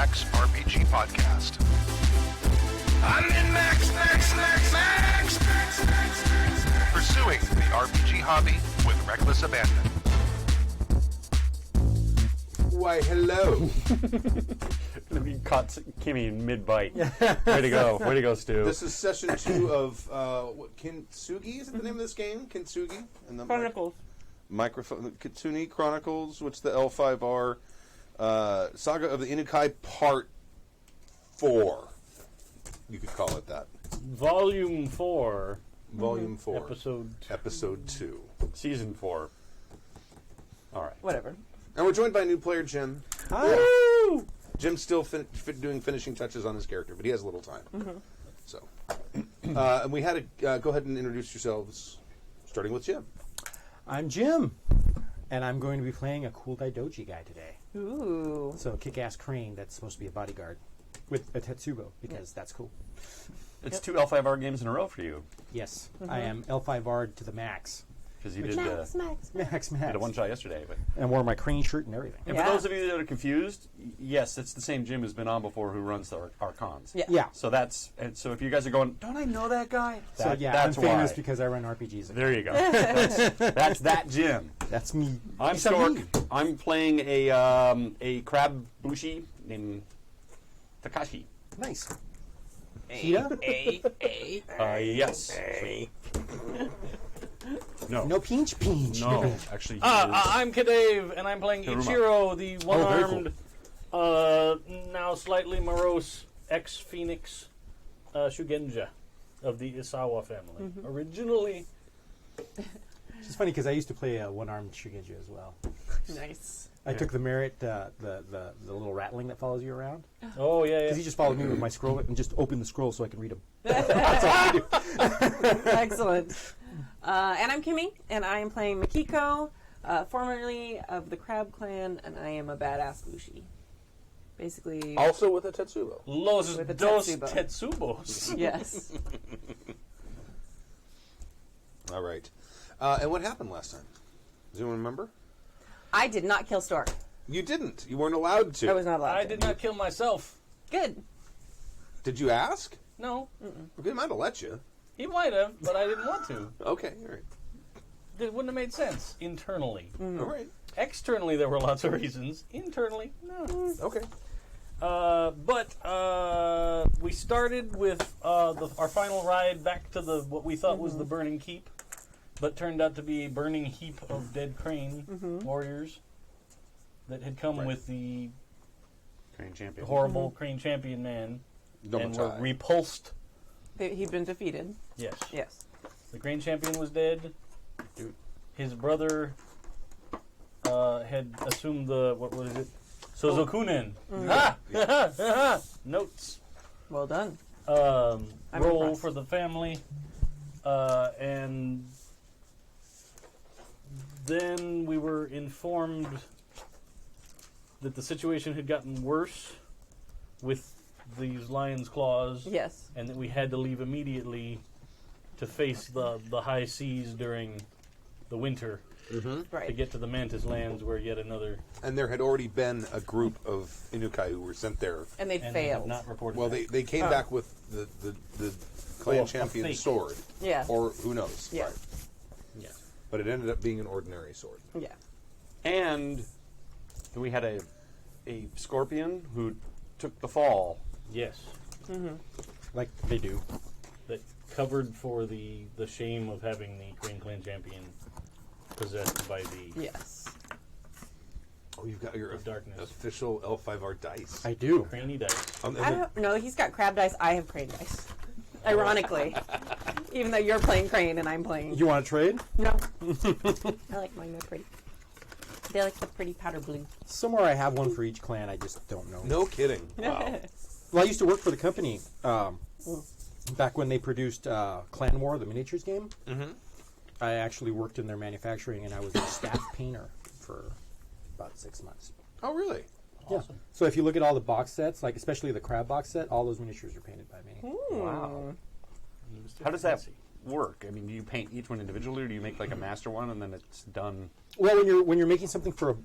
Max RPG Podcast. I'm in Max. Pursuing the RPG hobby with reckless abandon. Why, hello. You caught Kimmy mid-bite. Way to go, Stu. This is session 2 of, Kintsugi? Is it the name of this game? Kintsugi? And the Chronicles. Microphone, Kintsugi Chronicles, which the L5R, Saga of the Inukai Part 4. You could call it that. Volume 4. Volume 4. Episode 2. Season 4. All right. Whatever. And we're joined by new player Jim. Hi! Jim's still doing finishing touches on his character, but he has a little time. So, and we had to go ahead and introduce yourselves, starting with Jim. I'm Jim, and I'm going to be playing a cool Daidoji guy today. Ooh. So, kick-ass crane that's supposed to be a bodyguard with a Tetsubo, because that's cool. It's 2 L5R games in a row for you. Yes, I am L5R to the max. Because you did, Max. did a one-shot yesterday. But. And wore my crane shirt and everything. And for those of you that are confused, yes, it's the same Jim who's been on before who runs our cons. Yeah. So so if you guys are going, don't I know that guy? So, that's I'm famous why. because I run RPGs. There you go. That's that Jim. That's me. I'm Stork. I'm playing a crab bushi named Takashi. Nice. Yes. No pinch. No, actually. I'm Kadave, and I'm playing Hiruma. Ichiro, the very one-armed, now slightly morose ex-Phoenix Shugenja of the Isawa family. Originally... It's funny because I used to play a one-armed Shugenja as well. Nice. I took the merit, the little rattling that follows you around. Oh, yeah. Because he just followed me with my scroll and just opened the scroll so I can read them. Excellent. And I'm Kimmy, and I am playing Makiko, formerly of the Crab Clan, and I am a badass Bushi. Basically... Also with a Tetsubo. Los With a dos Tetsubo. Tetsubos. Yes. All right. And what happened last time? Does anyone remember? I did not kill Stork. You didn't. You weren't allowed to. I was not allowed I to. did not kill myself. Good. Did you ask? No. We might have let you. He might have, but I didn't want to. Okay, all right. It wouldn't have made sense internally. All right. Externally, there were lots of reasons. Internally, no. Okay. But we started with our final ride back to what we thought was the Burning Keep, but turned out to be a burning heap of dead crane warriors that had come with the Crane champion. horrible crane champion man and were Domotai. repulsed. He'd been defeated. Yes. Yes. The crane champion was dead. Dude. His brother had assumed what was it? Sozokunen. Notes. Well done. Role impressed. for the family. And then we were informed that the situation had gotten worse with these lion's claws. Yes. And that we had to leave immediately to face the high seas during the winter to Right. get to the Mantis lands, where yet another... And there had already been a group of Inukai who were sent there. And they And they have failed. not reported Well, back. they came back with the clan Well, a champion fake. sword. Yeah. Or who knows. Yeah. Right. Yeah. But it ended up being an ordinary sword. Yeah. And we had a scorpion who took the fall. Yes. Like they do. That covered for the shame of having the Crane Clan champion possessed by the... Yes. Oh, you've got your Of darkness. official L5R dice. I do. Craney dice. And I don't know. He's got crab dice. I have crane dice. Ironically. Even though you're playing crane and I'm playing... You want to trade? No. I like mine. They're pretty. They like the pretty powder blue. Somewhere I have one for each clan. I just don't know. no kidding. Wow. Well, I used to work for the company back when they produced Clan War, the miniatures game. I actually worked in their manufacturing, and I was a staff painter for about 6 months. Oh, really? Awesome. Yeah. So if you look at all the box sets, like especially the crab box set, all those miniatures are painted by me. Wow. How does that work? I mean, do you paint each one individually, or do you make like a master one and then it's done? Well, when you're making something for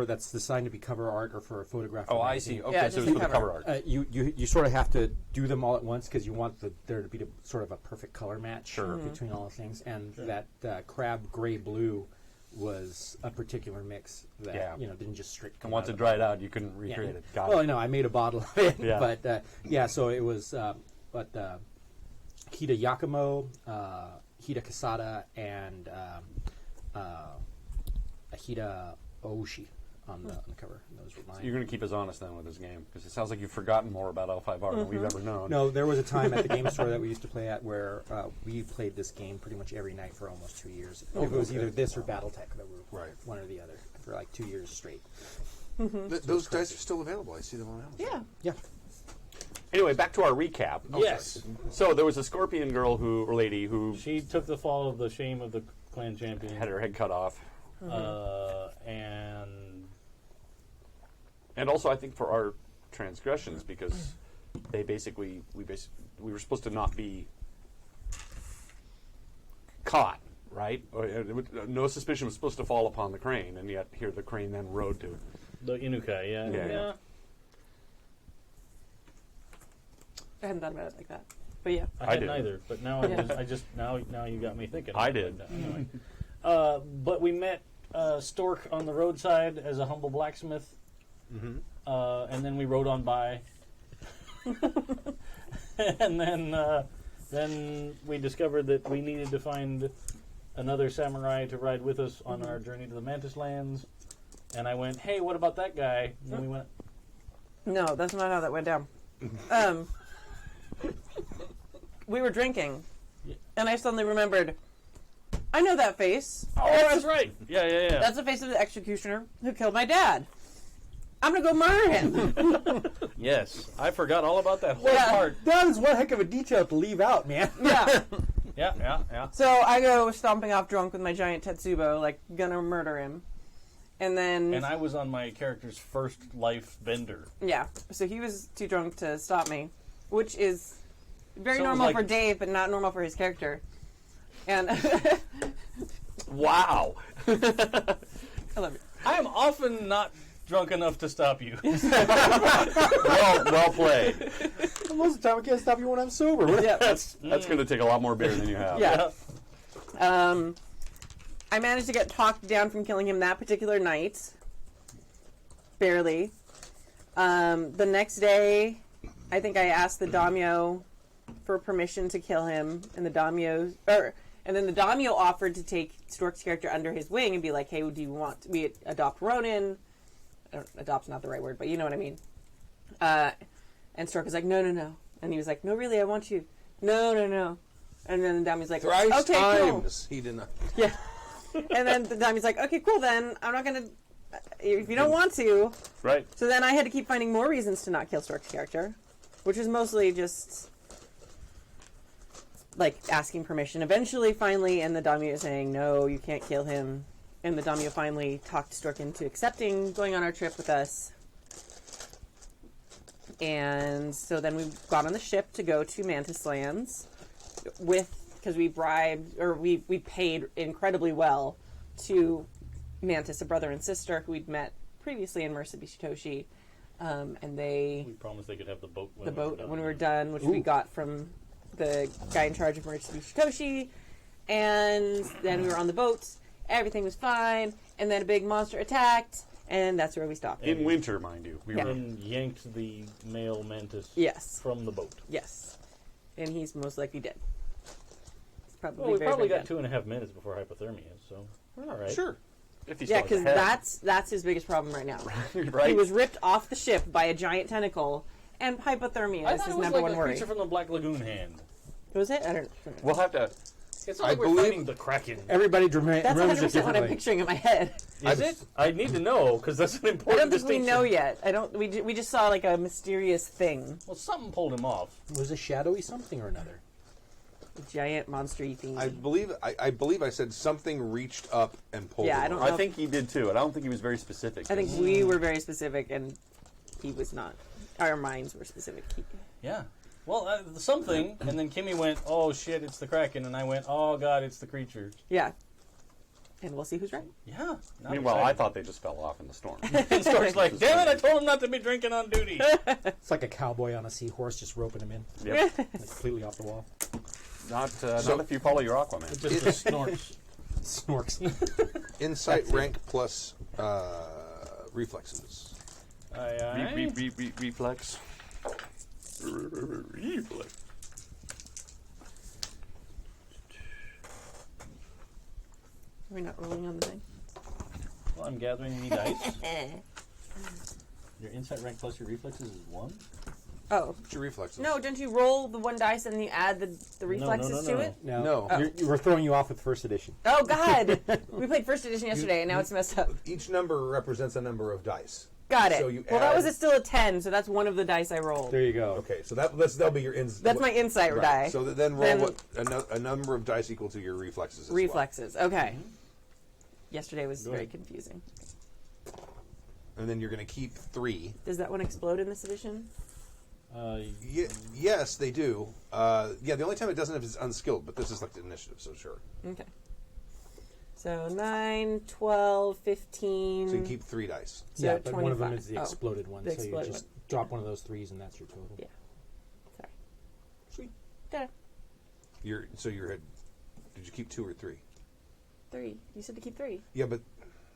that's designed to be cover art or for a photograph. Oh, I see. Okay, Yeah, so just it's for the cover cover art. You sort of have to do them all at once because you want there to be sort of a perfect color match Sure. between all the things. And that crab gray blue was a particular mix that didn't just straight come And once out it of dried out, you couldn't recreate it. Got Well, it. I know I made a bottle of it, Yeah. but so it was Hida Yakumo, Hida Kasada, and Hida Ooshi on the cover. Those were mine. You're going to keep us honest then with this game, because it sounds like you've forgotten more about L5R than we've ever known. No, there was a time at the game store that we used to play at where we played this game pretty much every night for almost 2 years. It was either this or BattleTech that were one or the other for like 2 years straight. Those dice are still available. I see them on Amazon. Yeah. Yeah. Anyway, back to our recap. Yes. So there was a scorpion girl or lady who She took the fall of the shame of the clan champion. had her head cut off. And Also, I think for our transgressions, because we were supposed to not be caught, right? No suspicion was supposed to fall upon the crane, and yet here the crane then rode to. the Inukai, Yeah. I hadn't thought about it like that. But yeah. I I hadn't didn't. either, but now now you got me thinking. I did. But anyway, but we met Stork on the roadside as a humble blacksmith, and then we rode on by, and then we discovered that we needed to find another samurai to ride with us on our journey to the Mantis lands. And I went, "Hey, what about that guy?" And then we went, No, that's not how that went down. We were drinking, and I suddenly remembered, I know that face. "Oh, that's right. Yeah. That's the face of the executioner who killed my dad. I'm gonna go murder him." Yes, I forgot all about that whole Yeah. part. That is one heck of a detail to leave out, man. Yeah. Yeah. So I go stomping off drunk with my giant Tetsubo, like, gonna murder him. And then... And I was on my character's first life bender. Yeah. So he was too drunk to stop me, which is very So it was normal like- for Dave, but not normal for his character. And... Wow. I love you. I am often not drunk enough to stop you. well played. Most of the time, I can't stop you when I'm sober. Yeah. That's going to take a lot more beer than you have. Yeah. I managed to get talked down from killing him that particular night. Barely. The next day, I think I asked the daimyo for permission to kill him, and then the daimyo offered to take Stork's character under his wing and be like, "Hey, do you want we adopt Ronin?" Adopt's not the right word, but you know what I mean. And Stork was like, "No," and he was like, "No, really, I want you." No. And then the daimyo's like, Thrice "Okay, cool." times he did not. Yeah. And then the daimyo's like, "Okay, cool, then I'm not gonna. If you don't want to." Right. So then I had to keep finding more reasons to not kill Stork's character, which was mostly just like asking permission. Eventually, finally, and the daimyo saying, "No, you can't kill him." And the daimyo finally talked Stork into accepting going on our trip with us. And so then we got on the ship to go to Mantis Lands because we paid incredibly well to Mantis, a brother and sister who we'd met previously in Mitsubishi, and they We promised they could have the boat when when we were done, which we got from the guy in charge of Mitsubishi, and then we were on the boat. Everything was fine, and then a big monster attacked, and that's where we stopped. In winter, mind you. We Yeah. were And yanked the male mantis Yes, from the boat. yes, and he's most likely dead. It's probably Well, we very, probably very got dead. 2.5 minutes before hypothermia, so we're all right. Sure. if he Yeah, still has because a head. that's his biggest problem right now. right. He was ripped off the ship by a giant tentacle, and hypothermia I is thought his it was number like one a worry. creature from the Black Lagoon hand. Was it? I don't. We'll have to. It's I not like we're believe- fighting the Kraken. Everybody That's remembers it 100% what I'm differently. picturing in my head. Is it? I need to know, because that's an I important don't think we distinction. know yet. I don't. We just saw like a mysterious thing, Well, something pulled him off. Was a shadowy something or another. a giant monster-y thing. I believe I said something reached up and pulled. Yeah, him I don't off. know. I think he did too. I don't think he was very specific. I think we were very specific, and he was not. Our minds were specific. Yeah. well, something, and then Kimmy went, "Oh shit, it's the Kraken," and I went, "Oh god, it's the creature." Yeah. And we'll see who's right. Yeah. Meanwhile, I thought they just fell off in the storm. And Stork's like, "Damn it! I told him not to be drinking on duty." It's like a cowboy on a seahorse just roping him in, Yep. like, completely off the wall. Not if you follow your Aquaman. Just the snorts. Snorks. Insight rank plus reflexes. Aye. Reflex. Reflex. Are we not rolling on the thing? Well, I'm gathering any dice. Your insight rank plus your reflexes is 1? Oh. What's your reflexes? No, don't you roll the 1 dice and then you add the reflexes to it? No. No. We're throwing you off with first edition. Oh, God. We played first edition yesterday and now it's messed up. Each number represents a number of dice. Got it. So you Well, that add- was still a 10, so that's one of the dice I rolled. There you go. Okay, so that'll be your That's my insight right. die. So then roll Then- a number of dice equal to your reflexes. As Reflexes. Okay. Yesterday was very confusing. well. And then you're going to keep 3. Does that one explode in this edition? Yes, they do. Yeah, the only time it doesn't if it's unskilled, but this is like the initiative, so sure. Okay. So 9, 12, 15. So you keep 3 dice. So Yeah, but one of them 25. is the exploded one, the so you exploded just one. drop one of those 3s and that's your total. Yeah. Sorry. Sweet. Da. So your head. Did you keep 2 or 3? 3. You said to keep 3. Yeah, but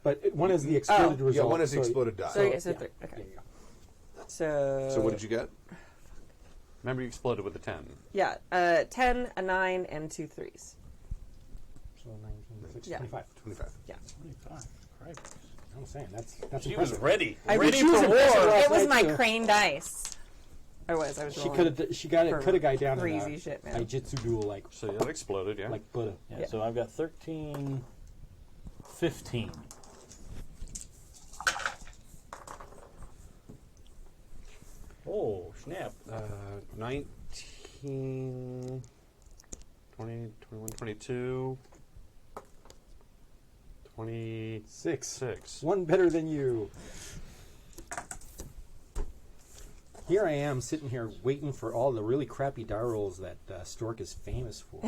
But one is the exploded result. yeah, one is the so- exploded die. So, yeah, so yeah. 3. Okay. There you go. So So what did you get? Remember, you exploded with a 10. Yeah, 10, a 9, and 2 3s. So 19, 6, Yeah. 25. 25. Yeah. 25. Right. I'm saying that's She was impressive. ready. I ready was for choosing- war. It was Right, my so- crane dice. I was She rolling could have. She got it. for Cut a guy down crazy in a shit, man. jitsu duel like So that exploded, yeah. Buddha. Yeah, so I've got 13, 15. Oh, snap. 19, 20, 21, 22, 26. 6. One better than you. Here I am sitting here waiting for all the really crappy die rolls that Stork is famous for.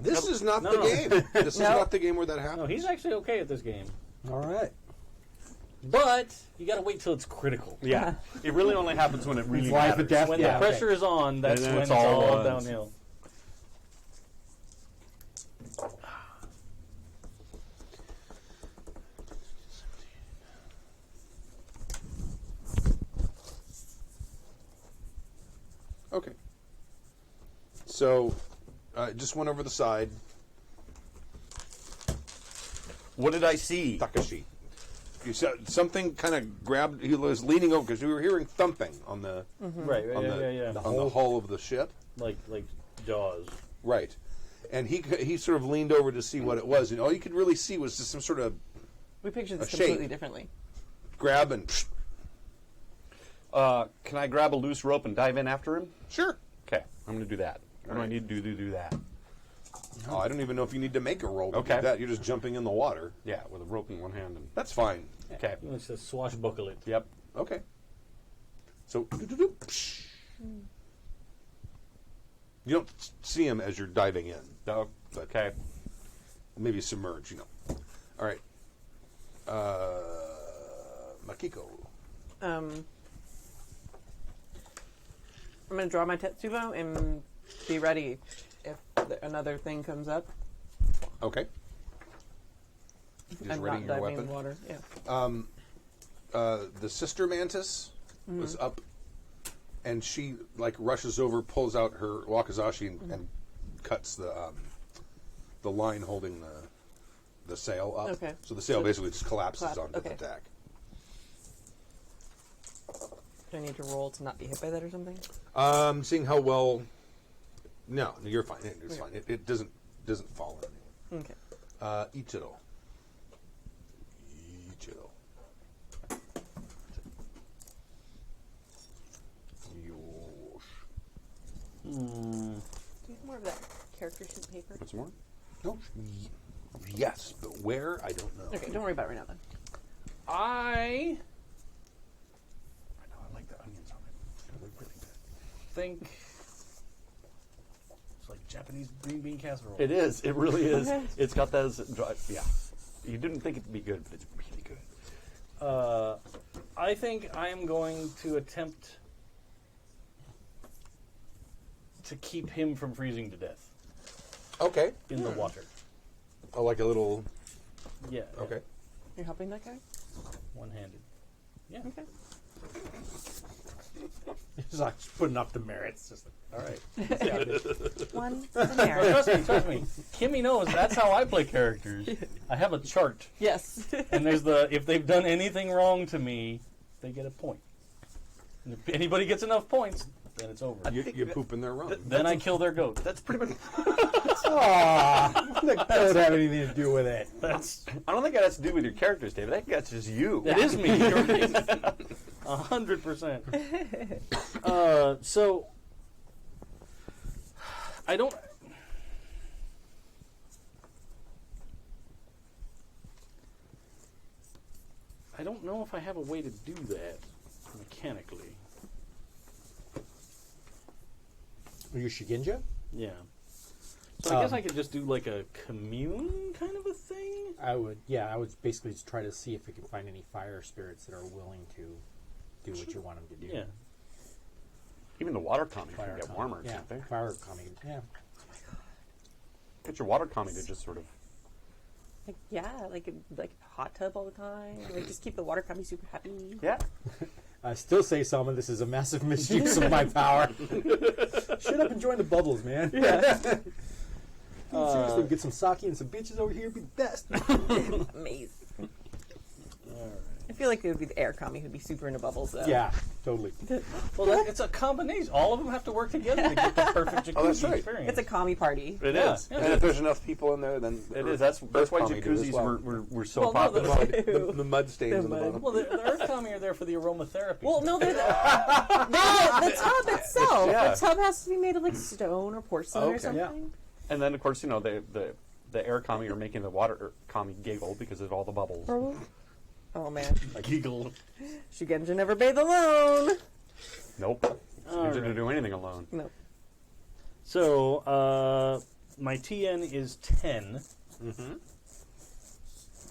This is not No, the no. game. This is No. not the game where that happens. No, he's actually okay at this game. All right. But you got to wait till it's critical. Yeah. It really only happens when it really It's life matters. and death. When Yeah, the pressure is on, that's And then when it's it's all all ones. downhill. Okay. So, just went over the side. What did I see? Takashi. You said something kind of grabbed. He was leaning over because we were hearing thumping on the Right, on yeah. on the hull of the ship. Like Jaws. Right. And he sort of leaned over to see what it was, and all you could really see was just some sort of We pictured this A shape. completely differently. grab and Can I grab a loose rope and dive in after him? sure. Okay, I'm going to do that. What do I need to do that? Oh, I don't even know if you need to make a roll to Okay. do that. You're just jumping in the water. Yeah, with a rope in one hand. And That's fine. okay. Let's just swashbuckle it. Yep. Okay. So you don't see him as you're diving in. Oh, okay. Maybe submerge, All right. Makiko. I'm going to draw my Tetsubo and be ready if another thing comes up. Okay. Just I'm readying not your diving weapon. in water. Yeah. The sister mantis was up, and she rushes over, pulls out her wakizashi, and cuts the line holding the sail up. Okay. So the sail basically just collapses Collapse, onto the okay. deck. Do I need to roll to not be hit by that or something? Seeing how well. No, you're fine. It's fine. It doesn't fall in. Okay. Ichiro. Do you have more of that character sheet paper? What's more? No. Yes, but where I don't know. Okay, don't worry about it right now then. I I know, I like the onions on it. Really, really good. think Japanese green bean casserole. It is. It really is. It's got those. Yeah. You didn't think it'd be good, but it's really good. I think I am going to attempt to keep him from freezing to death Okay. in the water. Oh, like a little. Yeah. Okay. You're helping that guy? One-handed. Yeah. Okay. He's like putting up the merits. Just like, all right. One But scenario. trust me. Kimmy knows that's how I play characters. I have a chart, Yes. and there's if they've done anything wrong to me, they get a point. And if anybody gets enough points, then it's over. You poop in their rum. Then I kill their goat. That's pretty much. That doesn't have anything to do with it. That's I don't think that has to do with your characters, David. I think that's just you. that is me. You're right. 100%. So I don't. I don't know if I have a way to do that mechanically. Are you Shigenja? Yeah. So I guess I could just do like a commune kind of a thing. I would basically just try to see if we can find any fire spirits that are willing to do what you want them to do. Yeah. Even the water comics can Fire get kami. warmer, Yeah, can't they? fire kami. Yeah. Get your water comic to just sort of. Like, yeah, like a hot tub all the time. Like, just keep the water coming super happy. Yeah. I still say, Salman, this is a massive misuse of my power. Shut up and join the bubbles, man. Yeah. Seriously, get some sake and some bitches over here. Be the best. Amazing. I feel like it would be the air commie who'd be super into bubbles, though. Yeah, totally. Well, it's a combination. All of them have to work together to get the perfect jacuzzi that's right. experience. It's a commie party. It Yeah, is. yeah. And if there's enough people in there, then It is. That's why Earth commie do as jacuzzis well. were so Well, no, popular. the mud stains on the mud. bottom. Well, the Earth Commie are there for the aromatherapy. Well, no, they're the tub itself. Yeah. The tub has to be made of like stone or porcelain or Okay. something. Yeah. And then, of course, the air commie are making the water commie giggle because of all the bubbles. Oh man, giggle. Shugenja never bathed alone. Nope. All You didn't right. do anything alone. No. So, my TN is 10. Mm-hmm.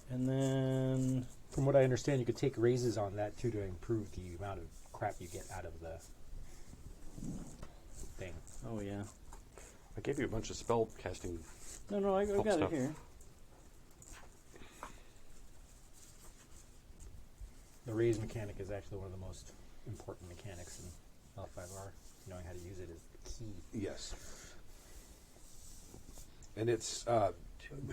And then... From what I understand, you could take raises on that too to improve the amount of crap you get out of the thing. Oh, yeah. I gave you a bunch of spell casting. No, I got stuff. it here. The raise mechanic is actually one of the most important mechanics in L5R. Knowing how to use it is the key. Yes. And it's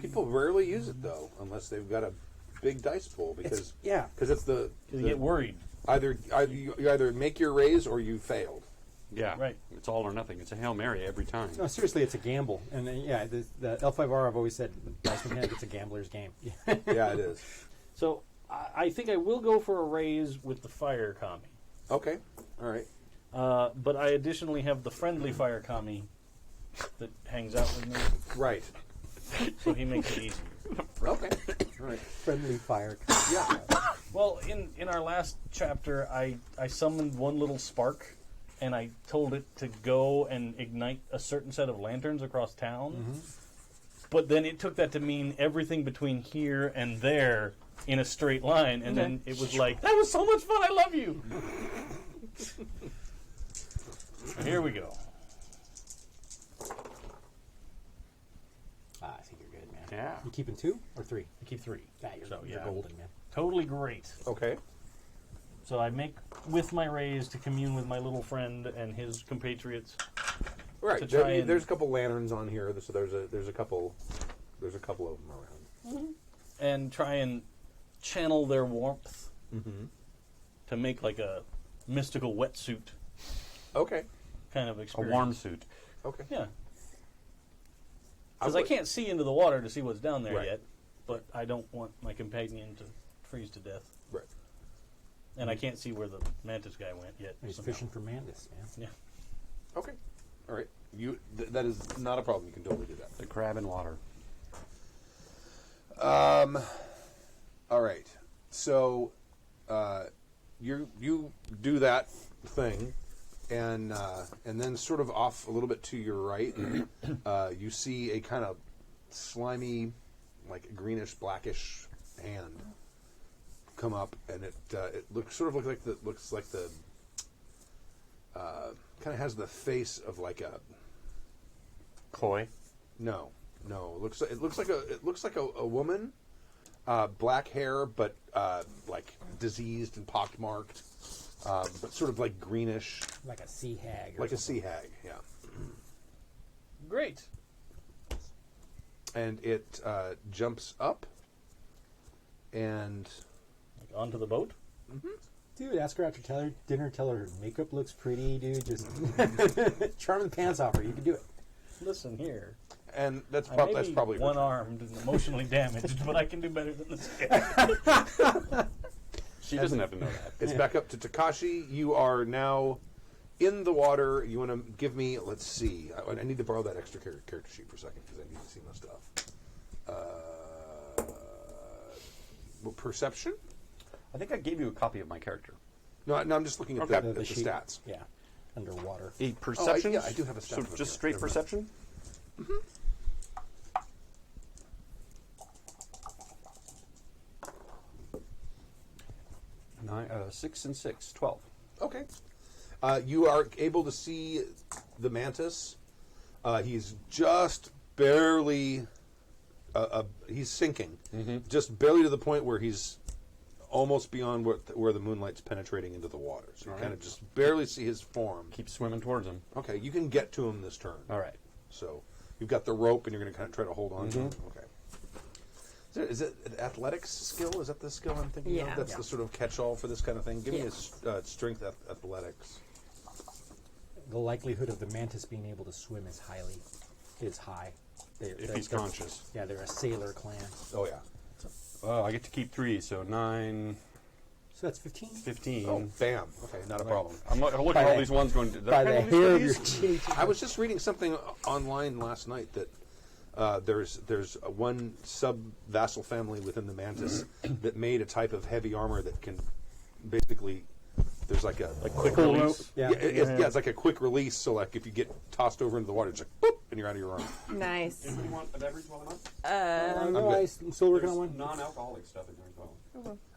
people rarely use it though, unless they've got a big dice pool because Yeah. it's the You get worried. either you either make your raise or you failed. Yeah. Right. It's all or nothing. It's a Hail Mary every time. No, seriously, it's a gamble. And yeah, the L5R, I've always said, the dice mechanic, it's a gambler's game. Yeah, it is. So, I think I will go for a raise with the fire commie. Okay. All right. But I additionally have the friendly fire commie that hangs out with me, Right. so he makes it easy. Okay. All right. Friendly fire. Yeah. Well, in our last chapter, I summoned one little spark, and I told it to go and ignite a certain set of lanterns across town. Mm-hmm. But then it took that to mean everything between here and there in a straight line, and then it was like, that was so much fun, I love you! Here we go. I think you're good, man. Yeah. You keeping 2 or 3? I keep 3. Yeah, you're, So, you're yeah. golden, man. Totally great. Okay. So I make with my raise to commune with my little friend and his compatriots. Right. To try and- There's a couple lanterns on here, so there's a couple of them around. And try and channel their warmth Mm-hmm. to make like a mystical wetsuit Okay. kind of A experience. warm suit. Okay. Yeah. Because I can't see into the water to see what's down there Right. yet, but I don't want my companion to freeze to death. Right. And I can't see where the Mantis guy went yet. He's somehow. fishing for Mantis, man. Yeah. Okay. All right. That is not a problem. You can totally do that. The crab in water. All right. So, you do that thing, and then sort of off a little bit to your right, you see a kind of slimy, like greenish blackish hand come up, and it looks like the kind of has the face of like a Koi. no. It looks like a woman, black hair, but like diseased and pockmarked, but sort of like greenish, Like a sea hag. like a sea hag. Yeah, Great. and it jumps up, and Like onto the boat. Dude, ask her after dinner. Tell her makeup looks pretty, dude. Just charm the pants off her. You can do it. Listen here. that's I may that's be probably her turn. one-armed and emotionally damaged, but I can do better than this guy. She doesn't have to know that. It's back up to Takashi. You are now in the water. You want to give me? Let's see. I need to borrow that extra character sheet for a second because I need to see my stuff. Perception? I think I gave you a copy of my character. No, I'm just looking at Okay. the sheet. stats. Yeah. Underwater. A perception? yeah, I do have a stat So book just here. straight Never mind. perception? Nine, 6 and 6, 12. Okay. You are able to see the Mantis. He's just barely... he's sinking. Just barely to the point where he's almost beyond where the moonlight's penetrating into the water. So you kind of just barely see his form. Keep swimming towards him. Okay, you can get to him this turn. All right. So you've got the rope, and you're going to kind of try to hold on to him. Okay. Is it an athletics skill? Is that the skill I'm thinking Yeah. of? That's the sort of catch-all for this kind of thing. Give me Yeah. a strength athletics. The likelihood of the mantis being able to swim is high. If he's conscious. Yeah, they're a sailor clan. Oh yeah. Oh, I get to keep 3, so 9, So that's 15. 15. Oh, bam. Okay, not a problem. I'm looking at all these ones going, By the hair of your cheek. I was just reading something online last night that there's one sub-vassal family within the Mantis that made a type of heavy armor that can basically... There's like a quick Pull release. rope. Yeah. it's like a quick release. So like if you get tossed over into the water, it's like boop, and you're out of your armor. Nice. You want a beverage while I'm up? No, I'm still working on one. Non-alcoholic stuff in there as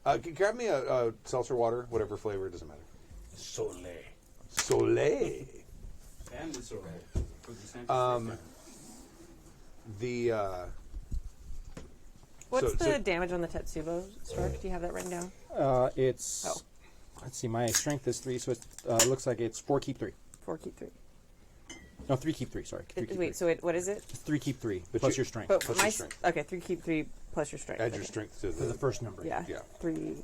well. Grab me a seltzer water, whatever flavor, it doesn't matter. Soleil. And it's The What's So- the damage on the Tetsubo Stork? Do you have that written down? It's. Oh. Let's see. My strength is 3, so it looks like it's 4 keep 3. 4 keep 3. No, 3 keep 3. Sorry. 3 keep Wait, 3. so what is it? It's 3 keep 3 But plus you- your strength. But Plus my your strength. okay, 3 keep 3 plus your strength. Add your Okay. strength to For the first number. Yeah. Yeah. 3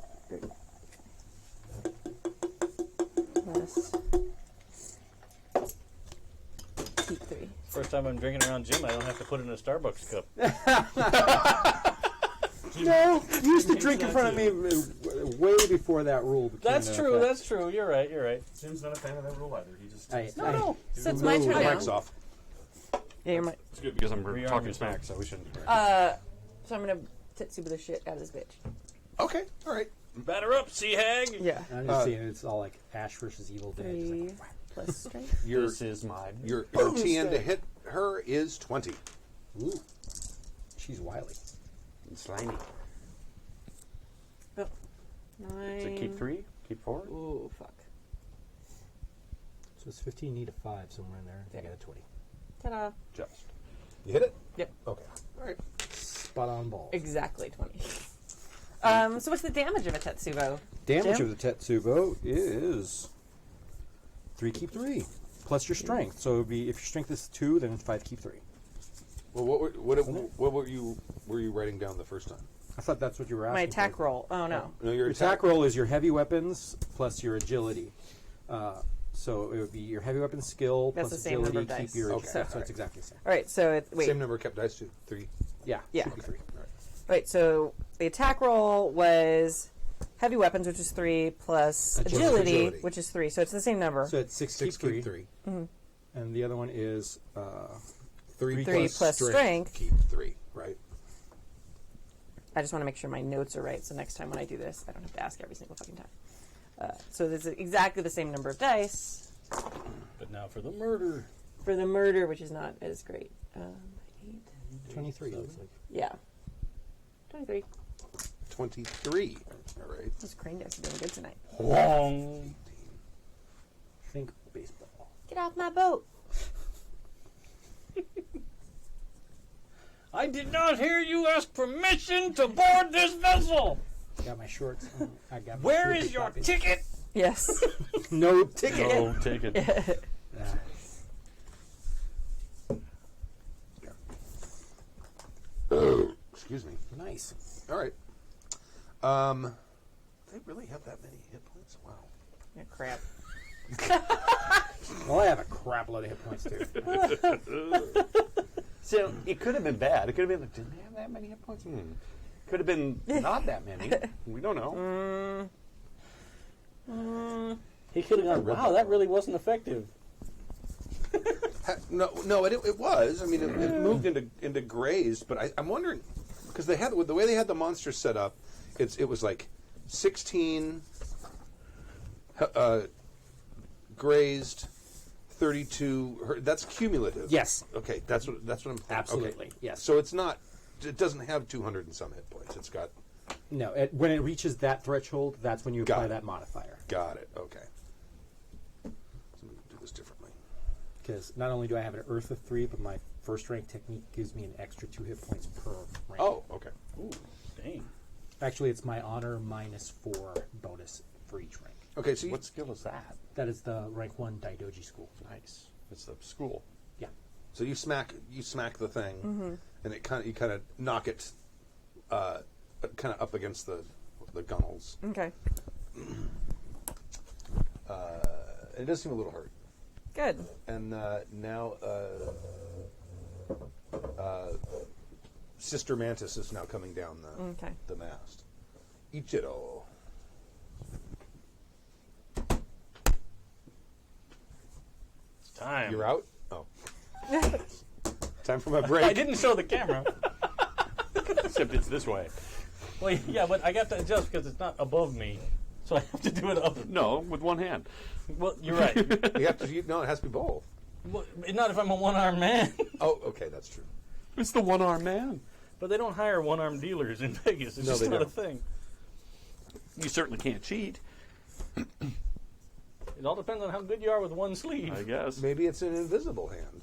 plus keep 3. First time I'm drinking around Jim, I don't have to put it in a Starbucks cup. No, you used to drink in front of me way before that rule became That's in true. effect. That's true. You're right. You're right. Jim's not a fan of that rule either. He just... No. So it's my turn now. Mic's off. Yeah, you're my. It's good because I'm Rearm talking yourself. smack, so we shouldn't... So I'm gonna Tetsubo the shit out of this bitch. Okay, all right. Batter up, sea hag. Yeah. I'm just seeing it's all like Ash versus Evil Dead. It's 3 like, plus strength. Your This is my... your TN to hit her is 20. ooh, she's wily. slimy. Oh, 9. So keep 3, keep 4. Ooh, fuck. So it's 15, need a 5 somewhere in there. I got a 20. Ta-da. Just. You hit it? Yep. Okay. All right. Spot on ball. Exactly 20. So what's the damage of a Tetsubo? Damage Jim? of the Tetsubo is 3 keep 3 plus your strength. So it would be if your strength is 2, then 5 keep 3. Well, what were you writing down the first time? I thought that's what you were asking. My attack for. roll. Oh, no. No, Your attack roll is your heavy weapons plus your agility. So it would be your heavy weapon skill That's plus the same agility. number of Keep dice. your Okay. so it's exactly the same. All right, so wait. Same number of kept dice too. 3. Yeah. Yeah. should be 3. All right. Right, so the attack roll was heavy weapons, which is 3, plus agility, Agility. which is 3. So it's the same number. So it's 6 6 keep keep 3. 3. And the other one is 3 3 plus strength. Keep 3. Right. I just want to make sure my notes are right, so next time when I do this, I don't have to ask every single fucking time. So there's exactly the same number of dice, Now for the murder. For the murder, which is not as great. 8. 23. Looks like. Yeah. 23. 23. All right. Those crane dice are doing good tonight. Wrong. Think baseball. Get off my boat. I did not hear you ask permission to board this vessel. Got my shorts. I got. My Where two is your copies. ticket? Yes. No ticket. Oh, take it. Excuse me. Nice. All right. They really have that many hit points? Wow. Yeah, crap. Well, I have a crap load of hit points too. So it could have been bad. It could have been like, didn't they have that many hit points? Could have been not that many. We don't know. He could have gone, wow, that really wasn't effective. No, it was. I mean, it moved into grazed, but I'm wondering because they had the way they had the monster set up. It was like 16 grazed, 32. That's cumulative. Yes. Okay, that's what I'm. Absolutely, Okay. yes. So it's not. It doesn't have 200 and some hit points. It's got. No, when it reaches that threshold, that's when you Got apply it. that modifier. Got it. Okay. So we can do this differently. Because not only do I have an Earth of 3, but my first rank technique gives me an extra 2 hit points per rank. Oh, okay. Ooh, dang. Actually, it's my honor minus 4 bonus for each rank. Okay. So What skill is that? That is the rank 1 Daidoji school. Nice. It's the school. Yeah. So you smack the thing, and you kind of knock it, kind of up against the gunnels. Okay. It does seem a little hurt. Good. And now, Sister Mantis is now coming down the mast. Ichiro. It's time. You're out? Oh. Time for my break. I didn't show the camera. Except it's this way. Well, yeah, but I got to adjust because it's not above me. So I have to do it up. No, with one hand. Well, you're right. You have to. No, it has to be both. Well, not if I'm a one-armed man. Oh, okay, that's true. It's the one-armed man. But they don't hire one-armed dealers in Vegas. It's No, just they not a don't. thing. You certainly can't cheat, It all depends on how good you are with one sleeve. I guess. Maybe it's an invisible hand.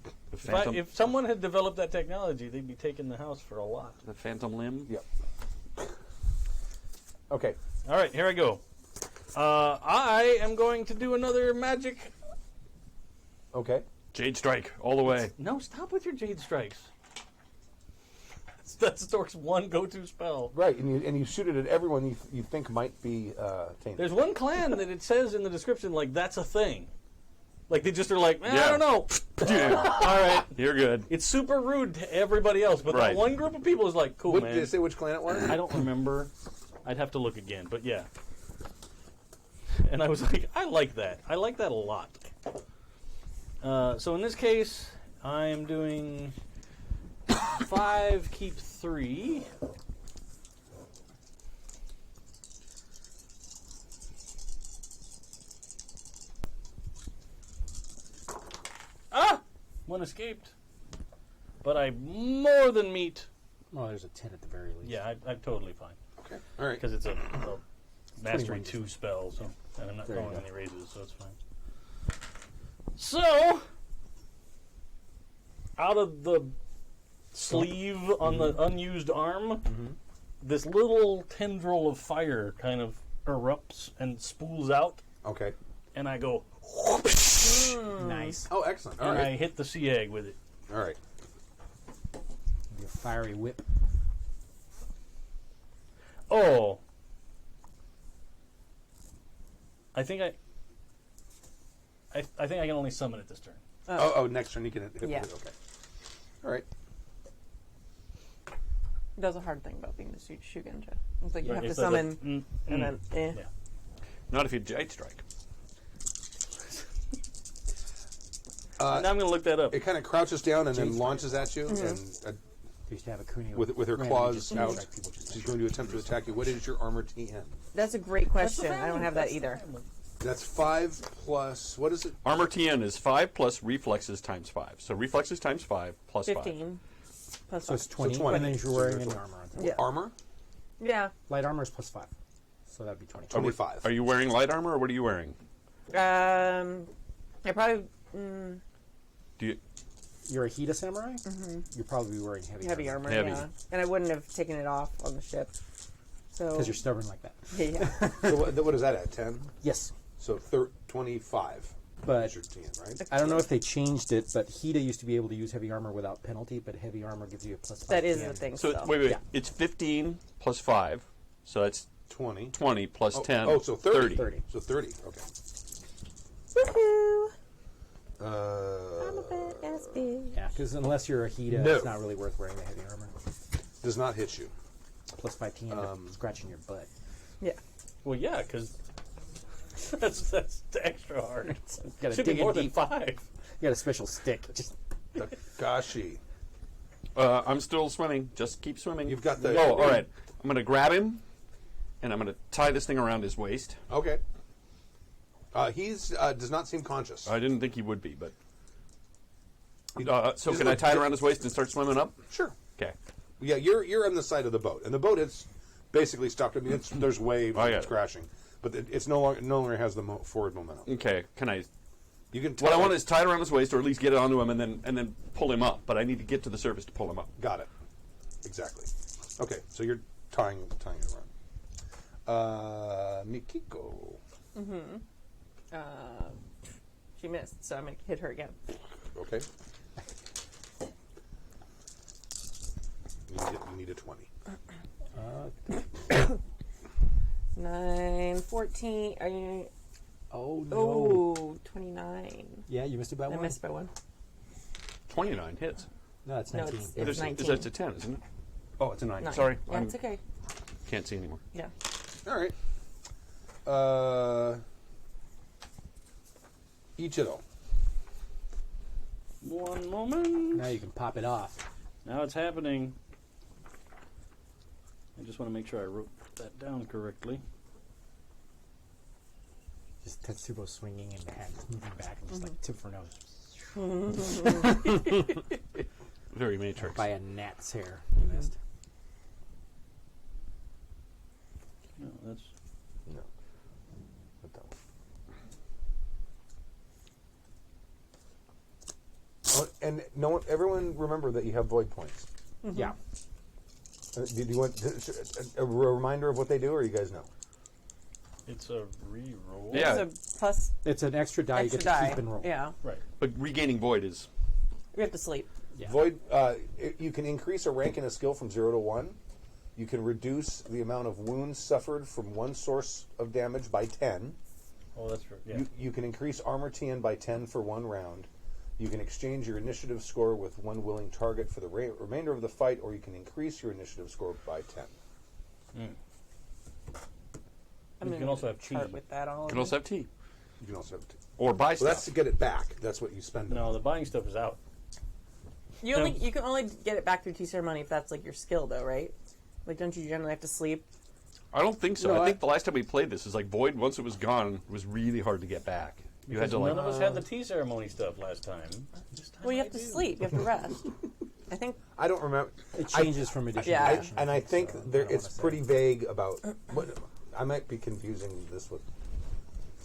The If, phantom, if someone had developed that technology, they'd be taking the house for a lot. the phantom limb. Yep. Okay. All right, here I go. I am going to do another magic. Okay. Jade strike all the way. No, stop with your Jade Strikes. That's Stork's one go-to spell. Right, and you shoot it at everyone you think might be tainted. There's one clan that it says in the description, like, that's a thing. Like, they just are like, I Yeah. don't know. Yeah. All right. You're good. It's super rude to everybody else, but Right. that one group of people is like, cool, What, man. did it say which clan it was? I don't remember. I'd have to look again, but yeah. And I was like, I like that. I like that a lot. So in this case, I am doing 5, keep 3. Ah! One escaped. But I more than meet. Oh, there's a 10 at the very least. Yeah, I'm totally fine. Okay. All right. Because it's a Mastery 21. 2 spell, so and I'm not There you throwing go. any raises, so it's fine. So, out of the sleeve on the unused arm, this little tendril of fire kind of erupts and spools out, Okay. and I go, Nice. Oh, excellent. All and I right. hit the sea egg with it. All right. Your fiery whip. Oh. I think I think I can only summon it this turn. Oh, next turn you can hit Yeah. with it. Okay. All right. That's a hard thing about being the Shugenja. It's like you have It to says, like, summon, and then, Yeah. Not if you Jade strike. Now I'm going to look that up. It kind of crouches down and then Jade's launches at you, and They used to have a Kunio. with her randomly claws just out, strike people just she's like going to attempt to attack you. What is your armor TN? that's a great question. I don't have that either. That's 5 plus, what is it? Armor TN is 5 plus reflexes times 5. So reflexes times 5 plus 15. Plus So it's 5. 20, 20. and then you're So wearing you're any 20. armor on top. Yeah. Armor? Yeah. Light armor is plus 5. So that'd be 20. 25. Are you wearing light armor or what are you wearing? I probably Do you? You're a Hida samurai? You're probably wearing heavy armor. Heavy. Yeah. And I wouldn't have taken it off on the ship. So Because you're stubborn like that. yeah. So what is that at, 10? Yes. So 25 But is your TN, right? I don't know if they changed it, but Hida used to be able to use heavy armor without penalty, but heavy armor gives you a plus 5. That is TN. the thing. So still. wait. Yeah. It's 15 plus 5. So that's 20. 20 plus 10. Oh, so 30. 30. So 30, okay. Woohoo! I'm a Uh, badass bitch. Yeah, because unless you're a Hida, No. it's not really worth wearing the heavy armor. does not hit you. Plus 5 TN to scratching your butt. Yeah. Well, yeah, because that's extra hard. Gotta Should be dig in more than deep. 5. You got a special stick. Just Takashi. I'm still swimming. Just keep swimming. You've got the- Oh, all right. I'm going to grab him, and I'm going to tie this thing around his waist. Okay. He's does not seem conscious. I didn't think he would be, but... so he's can I like- tie it around his waist and start swimming up? Sure. Okay. Yeah, you're on the side of the boat, and the boat is basically stopped. I mean, there's waves, Oh, and yeah. it's crashing, but it's no longer has the forward momentum. Okay. Can I... You can. What I tie want it- is tie it around his waist, or at least get it onto him, and then pull him up. But I need to get to the surface to pull him up. Got it. Exactly. Okay, so you're tying it around. Mikiko. She missed, so I'm gonna hit her again. Okay. You need a 20. 9, 14. Are you? oh no. Oh, 29. Yeah, you missed it by I 1. missed by 1. 29 hits. No, it's No, 19. it's 19. That's a 10, isn't it? Oh, it's a 9. 9. Sorry. Yeah, it's okay. Can't see anymore. Yeah. All right. Ichiro. One moment. Now you can pop it off. Now it's happening. I just want to make sure I wrote that down correctly. Just Tetsubo swinging and the hands moving back and just like tip for nose. Very Matrix. By a gnat's hair. You missed. No, that's No. Not that one. Oh, and no one, everyone remember that you have void points. Yeah. Do you want a reminder of what they do, or you guys know? it's a reroll. Yeah. It's a plus It's an extra die extra you get to die. keep and roll. Yeah. Right. But regaining void is... We have to sleep. Yeah. Void. You can increase a rank in a skill from 0 to 1. You can reduce the amount of wounds suffered from one source of damage by 10. Oh, that's right. Yeah. You can increase armor TN by 10 for 1 round. You can exchange your initiative score with one willing target for the remainder of the fight, or you can increase your initiative score by 10. I'm You can gonna also have chart tea. with that all. You can also have tea. You can also have Or buy well, stuff. that's to get it back. That's what you spend. No, the buying stuff is out. You can only get it back through tea ceremony if that's like your skill, though, right? Like, don't you generally have to sleep? I don't think so. No, I think the last time we played this is like void. Once it was gone, it was really hard to get back. You had to None like. of us had the tea ceremony stuff last time. This time Well, you I have to do. sleep. You have to rest. I think. I don't remember. It changes from edition Yeah. to edition. And I think so there, I don't it's wanna say. pretty vague about what. I might be confusing this with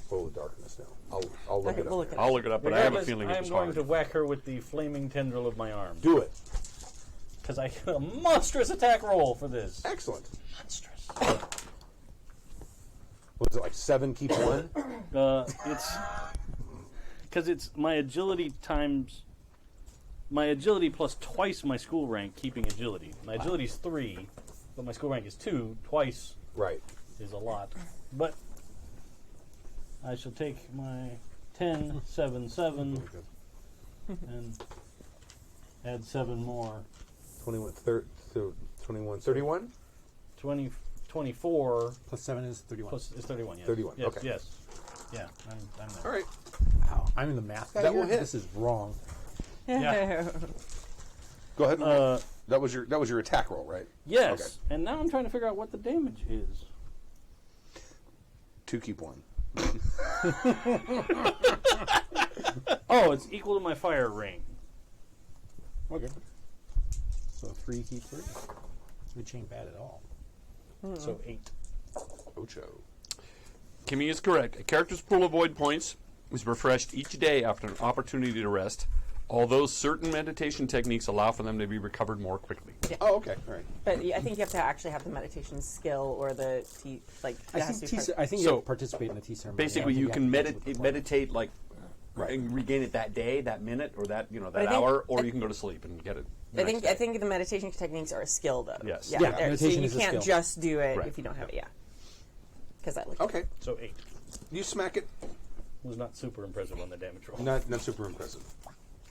Full of Darkness now. I'll look Okay, it up. we'll look it I'll look it up, but I have a Regardless, feeling it I'm was going hard. to whack her with the flaming tendril of my arm. Do it. Because I get a monstrous attack roll for this. Excellent. Monstrous. Was it like 7 keep 1? It's because it's my agility times my agility plus twice my school rank, keeping agility. My agility is 3, but my school rank is 2. Twice Right. is a lot, but I shall take my 10, 7, 7, and add 7 more. 21, 31? 20, 24 Plus 7 is 31. plus is 31. Yes. 31, Yes. okay. Yes. Yeah. I'm there. All right. Wow. I'm in the math guy That here? will hit. This is wrong. Yeah. Go ahead. Uh, that was your attack roll, right? Yes. Okay. And now I'm trying to figure out what the damage is. 2 keep 1. Oh, it's equal to my fire ring. Okay. So 3 keep 3. Which ain't bad at all. So 8. Ocho. Kimmy is correct. A character's pool of void points is refreshed each day after an opportunity to rest, although certain meditation techniques allow for them to be recovered more quickly. Oh, okay. All right. But I think you have to actually have the meditation skill or the I think So- you'll participate in the tea ceremony. Basically, I think you have can to with the flow. meditate like Right. and regain it that day, that minute, or that I that think- hour, or you can go to sleep and get it. the next day. I think the meditation techniques are a skill though. Yes. Yeah. Yeah, So meditation you is a can't skill. just do it Right. if you don't have it. Yeah. Because I looked. Okay. So 8. You smack it. Was not super impressive on the damage roll. Not super impressive,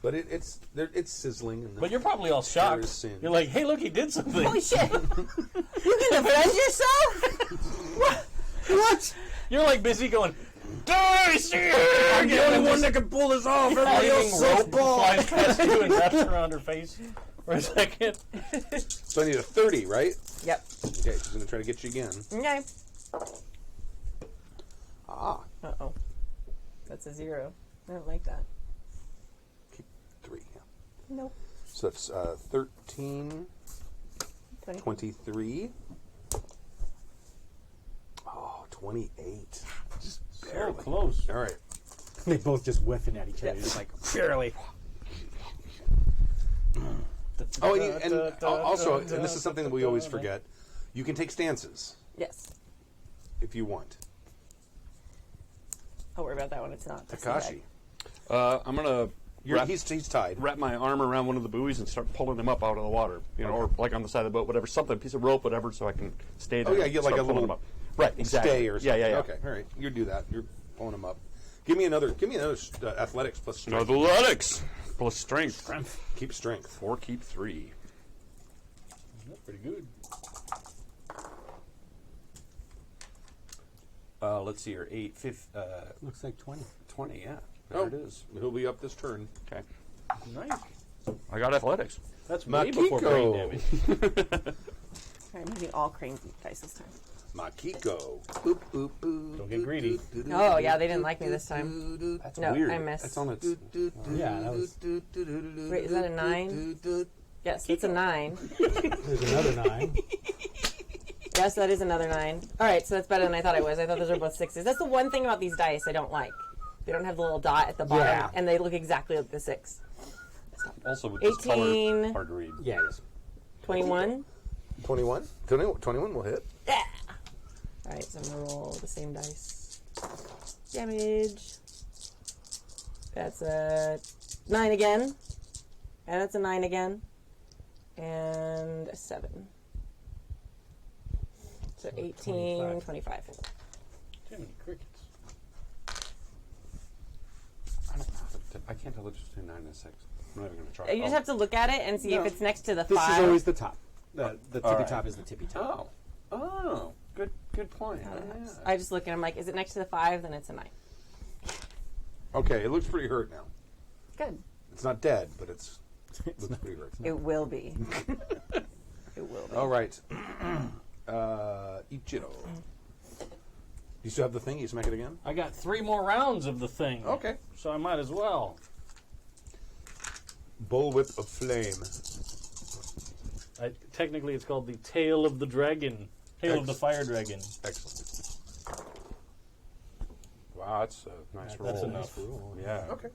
but it's sizzling. And But you're probably all shocked. is sin. You're like, hey, look, he did something. Holy shit! You can defend yourself. What? You're like busy going, die, see I'm the only one that can pull this off. Everybody else sucks rope balls. flies past you and wraps around her face for a second. So I need a 30, right? Yep. Okay, she's gonna try to get you again. Okay. Ah, Uh oh. That's a 0. I don't like that. keep 3. Yeah. Nope. So that's 13, 20. 23. Oh, 28. Just So barely. close. All right. They both just whiffing at each other, just like barely. Oh, and also, and this is something that we always forget, you can take stances Yes. if you want. I'll worry about that one. It's not. Takashi. I'm gonna He's tied. wrap my arm around one of the buoys and start pulling him up out of the water, or like on the side of the boat, whatever, something, piece of rope, whatever, so I can stay there. Oh, yeah, and get like start a pulling little him up. Right, exactly. Stay or something. Yeah. Okay, all right. You do that. You're pulling him up. Give me another athletics plus strength. Athletics plus strength. Keep strength. 4 keep 3. That's pretty good. Let's see here. 8, 5, Looks like 20. 20. Yeah, there it is. He'll be up this turn. Okay, Nice. I got athletics. That's way before brain damage. I'm using all crane dice this time. Makiko. Boop, boop, boop. Don't get greedy. Oh, yeah, they didn't like me this time. That's No, weird. I missed. That's on its. Yeah, that was. Wait, is that a 9? Yes, it's a 9. There's another 9. Yes, that is another 9. All right, so that's better than I thought it was. I thought those were both 6s. That's the one thing about these dice I don't like. They don't have the little dot at the bottom, Yeah. and they look exactly like the 6. Also, with this color, 18. hard to read. Yeah, it is. 21. 21? 21 will hit. Yeah. All right, so I'm going to roll the same dice. Damage. That's a 9 again. And that's a 9 again. And a 7. So 18, 25. Too many crickets. I can't tell the difference between 9 and 6. I'm not even going to try. You just have to look at it and see if it's next to the This 5. is always the top. The tippy right. top is the tippy top. Oh, good point. I just look and I'm like, is it next to the 5? Then it's a 9. Okay, it looks pretty hurt now. Good. It's not dead, but it looks pretty hurt. It will be. It will be. All right. Ichiro. You still have the thing? You smack it again? I got 3 more rounds of the thing. Okay. So I might as well. Bullwhip of flame. Technically, it's called the Tail of the Dragon. Tail of the Fire Dragon. Excellent. Wow, that's a nice roll. That's enough. Yeah. Okay.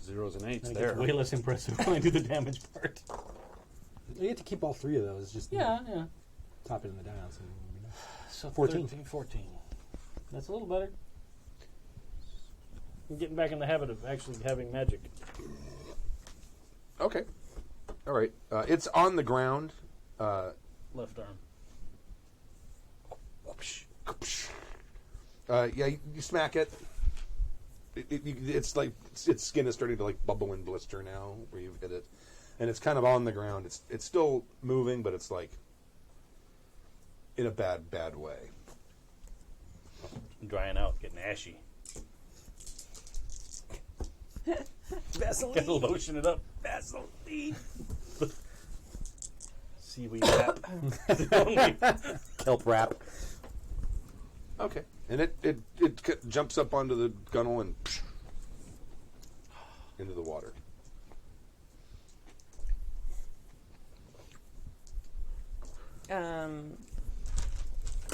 0s and 8s I think there. it's way less impressive when I do the damage part. You get to keep all 3 of those. Just Yeah. top it in the dials. So 14. 14. That's a little better. I'm getting back in the habit of actually having magic. Okay. All right. It's on the ground. Left arm. Yeah, you smack it. It's like its skin is starting to like bubble and blister now where you've hit it, and it's kind of on the ground. It's still moving, but it's like in a bad way. I'm drying out, getting ashy. Vaseline. Gotta lotion it up. Vaseline. Seaweed wrap. Kelp wrap. Okay. And it jumps up onto the gunnel and into the water.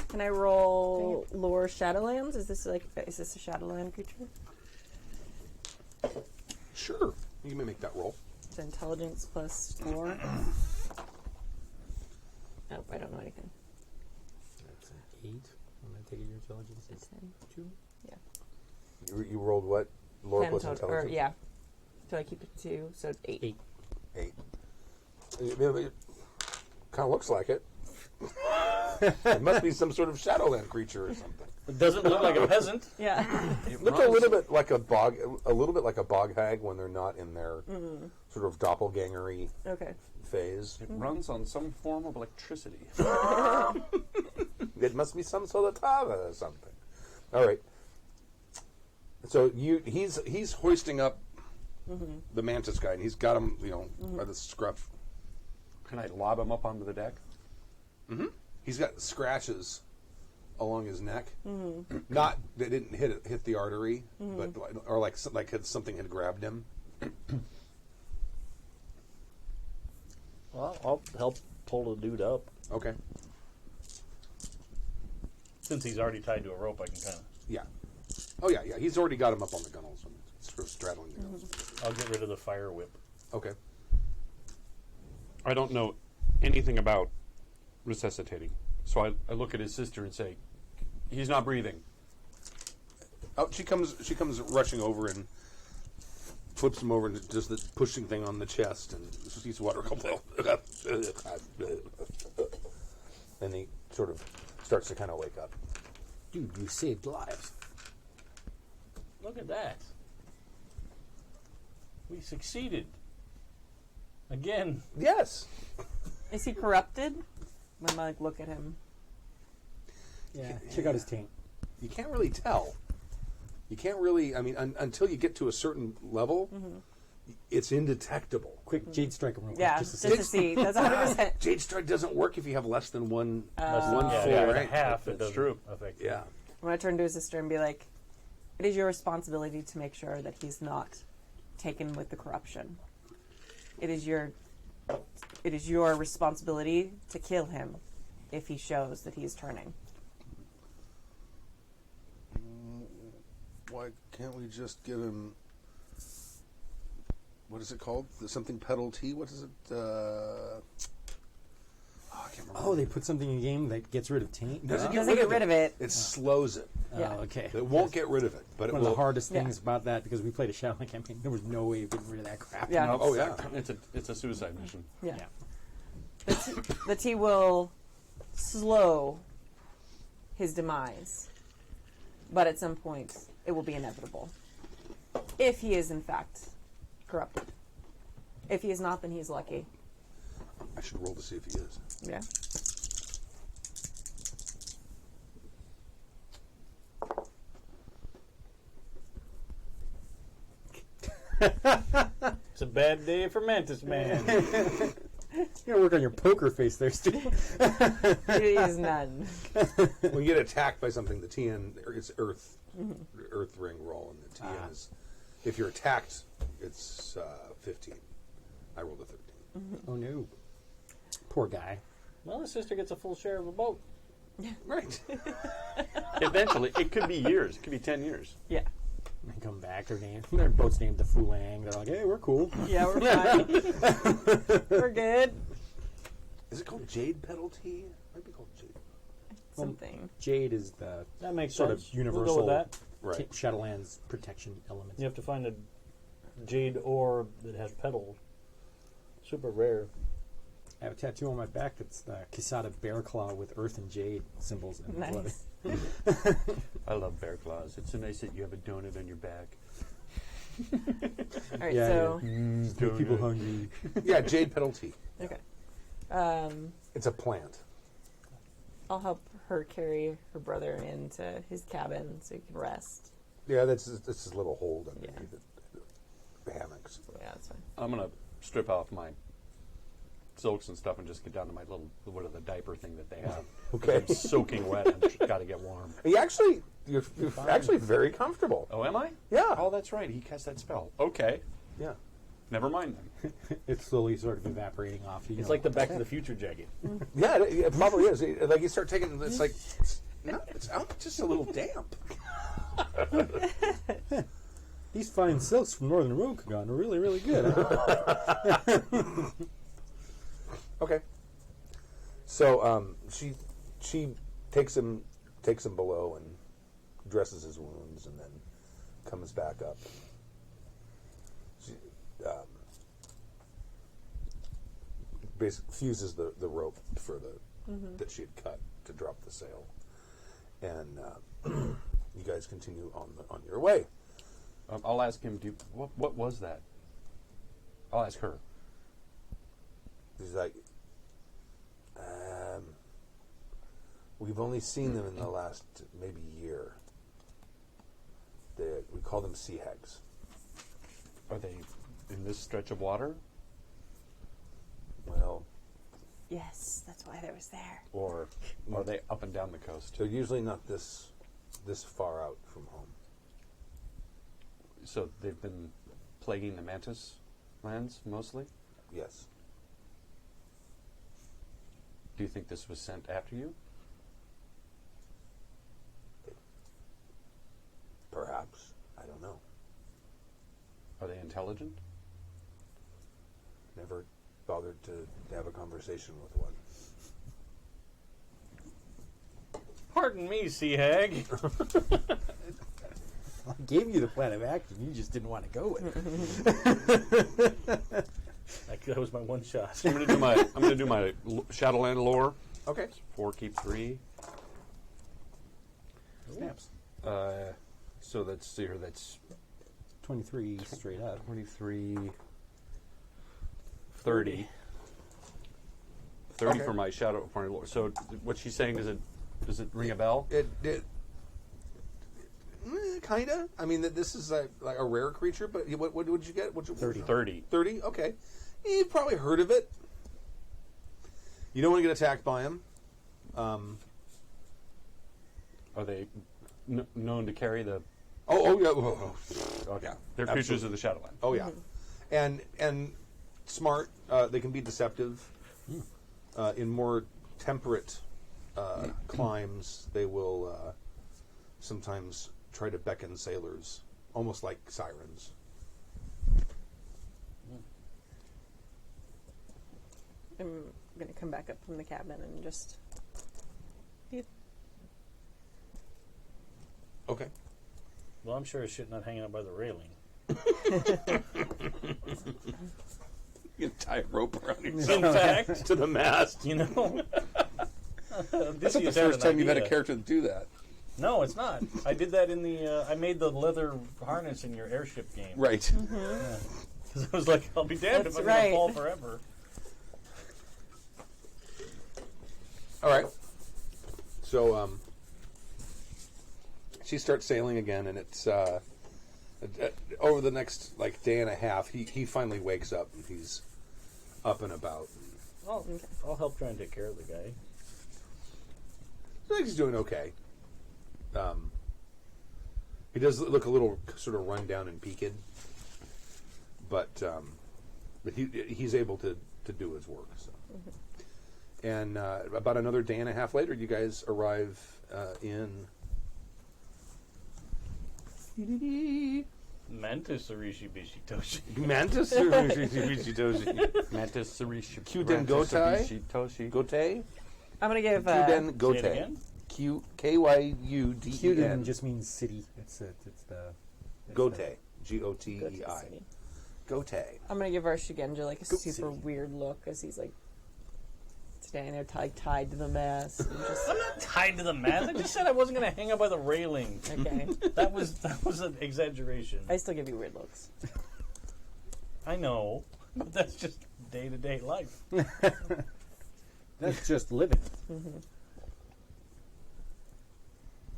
Can I roll lore Shadowlands? Is this a Shadowland creature? Sure. You may make that roll. It's intelligence plus 4. Nope, I don't know anything. That's an 8. I'm going to take your intelligence. It's 10. 2. Yeah. You rolled what? Lore 10 plus total. intelligence? Yeah. So I keep it 2, so 8. 8. It kind of looks like it. It must be some sort of Shadowland creature or something. It doesn't look like a peasant. Yeah. It Look a runs- little bit like a bog hag when they're not in their sort of doppelgangery Okay. phase. It runs on some form of electricity. It must be some sort of tava or something. All right. So he's hoisting up the Mantis guy, and he's got him, by the scruff. Can I lob him up onto the deck? He's got scratches along his neck. Not they didn't hit the artery, but like something had grabbed him. Well, I'll help pull the dude up. Okay. Since he's already tied to a rope, I can kind of... Yeah. Oh yeah. He's already got him up on the gunnels and sort of straddling the gunnels. I'll get rid of the fire whip. Okay. I don't know anything about resuscitating. So I look at his sister and say, he's not breathing. Oh, she comes rushing over and flips him over and does the pushing thing on the chest and sees water. And he sort of starts to kind of wake up. Dude, you saved lives. Look at that. We succeeded. Again. Yes. Is he corrupted? I'm gonna look at him. Yeah, check out his taint. You can't really tell. You can't really. I mean, until you get to a certain level, it's indetectable. Quick Jade Strike him real quick. Yeah, Just just to to see. see. That's 100%. Jade Strike doesn't work if you have less than one Yeah, full yeah, rank. half. It That's doesn't true. affect Yeah. I'm gonna turn to his sister and be like, "It is your responsibility to make sure that he's not taken with the corruption. It is your responsibility to kill him if he shows that he's turning." Why can't we just give him? What is it called? Something pedal tea? What is it? I can't remember. Oh, they put something in the game that gets rid of taint? Doesn't Doesn't get rid of it. It slows it. Yeah. Oh, okay. It won't get rid of it, but it One of will. the hardest Yeah. things about that, because we played a Shadowland campaign, there was no way of getting rid of that crap. Yeah. Oh yeah. It's a suicide mission. Yeah. Yeah. The tea will slow his demise, but at some point it will be inevitable. If he is in fact corrupted. If he is not, then he's lucky. I should roll to see if he is. Yeah. It's a bad day for Mantis Man. You gotta work on your poker face there, Stu. He is none. When you get attacked by something, the TN is Earth, Earth ring roll, and the TN is. If you're attacked, it's 15. I rolled a 13. Oh no. Poor guy. Well, his sister gets a full share of a boat. Right. Eventually, it could be years. It could be 10 years. Yeah. They come back, their boat's named the Fulang. They're like, hey, we're cool. Yeah, we're fine. We're good. Is it called Jade Pedal Tea? It might be called Jade. Something. Jade is the That makes sort sense. of universal We'll go with that. Right. Shadowlands protection element. You have to find a jade orb that has petals. Super rare. I have a tattoo on my back that's the Kisada bear claw with earth and jade symbols. And Nice. I love bear claws. It's so nice that you have a donut on your back. All right, Yeah, so Just make people hungry. Yeah, Jade Pedal Tea. okay. It's a plant. I'll help her carry her brother into his cabin so he can rest. Yeah, that's his little hold underneath it. The hammocks. Yeah, that's fine. I'm going to strip off my silks and stuff and just get down to my little the diaper thing that they have. Okay. I'm soaking wet. I'm got to get warm. You're actually very comfortable. Oh, am I? Yeah. Oh, that's right. He cast that spell. Okay. Yeah. Never mind then. It's slowly sort of evaporating off. It's like the Back to the Future jacket. Yeah, it probably is. Like you start taking, it's like, it's just a little damp. These fine silks from Northern Rokugan are really, really good. Okay. So she takes him below and dresses his wounds and then comes back up. She basically fuses the rope for that she had cut to drop the sail, and you guys continue on your way. I'll ask him. What was that? I'll ask her. He's like, we've only seen them in the last maybe year. We call them sea hags. Are they in this stretch of water? Well, Yes, that's why I was there. Or are they up and down the coast? they're usually not this far out from home. So they've been plaguing the Mantis lands mostly? Yes. Do you think this was sent after you? Perhaps. I don't know. Are they intelligent? Never bothered to have a conversation with one. Pardon me, Sea Hag. I gave you the plan of action. You just didn't want to go with it. That was my one shot. I'm gonna do my Shadowland lore. Okay. 4 keep 3. Snaps. So that's here. That's 23 straight up. 23, 30. 30 Okay. for my Shadow Party lore. So what she's saying, does it ring a bell? It kind of. I mean, this is like a rare creature, but what would you get? 30. 30? Okay. You've probably heard of it. You don't want to get attacked by him. Are they known to carry the... Oh, yeah. Oh, Okay. Yeah, They're creatures absolutely. of the Shadowland. oh yeah. And smart. They can be deceptive. In more temperate climes, they will sometimes try to beckon sailors, almost like sirens. I'm going to come back up from the cabin and just... Okay. Well, I'm sure his shit not hanging out by the railing. You tie a rope around In fact, to the mast. you know. That's not the first time you've had a character do that. No, it's not. I did that in the. I made the leather harness in your airship game. Right. Because I was like, I'll be damned if That's I'm right. going to fall forever. All right. So she starts sailing again, and it's over the next day and a half. He finally wakes up, and he's up and about. I'll help try and take care of the guy. I think he's doing okay. He does look a little sort of run down and peaked, but he's able to do his work. So. And about another day and a half later, you guys arrive in Mantis Arishi Bishi Toshi. Mantis. Mantis, Sarishi, Kyuden Gotai? Toshi. Gote. I'm going to give... Kyuden Say it Gote. again? Kyuden Kyuden just means city. It's the Gote. Go to the Gotei. city. Gote. I'm going to give our Shigenja a Go super city. weird look as he's standing there tied to the mast. And just, I'm not tied to the mast. I just said I wasn't going to hang out by the railing. okay. That was an exaggeration. I still give you weird looks. I know, but that's just day-to-day life. That's just living.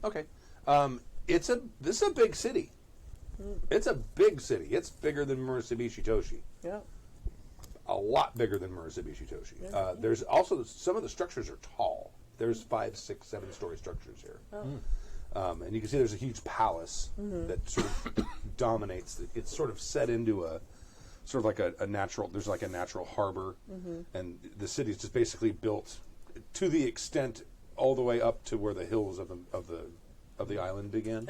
Okay. This is a big city. It's a big city. It's bigger than Murasabishitoshi. Yeah. a lot bigger than Murashibi Toshi. There's also some of the structures are tall. There's 5, 6, 7-story structures here. And you can see there's a huge palace that sort of dominates. It's sort of set into a sort of like a natural. There's like a natural harbor, and the city's just basically built to the extent all the way up to where the hills of the island begin.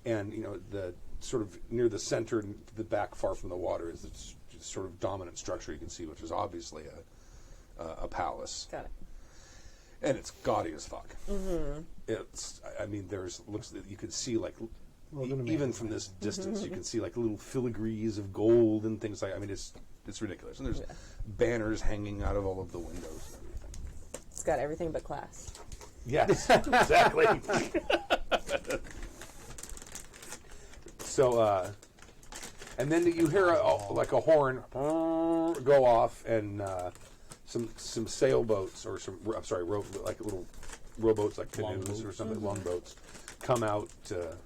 And the sort of near the center, and the back, far from the water, is this sort of dominant structure you can see, which is obviously a palace. Got it. And it's gaudy as fuck. It's, I mean, you could see like, even from this distance, you can see like little filigrees of gold and things like. I mean, it's ridiculous. And there's banners hanging out of all of the windows and everything. It's got everything but class. Yes, exactly. So, and then you hear like a horn go off, and some sailboats or like little rowboats, like canoes or something, longboats, come out to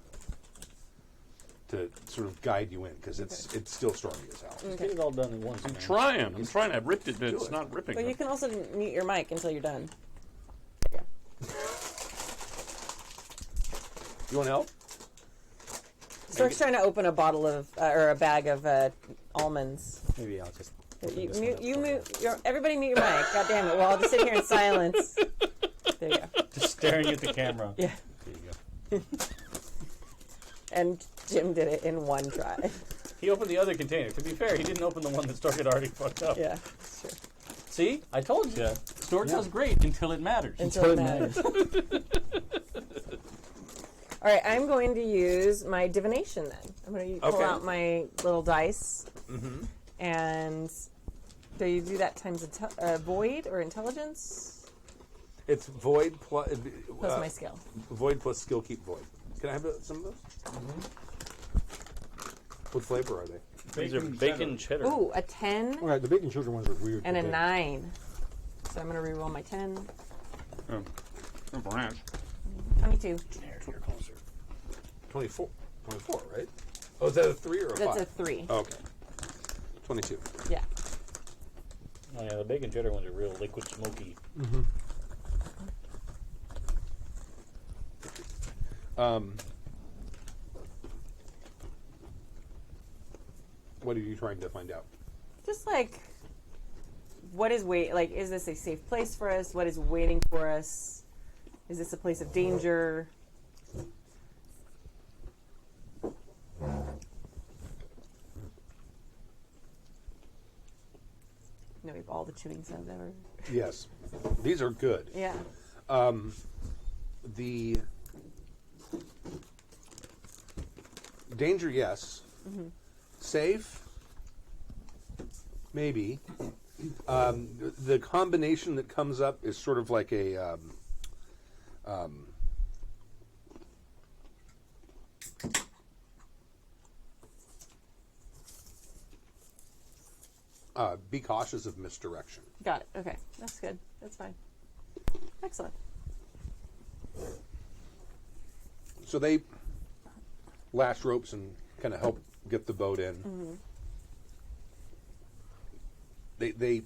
sort of guide you in, because it's still stormy as hell. Let's get it all done at once. I'm trying. I ripped it, but it's not ripping. But you can also mute your mic until you're done. You want help? Stork's trying to open a bottle of or a bag of almonds. Maybe I'll just. Everybody mute your mic. God damn it! Well, I'll just sit here in silence. There you go. Just staring at the camera. Yeah. There you go. And Jim did it in one try. He opened the other container. To be fair, he didn't open the one that Stork had already fucked up. Yeah, sure. See? I told you. Stork does great until it matters. Until it matters. All right, I'm going to use my divination then. I'm going to pull out my little dice. And do you do that times void or intelligence? It's void plus My skill. Void plus skill, keep void. Can I have some of those? What flavor are they? These are bacon cheddar. Ooh, a 10 All right, the bacon children ones are weird. and a but 9. So I'm going to reroll my 10. Branch. 22. You're closer. 24, right? Oh, is that a 3 or a 5? That's a 3. Oh, okay. 22. Yeah. Oh yeah, the bacon cheddar ones are real liquid smoky. What are you trying to find out? Just like, what is is this a safe place for us? What is waiting for us? Is this a place of danger? We have all the chewing sounds ever. Yes. These are good. Yeah. The danger, yes. Safe, maybe. The combination that comes up is sort of like a be cautious of misdirection. Got it. Okay. That's good. That's fine. Excellent. So they lash ropes and kind of help get the boat in. They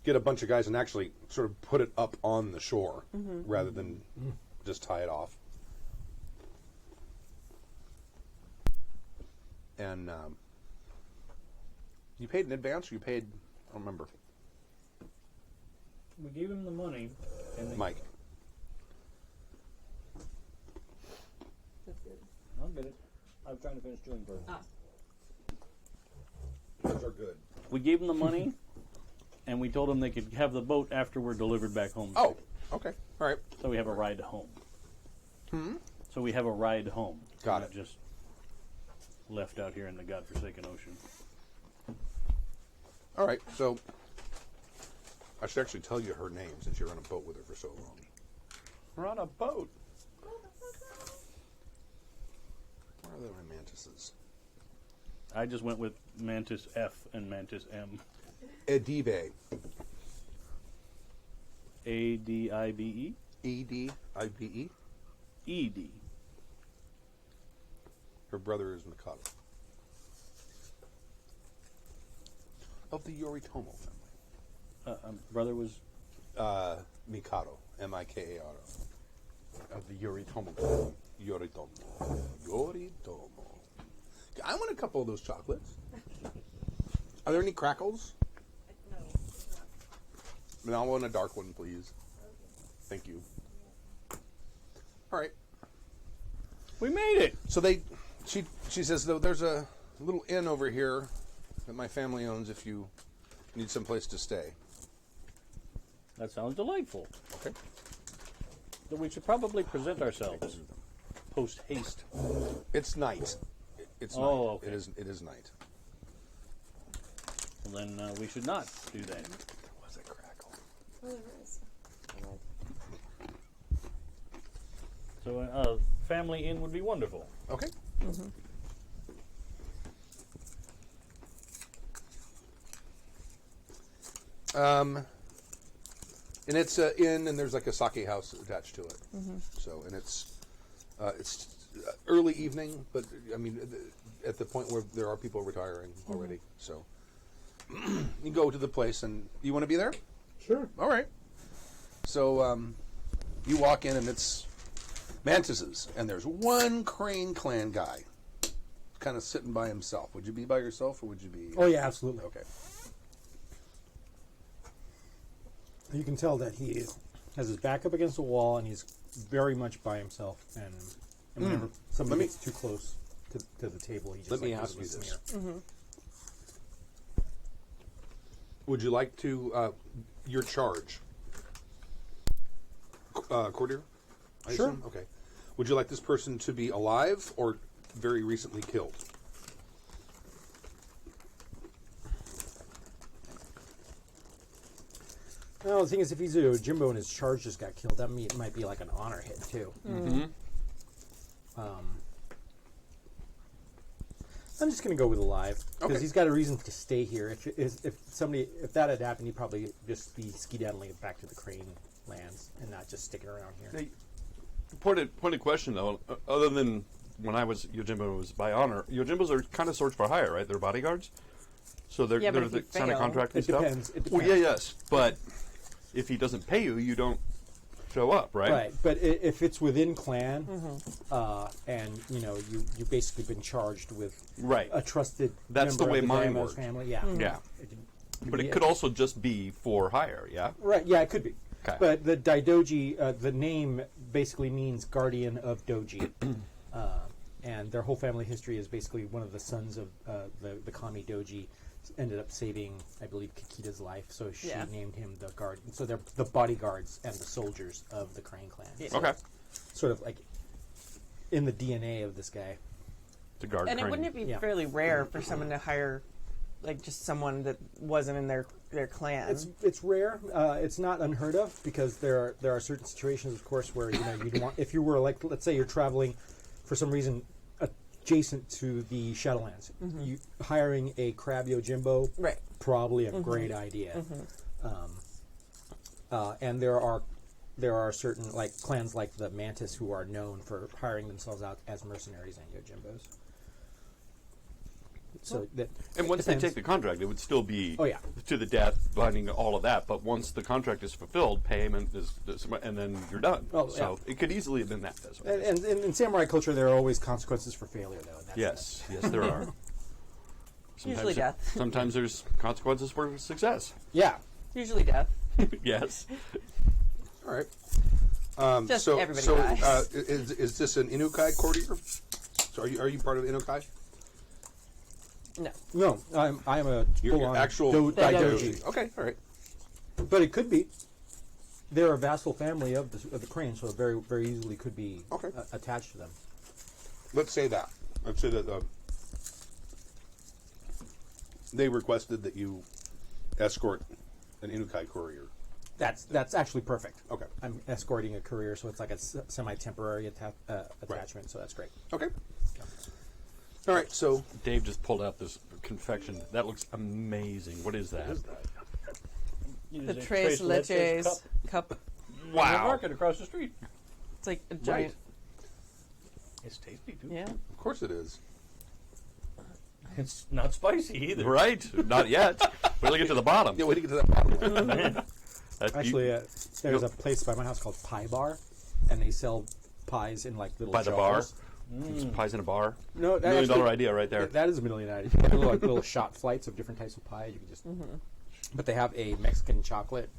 get a bunch of guys and actually sort of put it up on the shore rather than just tie it off. And you paid in advance, or you paid? I don't remember. We gave him the money. And Mike. I'll get it. I'm trying to finish doing first. Those are good. We gave him the money, and we told him they could have the boat after we're delivered back home. Oh, okay. All right. So we have a ride home. So we have a ride home. Got We're it. not just left out here in the godforsaken ocean. All right. So I should actually tell you her name since you're on a boat with her for so long. We're on a boat. Where are my mantises? I just went with Mantis F and Mantis M. Edive. A-D-I-B-E? E-D-I-V-E. E-D. Her brother is Mikado. of the Yoritomo family. Brother was. Mikado, M-I-K-A-R-O. Of the Yoritomo family. Yoritomo. Yoritomo. I want a couple of those chocolates. Are there any crackles? No. I want a dark one, please. Thank you. All right. We made it. So she says, though, there's a little inn over here that my family owns if you need some place to stay. That sounds delightful. Okay. Then we should probably present ourselves post haste. It's night. It's night. Oh, okay. It is night. Well, then we should not do that. There was a crackle. Oh, there is. So a family inn would be wonderful. Okay. And it's an inn, and there's like a sake house attached to it. So, and it's early evening, but I mean, at the point where there are people retiring already. So, you go to the place, and you want to be there? Sure. All right. So, you walk in, and it's Mantis's, and there's one Crane Clan guy, kind of sitting by himself. Would you be by yourself, or would you be? Oh yeah, absolutely. Okay. You can tell that he has his back up against the wall, and he's very much by himself. And whenever somebody gets too close to the table, he just Let me like, ask you listens this. here. Would you like to your charge, courtier? I Sure. assume? Okay. Would you like this person to be alive or very recently killed? Well, the thing is, if he's a Yojimbo and his charge just got killed, that might be like an honor hit too. I'm just going to go with alive because Okay. he's got a reason to stay here. If that had happened, he'd probably just be skedaddling back to the Crane lands and not just sticking around here. Hey, pointed question though. Other than when I was Yojimbo was by honor, Yojimbos are kind of swords for hire, right? They're bodyguards, so they're Yeah, but they're if the you sign a fail- contract and It stuff. depends. It Well, depends. yes, but if he doesn't pay you, you don't show up, right? Right, but if it's within clan, and you've basically been charged with Right. a trusted That's the member way of the mine Damos works. family, yeah, Yeah, It- but it could also just be for hire. Yeah. right, yeah, it could be. Okay. But the Daidoji, the name basically means guardian of Doji, and their whole family history is basically one of the sons of the Kami Doji ended up saving, I believe, Kikita's life, so she Yeah. named him the guard. So they're the bodyguards and the soldiers of the Crane clan. So Okay. it's sort of like in the DNA of this guy. To guard. And Crane. wouldn't it be Yeah. fairly rare for someone to hire, like, just someone that wasn't in their clan? It's rare. It's not unheard of because there are certain situations, of course, where you'd want, if you were like, let's say you're traveling for some reason adjacent to the Shadowlands, you hiring a Crab Yojimbo, Right. probably a great idea. And there are certain like clans like the Mantis who are known for hiring themselves out as mercenaries and Yojimbos. So that And once they depends. take the contract, it would still be Oh, yeah. to the death, binding all of that. But once the contract is fulfilled, payment is and then you're done. Oh, So it could easily have been that. That's what it is. And in samurai culture, there are always consequences for failure, though. And that's Yes, yes, there are. Usually death. Sometimes there's consequences for success. yeah. Usually death. Yes. All right. Just so, everybody so dies. is this an Inukai courtier? So are you part of Inukai? No. No, I'm a You're full-on actual Daidoji. Okay, all right. But it could be. They're a vassal family of the Crane, so it very very easily could be Okay. attached to them. Let's say that. Let's say that they requested that you escort an Inukai courier. That's actually perfect. Okay. I'm escorting a courier, so it's like a semi-temporary attachment, so that's great. Okay. All right. So Dave just pulled out this confection. That looks amazing. What is that? It The is a Tres Leches cup. cup. The Wow. market across the street. It's like a giant. It's tasty too. Yeah. of course it is. It's not spicy either. Right? Not yet. Wait till I get to the bottom. Yeah, way to get to that bottom. Actually, there's a place by my house called Pie Bar, and they sell pies in like little By the bar. jars. Pies in a bar. No, $1 million idea right there. That is $1 million idea. You have little shot flights of different types of pies. You can just, but they have a Mexican chocolate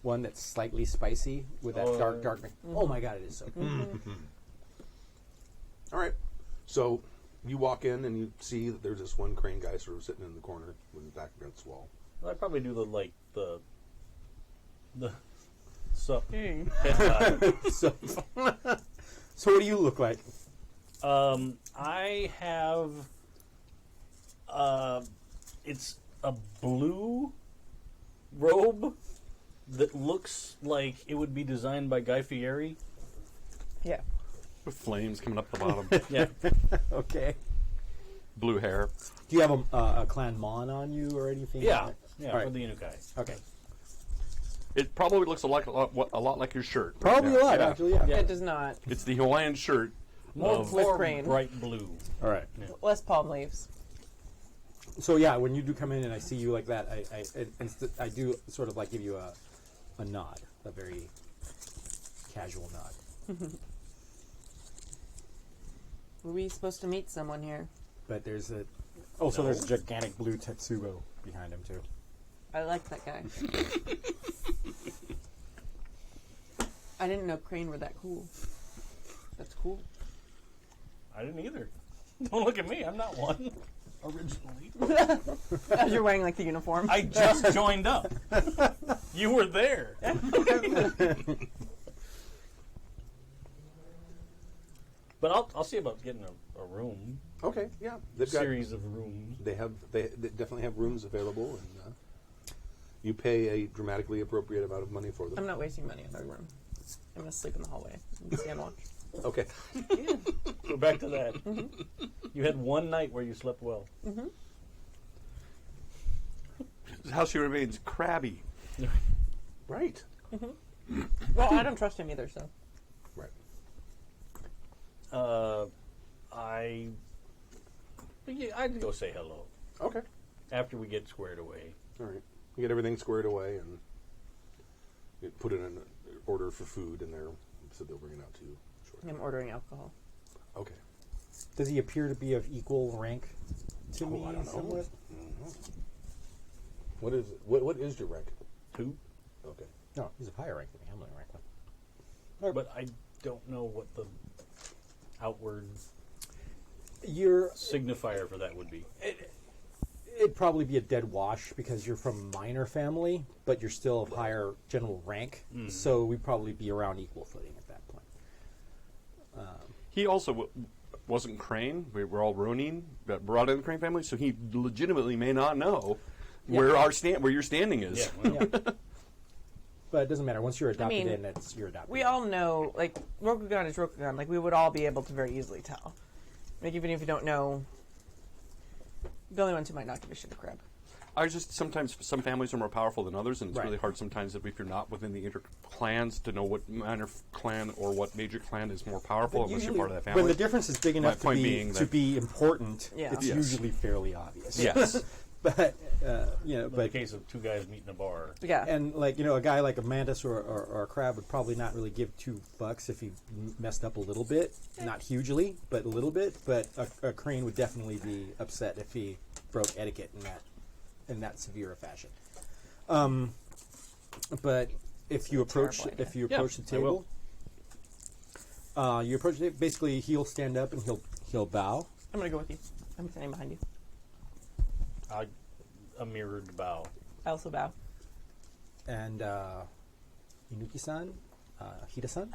one that's slightly spicy with that dark. Oh my god, it is so good. All right. So you walk in and you see that there's this one crane guy sort of sitting in the corner with his back against the wall. Well, I'd probably do the sup. So, so what do you look like? I have it's a blue robe that looks like it would be designed by Guy Fieri. Yeah. With flames coming up the bottom. Yeah. Okay. Blue hair. Do you have a clan mon on you or anything? Yeah. All For right. the Inukai. Okay. It probably looks a lot like your shirt. Probably a lot, actually. Yeah. It does not. It's the Hawaiian shirt. More crane. bright blue. All right. Less palm leaves. So yeah, when you do come in and I see you like that, I do sort of like give you a nod, a very casual nod. Were we supposed to meet someone here? But there's there's a gigantic blue Tetsubo behind him too. I like that guy. I didn't know crane were that cool. That's cool. I didn't either. Don't look at me. I'm not one. Originally. As you're wearing like the uniform. I just joined up. You were there. But I'll see about getting a room. Okay, yeah. They've Series of rooms. They definitely have rooms available, and you pay a dramatically appropriate amount of money for them. I'm not wasting money on my room. I'm gonna sleep in the hallway and stand watch. Okay. Go back to that. You had one night where you slept well. How she remains crabby. Right. Well, I don't trust him either, so. Right. I'd go say hello Okay. after we get squared away. All right. You get everything squared away, and you put in an order for food, and so they'll bring it out to you. Sure. I'm ordering alcohol. Okay. Does he appear to be of equal rank to me? I don't know. somewhat? What is it? What is your rank? 2. Okay. No, he's a higher rank than me. I'm only rank 1. But I don't know what the outward You're signifier for that would be. it'd probably be a dead wash because you're from a minor family, but you're still of higher general rank. So we'd probably be around equal footing at that point. He also wasn't Crane. We were all Ronin, but brought in the Crane family, so he legitimately may not know where your standing is. Yeah. Well, Yeah. But it doesn't matter. Once you're adopted mean, in, you're adopted. We all know, like, Rokugan is Rokugan. Like, we would all be able to very easily tell. Like, even if you don't know, the only ones who might not give a shit a crab. I was just sometimes some families are more powerful than others, and it's Right. really hard sometimes if you're not within the inter-clans to know what minor clan or what major clan is more powerful unless you're part of that family. When the difference is big enough point being to that- be important, Yeah. it's Yes. usually fairly obvious. Yes. But in the but case of two guys meeting in a bar. Yeah. and like a guy like a mantis or a crab would probably not really give $2 if he messed up a little bit, not hugely, but a little bit. But a crane would definitely be upset if he broke etiquette in that severe a fashion. But if you approach terrible idea. the table, you approach it. Basically, he'll stand up and he'll bow. I'm going to go with you. I'm standing behind you. A mirrored bow. I also bow. And Inuki-san, Hida-san,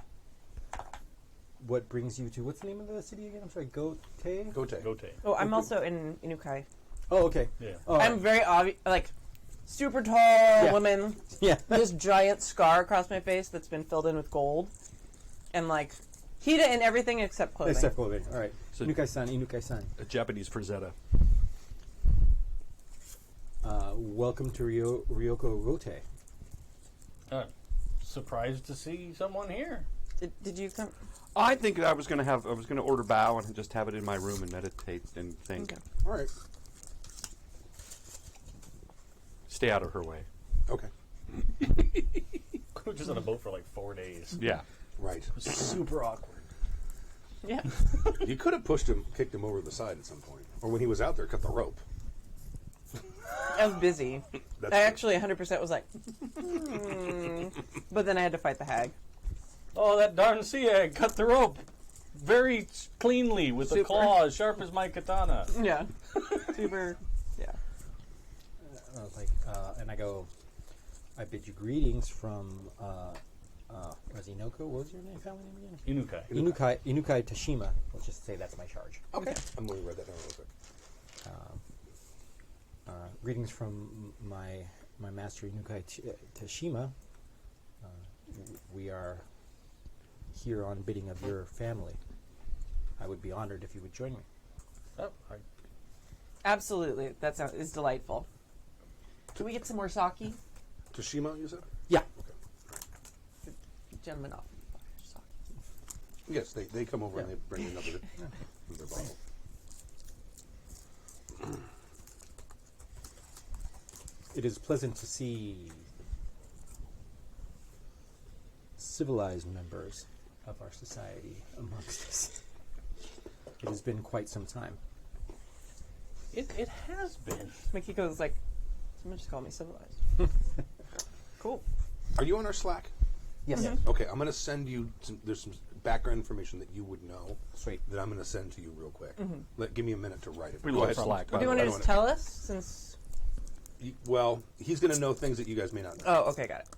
what brings you to, what's the name of the city again? I'm sorry, Gote? Gote. Oh, I'm also in Inukai. Oh, okay. Yeah. Oh, I'm very obvious, like, super tall woman. yeah. This giant scar across my face that's been filled in with gold. And, like, Hida in everything except clothing. Except clothing. All right. So- Inukai-san. A Japanese Frazetta. Welcome to Ryoko Gote. Surprised to see someone here. Did you come? I think I was going to order bow and just have it in my room and meditate and think. Okay. All right. stay out of her way. Okay. We were just on a boat for like 4 days. Yeah. Right. It was super awkward. Yeah. You could have kicked him over the side at some point, or when he was out there, cut the rope. I was busy. That's I good. actually 100% was like, but then I had to fight the hag. Oh, that darn sea egg cut the rope very cleanly with a Super. claw as sharp as my katana. Yeah. Super. Yeah. I was like, and I go, I bid you greetings from Razinoko. What was your name, family name again? Inukai. Inukai Tashima. Let's just say that's my charge. Okay. I'm going to write that down real quick. Greetings from my master Inukai Tashima. We are here on bidding of your family. I would be honored if you would join me. Oh, I, Absolutely. That is delightful. Can we get some more sake? Toshima, you said? Yeah. Gentlemen off. Sake. Yes, they come over and they bring another bottle. It is pleasant to see civilized members of our society amongst us. It has been quite some time. it has been. Mikiko's like, someone just called me civilized. Cool. Are you on our Slack? Yes. Okay, I'm going to send you there's some background information that you would know. Sweet. That I'm going to send to you real quick. Give me a minute to write it. We Go love ahead. Slack. Do you I want to don't just tell us? Since. Well, he's going to know things that you guys may not know. Oh, okay, got it.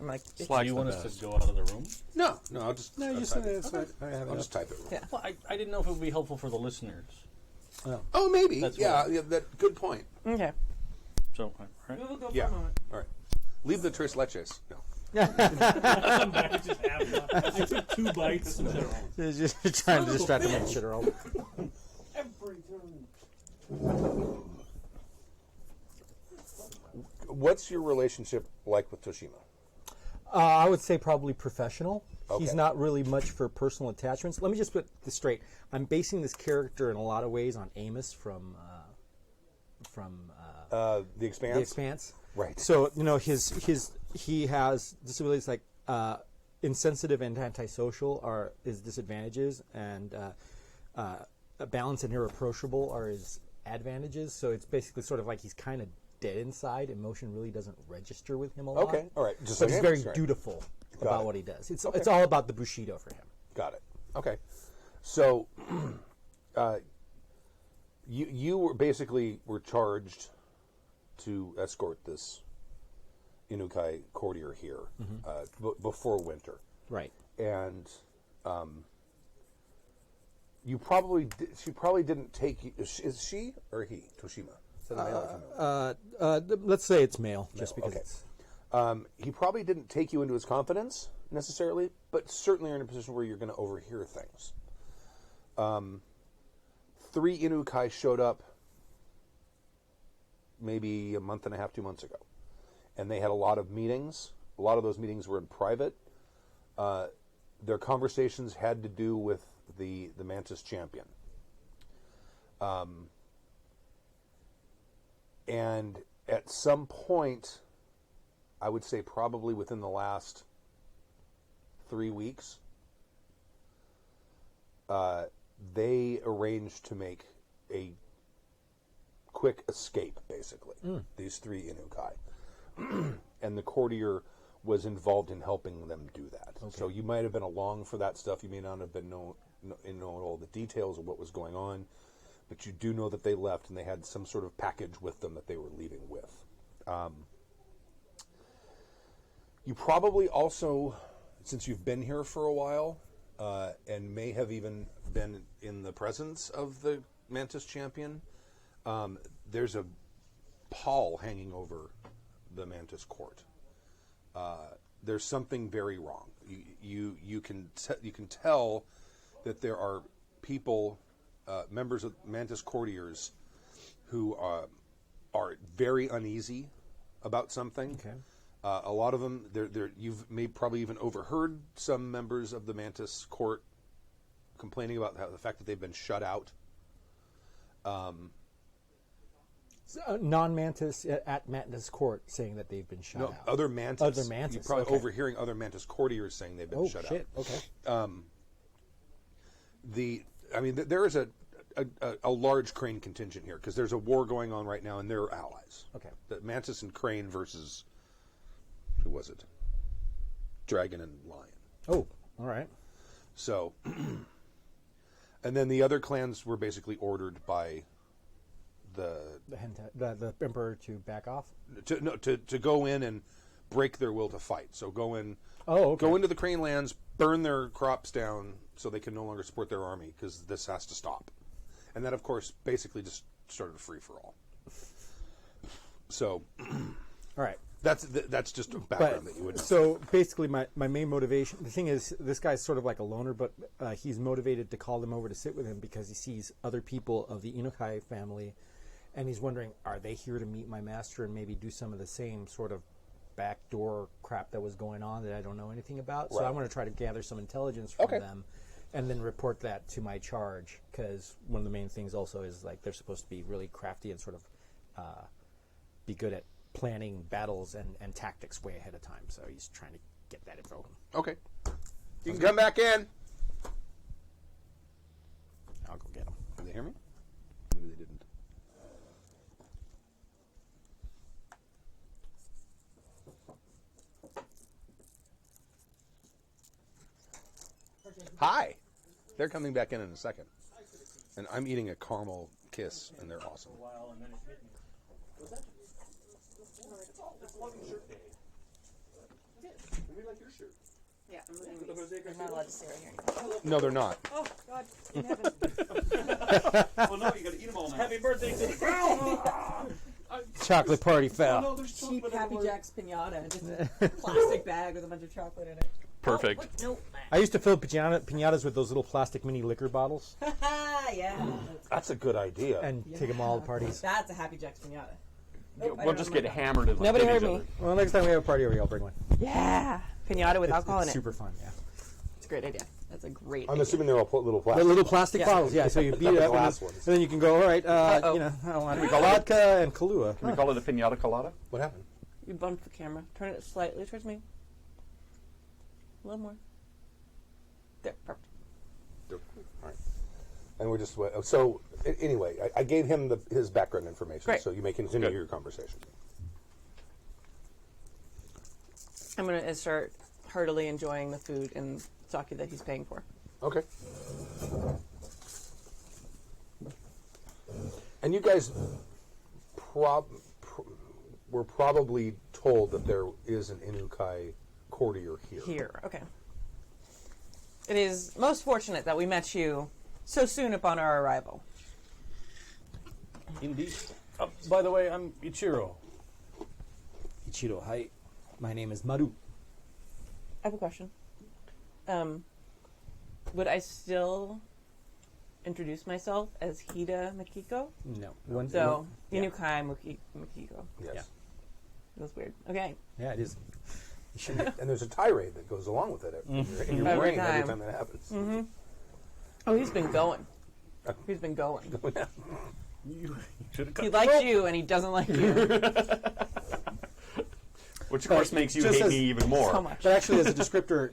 I'm like, Do Slack's you the want us best. to go out of the room? No, I'll just No, I'll you type said it. it's I have I'll it. just type it. Real quick. yeah. Well, I didn't know if it would be helpful for the listeners. Oh, maybe. That's Yeah, what- yeah. That good point. Okay. So, all right. We'll go Yeah. for a moment. All right. Leave the tres leches. No. I took 2 bites and they're all. Just trying to distract them with shit or all. What's your relationship like with Toshima? I would say probably professional. He's Okay. not really much for personal attachments. Let me just put this straight. I'm basing this character in a lot of ways on Amos from The Expanse? The Expanse. Right. So he has disabilities like insensitive and antisocial are his disadvantages, and balance and irreproachable are his advantages. So it's basically sort of like he's kind of dead inside. Emotion really doesn't register with him a lot. Okay, all right. Just But like he's very Amos, right. dutiful Got about it. what he does. It's all about the Bushido for him. Got it. Okay. So, you were charged to escort this Inukai courtier here before winter, Right. and she probably didn't take you. Is she or he Toshima? Is that a male or female? Let's say it's male, just because okay. it's... He probably didn't take you into his confidence necessarily, but certainly you're in a position where you're going to overhear things. 3 Inukai showed up maybe a month and a half, 2 months ago, and they had a lot of meetings. A lot of those meetings were in private. Their conversations had to do with the Mantis champion. And at some point, I would say probably within the last 3 weeks, they arranged to make a quick escape, basically. These 3 Inukai. And the courtier was involved in helping them do that. Okay. So you might have been along for that stuff. You may not have been know all the details of what was going on, but you do know that they left and they had some sort of package with them that they were leaving with. You probably also, since you've been here for a while, and may have even been in the presence of the Mantis champion, there's a pall hanging over the Mantis court. There's something very wrong. You can tell that there are people, members of Mantis courtiers, who are very uneasy about something. Okay. A lot of them, you've probably even overheard some members of the Mantis court complaining about the fact that they've been shut out. Non-Mantis at Mantis Court saying that they've been shut No, out. other Mantis. Other Mantis, You're probably okay. overhearing other Mantis courtiers saying they've been Oh, shut shit. out. Okay. There is a large Crane contingent here because there's a war going on right now, and they're allies. Okay. The Mantis and Crane versus who was it? Dragon and Lion. Oh, all right. So, and then the other clans were basically ordered by The Emperor to back off? to go in and break their will to fight. So go in, Oh, okay. go into the Crane lands, burn their crops down so they can no longer support their army because this has to stop. And that, of course, basically just started a free for all. So, All right. that's just a background that you would. So basically, my main motivation, the thing is, this guy's sort of like a loner, but he's motivated to call them over to sit with him because he sees other people of the Inukai family, and he's wondering, are they here to meet my master and maybe do some of the same sort of backdoor crap that was going on that I don't know anything about? So Right. I want to try to gather some intelligence from them and then report that to my charge, because one of the main things also is like they're supposed to be really crafty and sort of be good at planning battles and tactics way ahead of time. So he's trying to get that info. Okay, you can come back in. I'll go get him. Did they hear me? Maybe they didn't. Hi. They're coming back in a second. And I'm eating a caramel kiss, and they're awesome. Yeah, I'm not allowed to stay right here. No, they're not. Oh, God. In heaven. Well, no, you gotta eat them all now. Happy birthday to the Chocolate party fell. No, there's Cheap chocolate Happy everywhere. Jack's pinata. Just a plastic bag with a bunch of chocolate in it. Perfect. Oh, nope. I used to fill pinatas with those little plastic mini liquor bottles Yeah. That's a good idea. and take them all to parties. That's a Happy Jack's pinata. We'll just get hammered and like, Nobody hit heard each me. other. Well, next time we have a party over here, I'll bring one. Yeah. Pinata with alcohol It's in it. super fun, yeah. It's a great idea. That's a great I'm idea. assuming they're all little The plastic. little plastic Yeah. bottles, yeah. So you beat Not it the up, glass and ones. then you can go, all right, Uh-oh. you know, I want vodka and Kahlua. Can we call it a pinata colada? What happened? You bumped the camera. Turn it slightly towards me. A little more. There. Perfect. All right. And we're just so. Anyway, I gave him his background information, Great. so you may continue Good. your conversation. I'm going to start heartily enjoying the food and sake that he's paying for. Okay. And you guys were probably told that there is an Inukai courtier here. Here. Okay. It is most fortunate that we met you so soon upon our arrival. Indeed. By the way, I'm Ichiro. Ichiro, hi. My name is Maru. I have a question. Would I still introduce myself as Hida Makiko? No. So, yeah. Inukai Makiko. Yes. Yeah. That's weird. Okay. Yeah, it is. You should And there's a tirade that goes along with it in your Every brain every time. time that happens. Oh, he's been going. He's been going. You should have He cut. likes you and he doesn't like you Which, of course, makes you just hate as- me even more. so much. But actually, as a descriptor,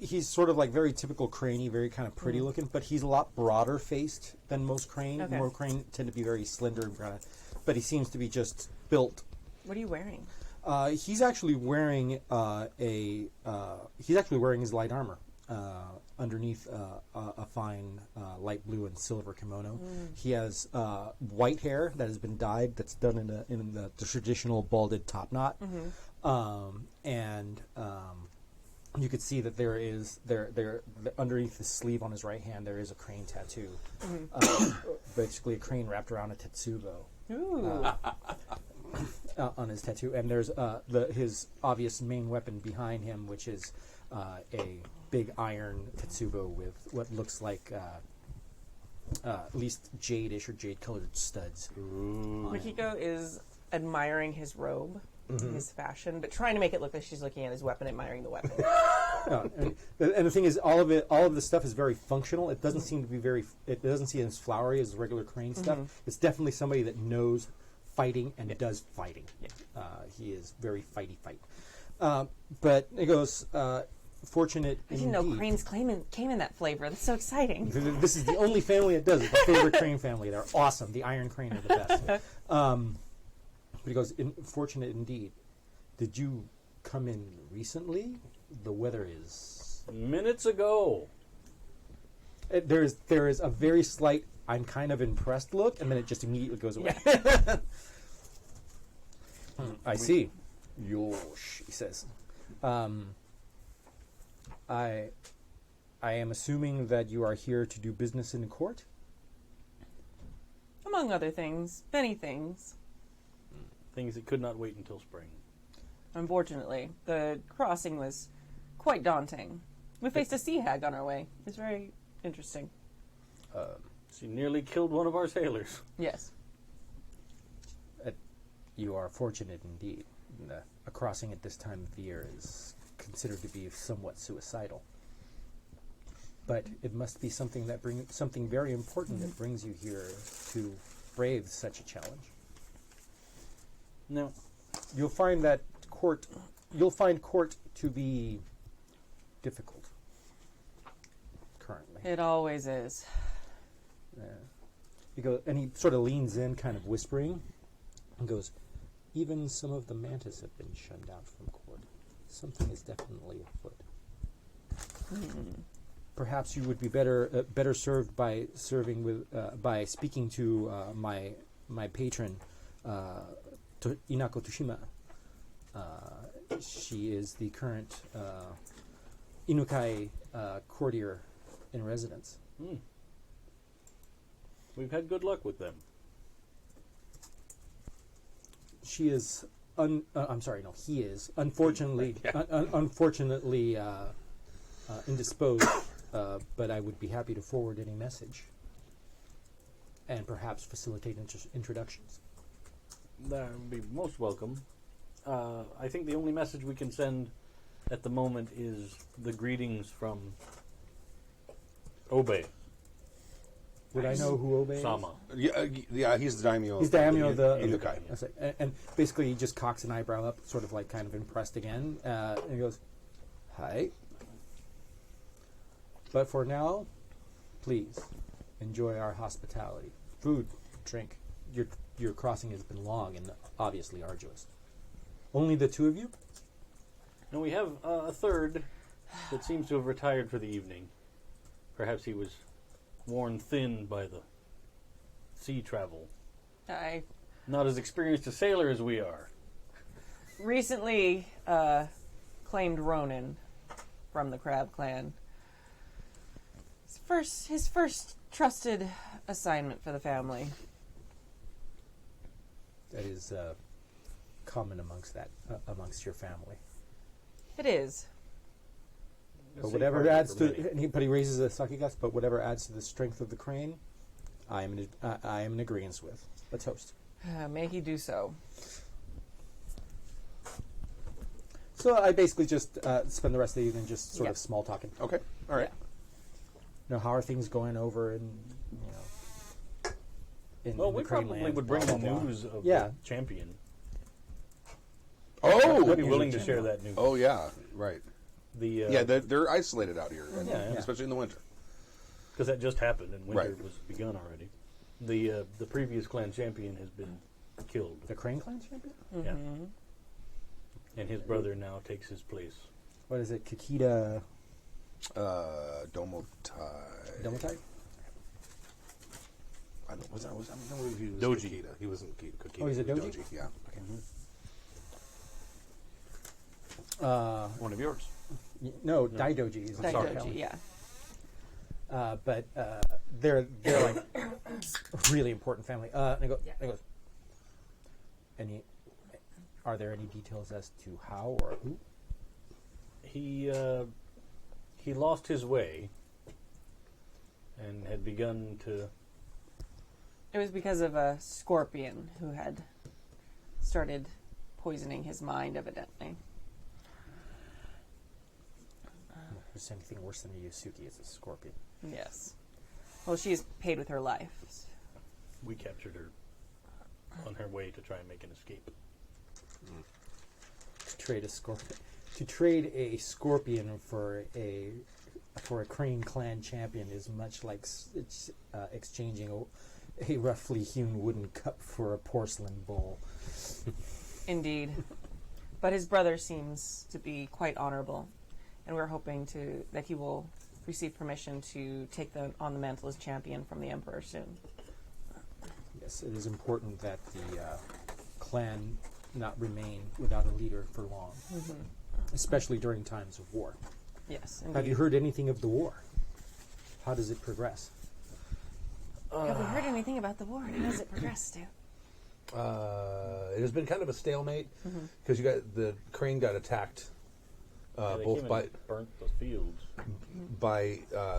he's sort of like very typical craney, very kind of pretty looking, but he's a lot broader faced than most crane. Okay. More crane tend to be very slender and kind of, but he seems to be just built. What are you wearing? He's actually wearing he's actually wearing his light armor underneath a fine light blue and silver kimono. He has white hair that has been dyed. That's done in the traditional balded top knot, and you could see that there is underneath the sleeve on his right hand there is a crane tattoo, basically a crane wrapped around a tetsubo. Ooh. On his tattoo, and there's his obvious main weapon behind him, which is a big iron tetsubo with what looks like at least jade-ish or jade-colored studs. Makiko is admiring his robe, his fashion, but trying to make it look like she's looking at his weapon, admiring the weapon. And the thing is, all of the stuff is very functional. It doesn't seem to be it doesn't seem as flowery as regular crane stuff. It's definitely somebody that knows fighting and does fighting. He is very fight. But it goes, fortunate I didn't know indeed. cranes came in that flavor. That's so exciting. This is the only family that does it. My favorite crane family. They're awesome. The iron crane are the best. But he goes, fortunate indeed. Did you come in recently? The weather is... Minutes ago. There is a very slight, I'm kind of impressed look, and then it just immediately goes away. I see. Yosh, he says. I am assuming that you are here to do business in the court? Among other things, many things. Things that could not wait until spring. Unfortunately, the crossing was quite daunting. We faced a sea hag on our way. It's very interesting. She nearly killed one of our sailors. Yes. You are fortunate indeed. A crossing at this time of the year is considered to be somewhat suicidal. But it must be something that something very important that brings you here to brave such a challenge. No. You'll find court to be difficult currently. It always is. He sort of leans in, kind of whispering, and goes, even some of the Mantis have been shunned out from court. Something is definitely afoot. Perhaps you would be better served by by speaking to my patron, Inako Toshima. She is the current Inukai courtier in residence. We've had good luck with them. She is. He is unfortunately indisposed. But I would be happy to forward any message, and perhaps facilitate introductions. That would be most welcome. I think the only message we can send at the moment is the greetings from Obe. Would I know who Obe is? Sama. Yeah, he's the daimyo. He's daimyo of the Inukai. And basically, he just cocks an eyebrow up, sort of like kind of impressed again, and he goes, "Hi." But for now, please enjoy our hospitality. Food, drink. Your crossing has been long and obviously arduous. Only the two of you? And we have a third that seems to have retired for the evening. Perhaps he was worn thin by the sea travel. I Not as experienced a sailor as we are. recently claimed Ronin from the Crab Clan. His first trusted assignment for the family. That is common amongst your family. It is. But whatever adds to, but he raises a sake glass. But whatever adds to the strength of the crane, I am in agreement with. Let's toast. May he do so. So I basically just spend the rest of the evening just sort Yeah. of small talking. Okay, all right. How are things going over in Well, in we the crane probably land, would bring blah, the blah, blah. news of Yeah. the champion. Oh, I'd be willing to share that news. oh yeah, right. The They're isolated out here, and Yeah. especially in the winter. because that just happened and winter Right. was begun already. The previous clan champion has been killed. The crane clan champion? Yeah. And his brother now takes his place. What is it? Kikita Domotai. Domotai? I don't, was that, was, I don't know if he was Doji. Kikita. He wasn't Kikita. Oh, he's a he was Doji? Yeah. One of yours. No, Daidoji is the Daidoji, family. yeah. But they're like a really important family. And I go, are there any details as to how or who? He lost his way and had begun to. It was because of a scorpion who had started poisoning his mind, evidently. There's anything worse than a Yusuke is a scorpion. Yes. Well, she's paid with her life. We captured her on her way to try and make an escape. To trade a scorpion for a Crane clan champion is much like exchanging a roughly hewn wooden cup for a porcelain bowl. Indeed. But his brother seems to be quite honorable, and we're hoping that he will receive permission to take on the mantle as champion from the Emperor soon. Yes, it is important that the clan not remain without a leader for long, especially during times of war. Yes, Have you heard anything of the war? How does it progress? Have we heard anything about the war? How does it progress, Stu? It has been kind of a stalemate because the Crane got attacked They both came by and burnt the fields.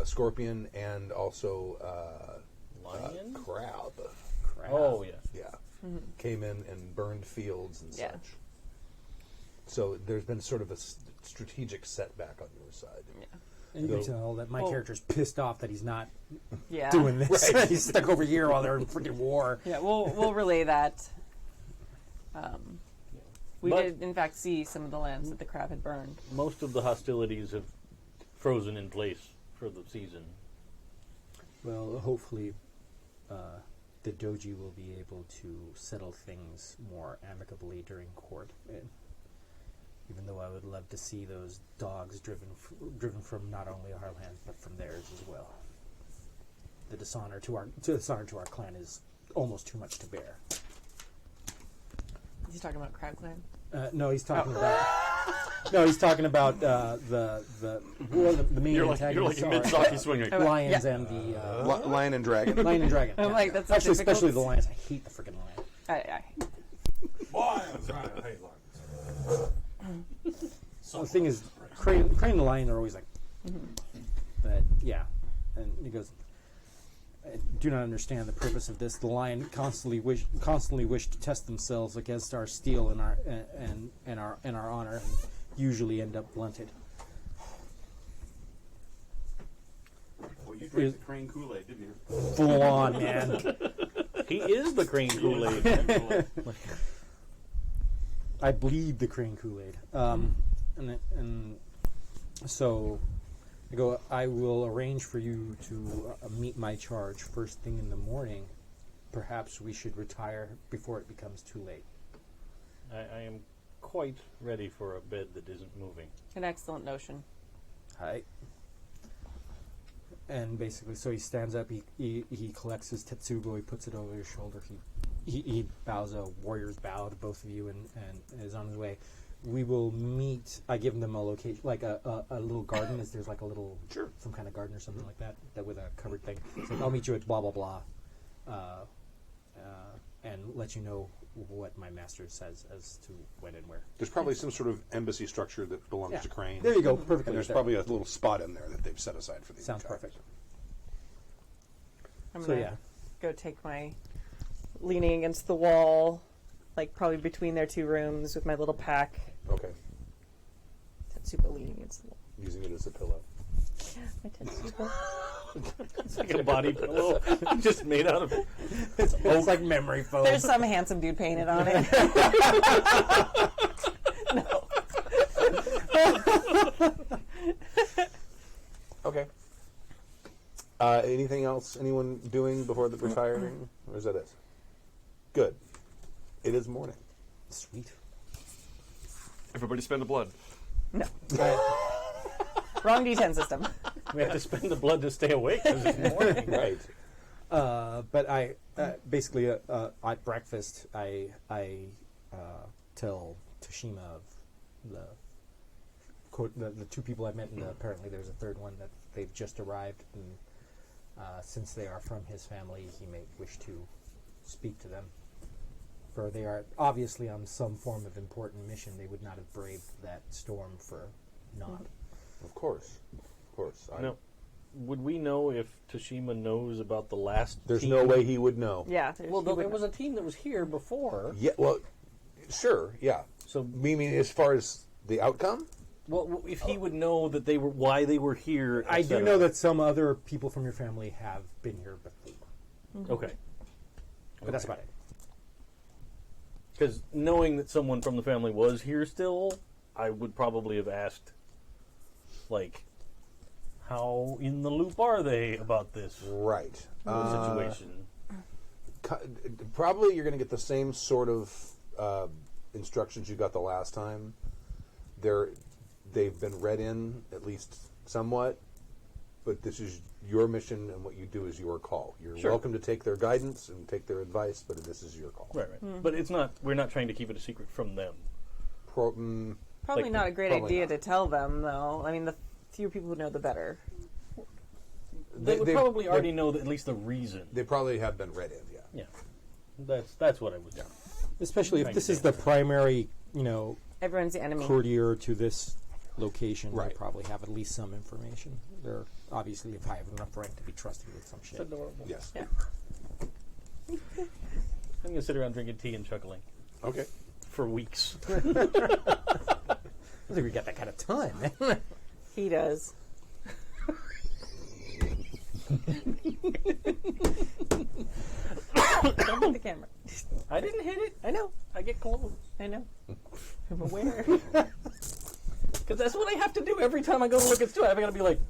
Scorpion and also Lion? Crab. Oh, yes. Yeah, came in and burned fields and Yeah. such. So there's been sort of a strategic setback on your side. Yeah. And you can tell that my character's pissed off that he's not Yeah. doing this. He's stuck over here while they're in freaking war. Yeah, we'll relay that. We But- did, in fact, see some of the lands that the crab had burned. Most of the hostilities have frozen in place for the season. Well, hopefully, the doji will be able to settle things more amicably during court. And even though I would love to see those dogs driven from not only our lands but from theirs as well. The dishonor to our clan is almost too much to bear. He's talking about Crab Clan. No, he's talking about. No, he's talking about the main You're like antagonists a are mid-socky swinger. lions and the Lion and Dragon. lion and dragon. I'm yeah. like, that's so Actually, difficult. especially the lions. I hate the freaking lion. So the thing is, Crane and the lion are always like, but yeah, and he goes, I do not understand the purpose of this. The lion constantly wish to test themselves against our steel and our honor, and usually end up blunted. Well, you drank the Crane Kool-Aid, didn't you? Full on, man. He is the Crane Kool-Aid. I bleed the Crane Kool-Aid. And so I go, I will arrange for you to meet my charge first thing in the morning. Perhaps we should retire before it becomes too late. I am quite ready for a bed that isn't moving. An excellent notion. Hi. And basically, so he stands up, he collects his tetsubo, he puts it over his shoulder, he bows a warrior's bow to both of you and is on his way. We will meet. I give them a location, like a little garden. There's like a little, some kind of garden or something like that with a covered thing. It's like, I'll meet you at blah blah blah, and let you know what my master says as to when and where. There's probably some sort of embassy structure that belongs to Crane. There you go, perfectly. And there's right probably a little spot in there that they've set aside for these. Sounds guys. perfect. I'm So, gonna yeah. go take my leaning against the wall, like probably between their two rooms with my little pack. Okay. Tetsubo leaning against the wall. Using it as a pillow. My Tetsubo. It's like a body pillow just made out of It's like memory foam. There's some handsome dude painted on it. Okay. Anything else anyone doing before the retiring? Or is that it? Good. It is morning. Sweet. Everybody spend the blood. No. Wrong D10 system. We have to spend the blood to stay awake because it's morning. Right. But I basically at breakfast I tell Tashima of the two people I met, and apparently there's a third one that they've just arrived, and since they are from his family, he may wish to speak to them. For they are obviously on some form of important mission. They would not have braved that storm for naught. Of course. Of course. Now, would we know if Tashima knows about the last There's team? no way he would know. Yeah. Well, there was a team that was here before. Yeah, well, sure, yeah. So, Meaning as far as the outcome? well, if he would know that they were why they were here, I do etc. know that some other people from your family have been here before, Okay. but that's about it. Because knowing that someone from the family was here still, I would probably have asked, like, how in the loop are they about this Right. situation? Probably you're going to get the same sort of instructions you got the last time. They've been read in, at least somewhat, but this is your mission, and what you do is your call. You're Sure. welcome to take their guidance and take their advice, but this is your call. Right. But it's not. We're not trying to keep it a secret from them. Probably Like, not a great probably idea not. to tell them, though. I mean, the fewer people who know, the better. They would probably already know at least the reason. They probably have been read in, yeah. Yeah, that's what I was. Especially if Trying this to is get the primary, Everyone's the enemy. courtier to this location. Right. They probably have at least some information. They're obviously if I have enough rank to be trusted with some shit. Adorable. Yes. Yeah. I'm gonna sit around drinking tea and chuckling Okay. for weeks. I don't think we got that kind of time, man. He does. Don't hit the camera. I didn't hit it. I know. I get close I know. I'm aware. because that's what I have to do every time I go to look at stuff. I gotta be like,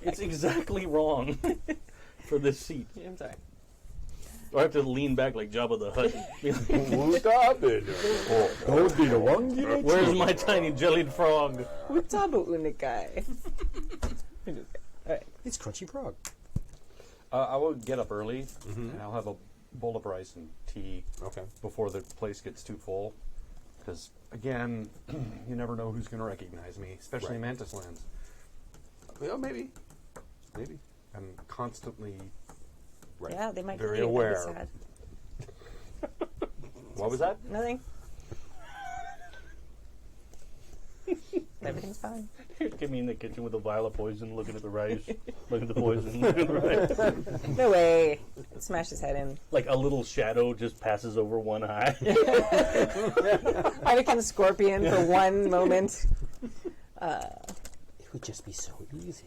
it's exactly wrong for this seat. I'm sorry. Or I have to lean back like Jabba the Hutt. Be like, Stop it. where's my tiny jellied frog? Utabu unikai. Alright. It's Crunchy Frog. I will get up early, and I'll have a bowl of rice and tea Okay. before the place gets too full. Because, again, you never know who's going to recognize me, especially in Right. Mantis lands. Well, maybe. Maybe. I'm constantly... Right. Yeah, they might Very kill you. That'd be aware. sad. What was that? Nothing. Everything's fine. Get me in the kitchen with a vial of poison, looking at the rice, looking at the poison, looking at the rice. No way. Smash his head in. Like a little shadow just passes over one eye. I become a scorpion for one moment. It would just be so easy.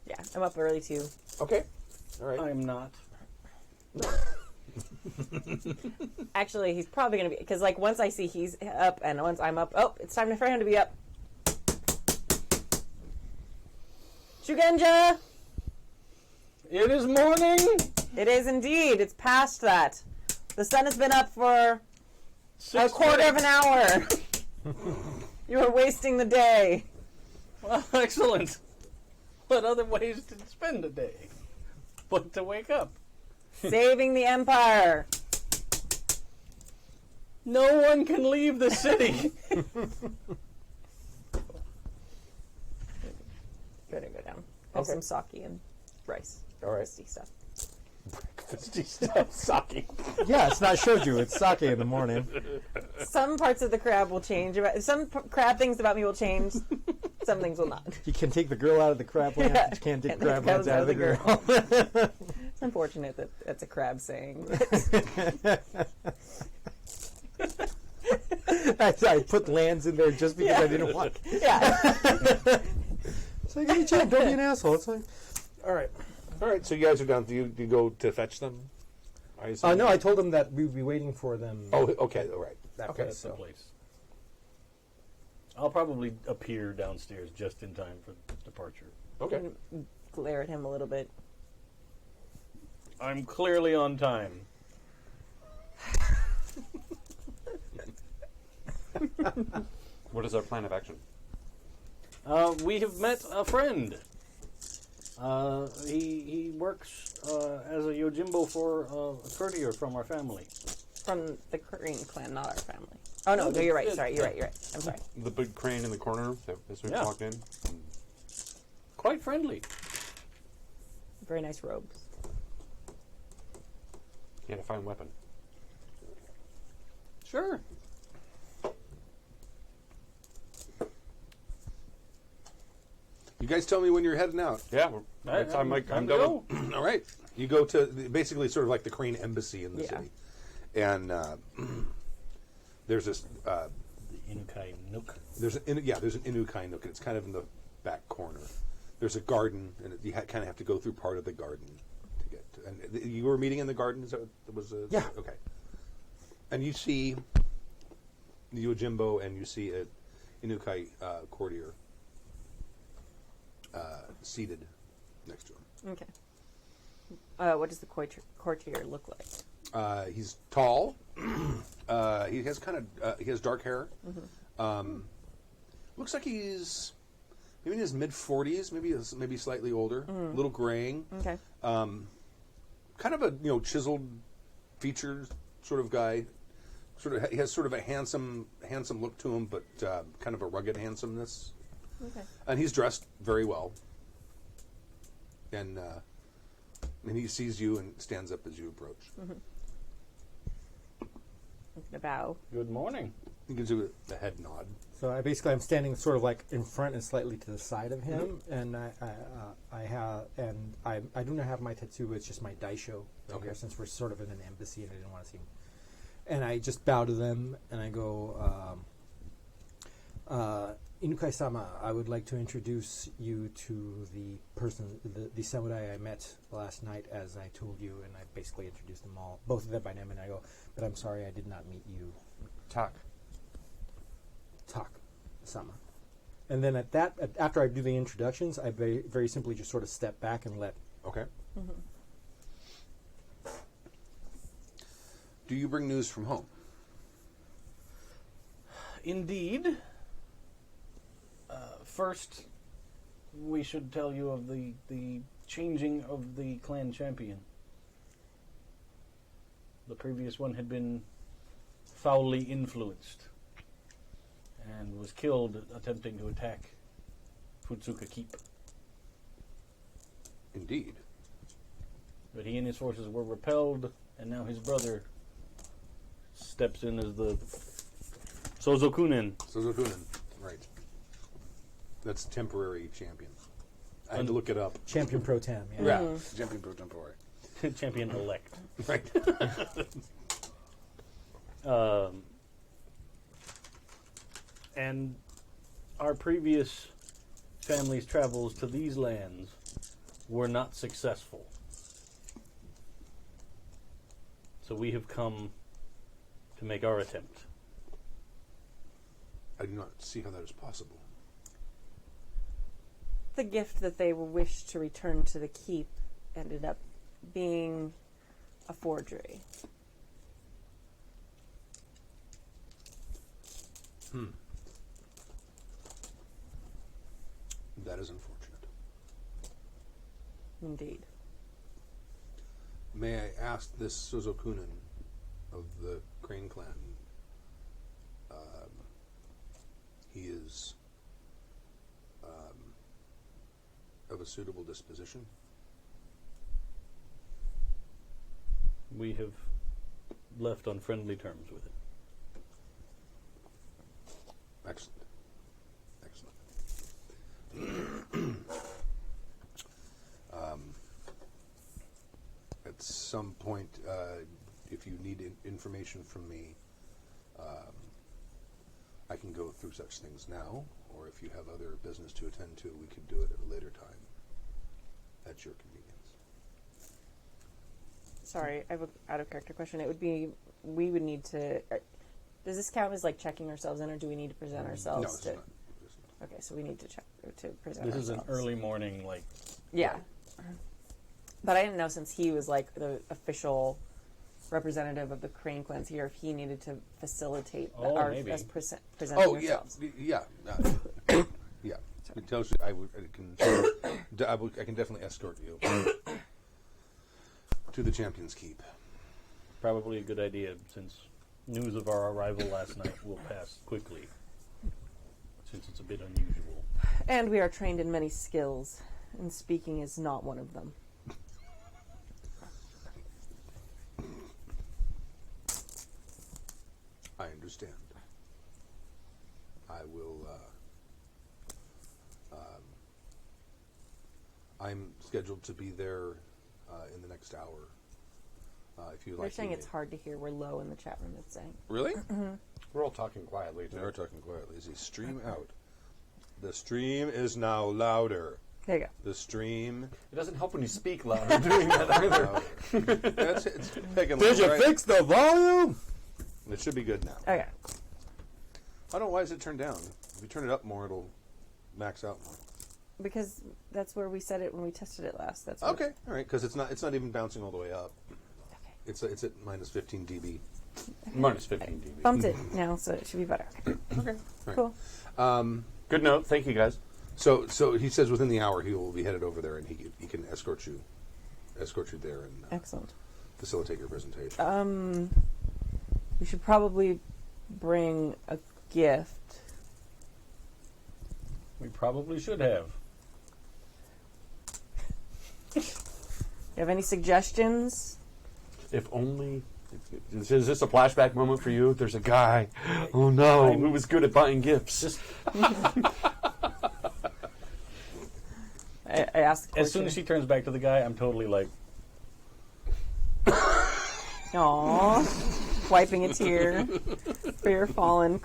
Yeah, I'm up early too. Okay. All right. I'm not. Actually, he's probably going to be, because like once I see he's up and once I'm up, oh, it's time for him to be up. Shugenja! It is morning. It is indeed. It's past that. The sun has been up for a quarter of an hour. You are wasting the day. Well, excellent. What other ways to spend a day but to wake up? Saving the Empire. No one can leave the city. Better go down. Have some sake and rice. All right. Tasty stuff. Sake. Yeah, it's not shoju. It's sake in the morning. Some parts of the crab will change. Some crab things about me will change. Some things will not. You can take the girl out of the crab land. Yeah. You can't take Can't crab take lands out of the girl. It's unfortunate that that's a crab saying. I put lands in there just because I didn't want. Yeah. It's like, hey, Chad, don't be an asshole. It's like, all right. All right. So you guys are down. Do you go to fetch them? I assume? No, I told them that we'd be waiting for them. Oh, okay. All right. that okay. place, so. Place. I'll probably appear downstairs just in time for departure. Okay. Glare at him a little bit. I'm clearly on time. What is our plan of action? We have met a friend. He works as a Yojimbo for a courtier from our family. From the Green clan, not our family. Oh, no, you're right. Sorry, you're right. I'm sorry. The big crane in the corner that as we Yeah. walked in. Quite friendly. Very nice robes. He had a fine weapon. Sure. You guys tell me when you're heading out. Yeah, I'm time to done. go. All right. You go to basically sort of like the Crane Embassy in the Yeah. city, and there's this. The Inukai Nook. There's an Inukai Nook, and it's kind of in the back corner. There's a garden, and you kind of have to go through part of the garden to get to And you were meeting in the garden? Is that what it was? Yeah. Okay. And you see Yojimbo and you see a Inukai courtier seated next to him. Okay. What does the courtier look like? He's tall. He has he has dark hair. Looks like he's maybe in his mid-40s, maybe slightly older, a little graying. Okay. Kind of a chiseled featured sort of guy. He has sort of a handsome look to him, but kind of a rugged handsomeness. Okay. And he's dressed very well. And he sees you and stands up as you approach. I'm gonna bow. Good morning. He gives you a head nod. So I'm standing sort of like in front and slightly to the side of him, and I do not have my tattoo. It's just my daisho right here, since we're sort of in an embassy, and I didn't want to see him. And I just bow to them, and I go, Inukai-sama, I would like to introduce you to the person, the samurai I met last night, as I told you, and I basically introduced them all, both of them by name, and I go, but I'm sorry I did not meet you. Tak-sama. And then after I do the introductions, I very simply just sort of step back and let... Okay. Do you bring news from home? Indeed. First, we should tell you of the changing of the clan champion. The previous one had been foully influenced and was killed attempting to attack Futsuka Keep. Indeed. But he and his forces were repelled, and now his brother steps in as the Sozokunen. Sozokunen, right. That's temporary champion. I had to look it up. Champion pro tem, yeah. Yeah, champion pro temporary. Champion elect. Right. And our previous family's travels to these lands were not successful. So we have come to make our attempt. I do not see how that is possible. The gift that they wished to return to the keep ended up being a forgery. That is unfortunate. Indeed. May I ask this Sozokunen of the Crane clan, he is of a suitable disposition? We have left on friendly terms with him. Excellent. Excellent. At some point, if you need information from me, I can go through such things now, or if you have other business to attend to, we could do it at a later time, at your convenience. Sorry, I have an out-of-character question. It would be, we would need to... does this count as like checking ourselves in, or do we need to present ourselves? No, it's not. Okay, so we need to check to present This ourselves. is an early morning, like... Yeah. But I didn't know, since he was like the official representative of the Crane clans here, if he needed to facilitate maybe. us presenting Oh, yeah. ourselves. Yeah. Yeah. It tells you, I can definitely escort you to the Champion's Keep. Probably a good idea, since news of our arrival last night will pass quickly, since it's a bit unusual. And we are trained in many skills, and speaking is not one of them. I understand. I will. I'm scheduled to be there in the next hour. If you They're like. saying it's hard to hear. We're low in the chat room, it's saying. Really? We're all talking quietly. They are talking quietly. Is the stream out? The stream is now louder. There you go. The stream. It doesn't help when you speak louder doing that either. It's picking Did you right. fix the volume? It should be good now. Okay. I don't know, why is it turned down? If you turn it up more, it'll max out more. Because that's where we set it when we tested it last. That's what- Okay, all right, because it's not even bouncing all the way up. Okay. It's at minus 15 dB. Minus 15 dB. Bumped it now, so it should be better. Okay, all right. Cool. Good note. Thank you, guys. So he says within the hour he will be headed over there, and he can escort you there and Excellent. facilitate your presentation. We should probably bring a gift. We probably should have. You have any suggestions? If only. Is this a flashback moment for you? There's a guy. Oh no, who was good at buying gifts. I asked. As soon as she turns back to the guy, I'm totally like, Aww. Wiping a tear for your fallen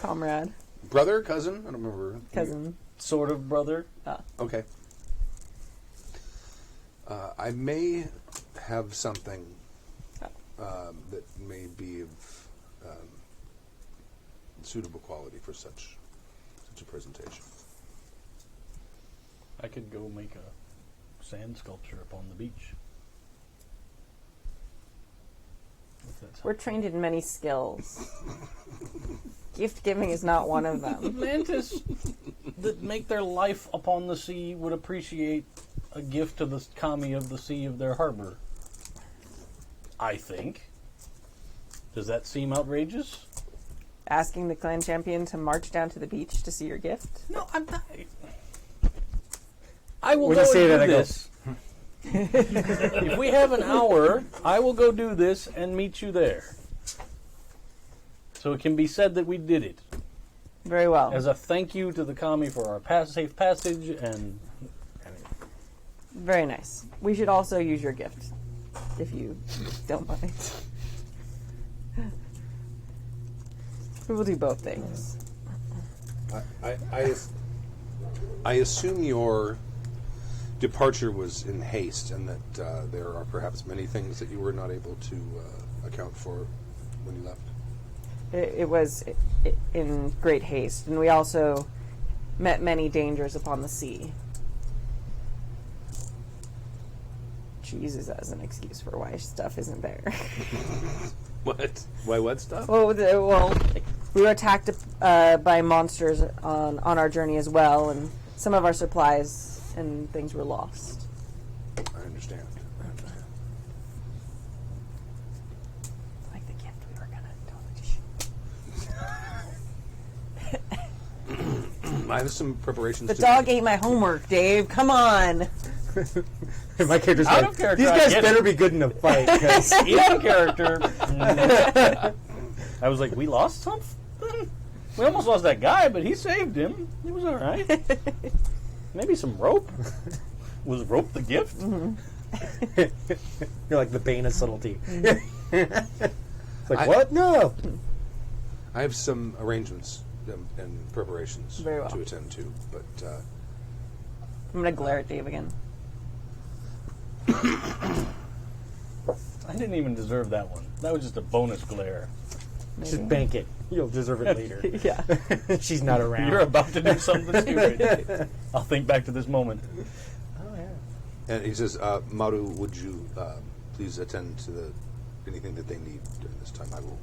comrade. Brother, cousin? I don't remember. Cousin. sort of brother. Okay. I may have something that may be of suitable quality for such a presentation. I could go make a sand sculpture upon the beach. If that's We're trained in many skills. Gift giving is not one of them. Mantis that make their life upon the sea would appreciate a gift to the kami of the sea of their harbor. I think. Does that seem outrageous? Asking the clan champion to march down to the beach to see your gift? No, I'm not. I will When go you say and that, do I go, this. If we have an hour, I will go do this and meet you there. So it can be said that we did it. Very well. As a thank you to the kami for our safe passage and... Very nice. We should also use your gift, if you don't mind. We will do both things. I assume your departure was in haste, and that there are perhaps many things that you were not able to account for when you left. It was in great haste, and we also met many dangers upon the sea. She uses that as an excuse for why stuff isn't there. What? Why? What stuff? Well, we were attacked by monsters on our journey as well, and some of our supplies and things were lost. I understand. Like the gift we were gonna totally I have some preparations. The to dog make. ate my homework, Dave. Come on. My character's Out like, of character, these I guys get better it." be good in a fight. 'Cause In character. I was like, we lost something? We almost lost that guy, but he saved him. It was alright. Maybe some rope? Was rope the gift? you're like the bane of subtlety. It's like, I- what? No. I have some arrangements and preparations Very well. to attend to, but I'm gonna glare at Dave again. I didn't even deserve that one. That was just a bonus glare. Just bank it. You'll deserve it later. Yeah. She's not around. You're about to do something stupid. I'll think back to this moment. Oh, yeah. and he says, Maru, would you please attend to anything that they need during this time? I will.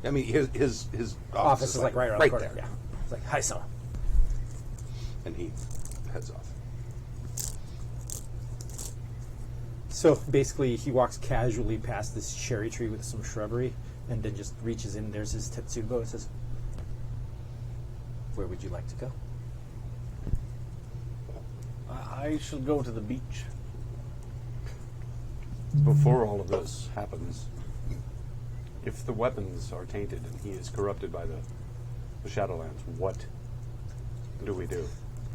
I mean, his Office is like right around the corner. there. Yeah. It's like, hi, son. And he heads off. So basically, he walks casually past this cherry tree with some shrubbery, and then just reaches in. There's his Tetsubo and says, "Where would you like to go?" I shall go to the beach. Before all of this happens, if the weapons are tainted and he is corrupted by the Shadowlands, what do we do?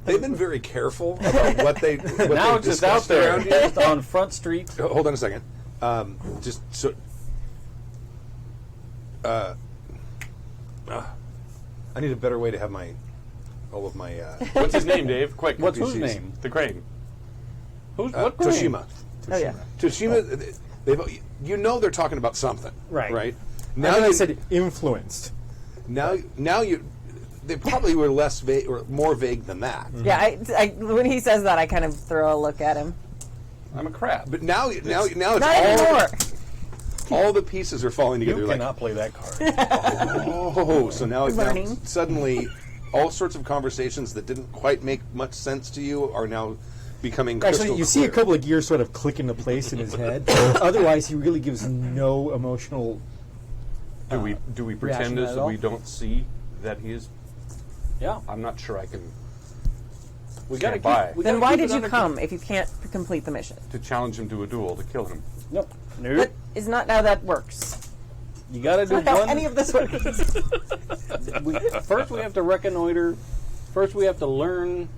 They've been very careful about what they Now they've it's just out discussed there, around you. just on Front Street. Hold on a second. Just so. I need a better way to have my all of my What's his name, Dave? Quick. What's whose NPCs. name? The crane. What crane? Toshima. Oh yeah. Toshima. They're talking about something, Right. Right. Now Now I said influenced. they probably were less vague or more vague than that. Yeah, when he says that, I kind of throw a look at him. I'm a crab. But now it's Not anymore. all the pieces are falling together. You Like, cannot play that card. oh, so now Learning. suddenly all sorts of conversations that didn't quite make much sense to you are now becoming crystal Actually, you clear. see a couple of gears sort of click into place in his head. Otherwise, he really gives no emotional. Do we pretend reaction as at though all? we don't see that he is? Yeah. I'm not sure I can We stand gotta by keep, we Then gotta why keep did it you under come if you can't complete the mission? to challenge him to a duel to kill him. Nope. Nope. That is not how that works. You got to do Not how one. any of this works. First, we have to reconnoiter. First, we have to learn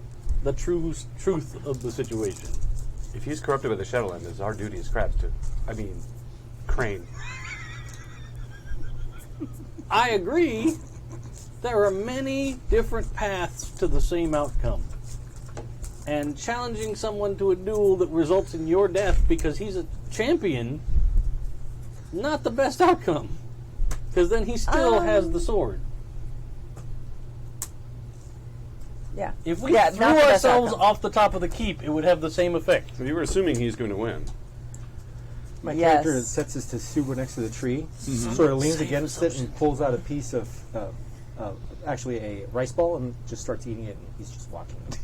the truth of the situation. If he's corrupted by the Shadowland, it's our duty as crabs to. I mean, crane. I agree. There are many different paths to the same outcome. And challenging someone to a duel that results in your death because he's a champion, not the best outcome. Because then he still has the sword. Yeah. If we Yeah, threw not the best ourselves outcome. off the top of the keep, it would have the same effect. So you were assuming he's going to win. My Yes. character sets his Tetsubo next to the tree, sort of leans Same against it, assumption. and pulls out a piece of, actually a rice ball, and just starts eating it. And he's just watching it.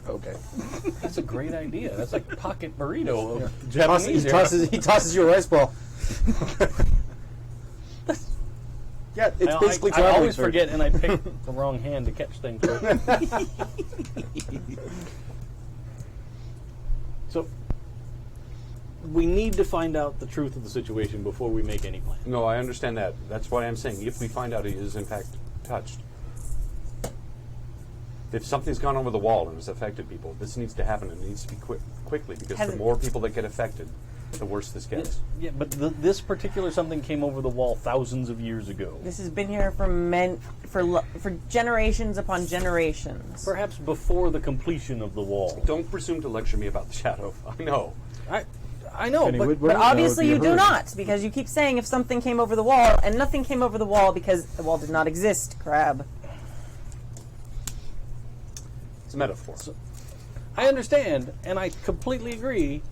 Okay. That's a great idea. That's like pocket burrito of He Japanese. tosses you a rice ball. Yeah, it's basically I traveling, always sir. forget, and I pick the wrong hand to catch things with. So, we need to find out the truth of the situation before we make any plan. No, I understand that. That's why I'm saying if we find out he is in fact touched. If something's gone over the wall and has affected people, this needs to happen and it needs to be quickly because Has the it- more people that get affected, the worse this gets. Yeah, but this particular something came over the wall thousands of years ago. This has been here for generations upon generations. Perhaps before the completion of the wall. Don't presume to lecture me about the shadow. I know. I know, And he but would- But Well, obviously that you would be do a not, because you keep saying if something came over the wall, and nothing came over the wall because the wall did not exist, crab. It's a metaphor. I understand, and I completely agree.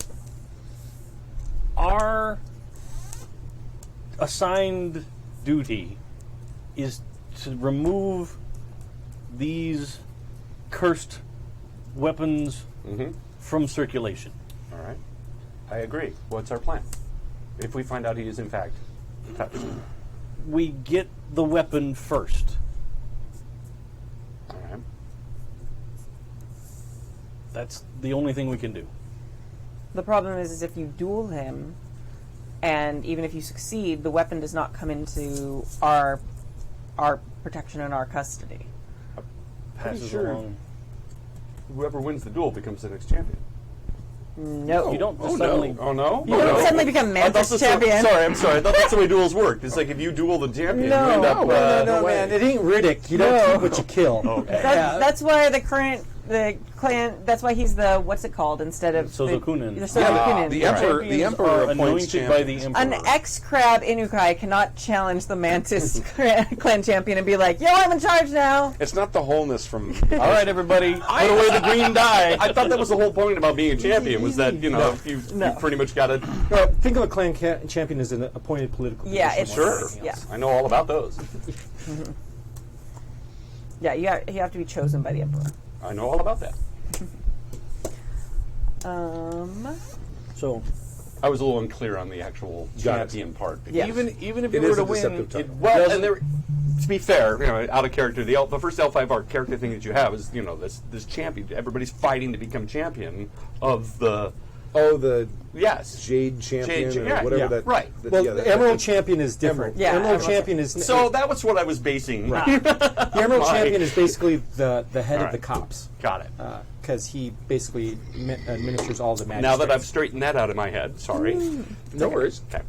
Our assigned duty is to remove these cursed weapons from circulation. All right. I agree. What's our plan? If we find out he is in fact touched. We get the weapon first. All right. That's the only thing we can do. The problem is if you duel him, and even if you succeed, the weapon does not come into our protection and our custody. Passes sure. along. Whoever wins the duel becomes the next champion. No. You don't just suddenly. Oh no! You don't suddenly become I thought Mantis that's champion. Sorry, I'm sorry. I thought that's the way duels worked. It's like if you duel the champion, No. you end up. No, man, it ain't Riddick. You don't keep what you kill. Okay. That's why the clan. That's why he's the what's it called instead of Sozokunin. The Sozokunin. The emperor. The Champions emperor are appoints anointed by the champions. emperor. An ex-crab Inukai cannot challenge the Mantis clan champion and be like, "Yo, I'm in charge now." It's not the wholeness from. All right, everybody, put away the green dye. I thought that was the whole point about being a champion was that you you pretty much got to. No, think of a clan champion as an appointed political Yeah, position. it's Sure. Yeah, I know all about those. yeah. You have to be chosen by the emperor. I know all about that. So, I was a little unclear on the actual Got it. champion part. Yeah. even if It you were is to a win, deceptive title. Well, and there, to be fair, out of character, the first L5R character thing that you have is this champion. Everybody's fighting to become champion of the The yes. Jade champion Jade, or yeah, whatever yeah, that. right. that- Well, yeah, the that- Emerald Champion is different. Yeah, Emerald Emerald Champion is So that was what I was basing. the Emerald my- Champion is basically the head All of the right. cops Got it. because he basically administers all the magic. Now that I've straightened that out of my head, sorry. No worries. Okay.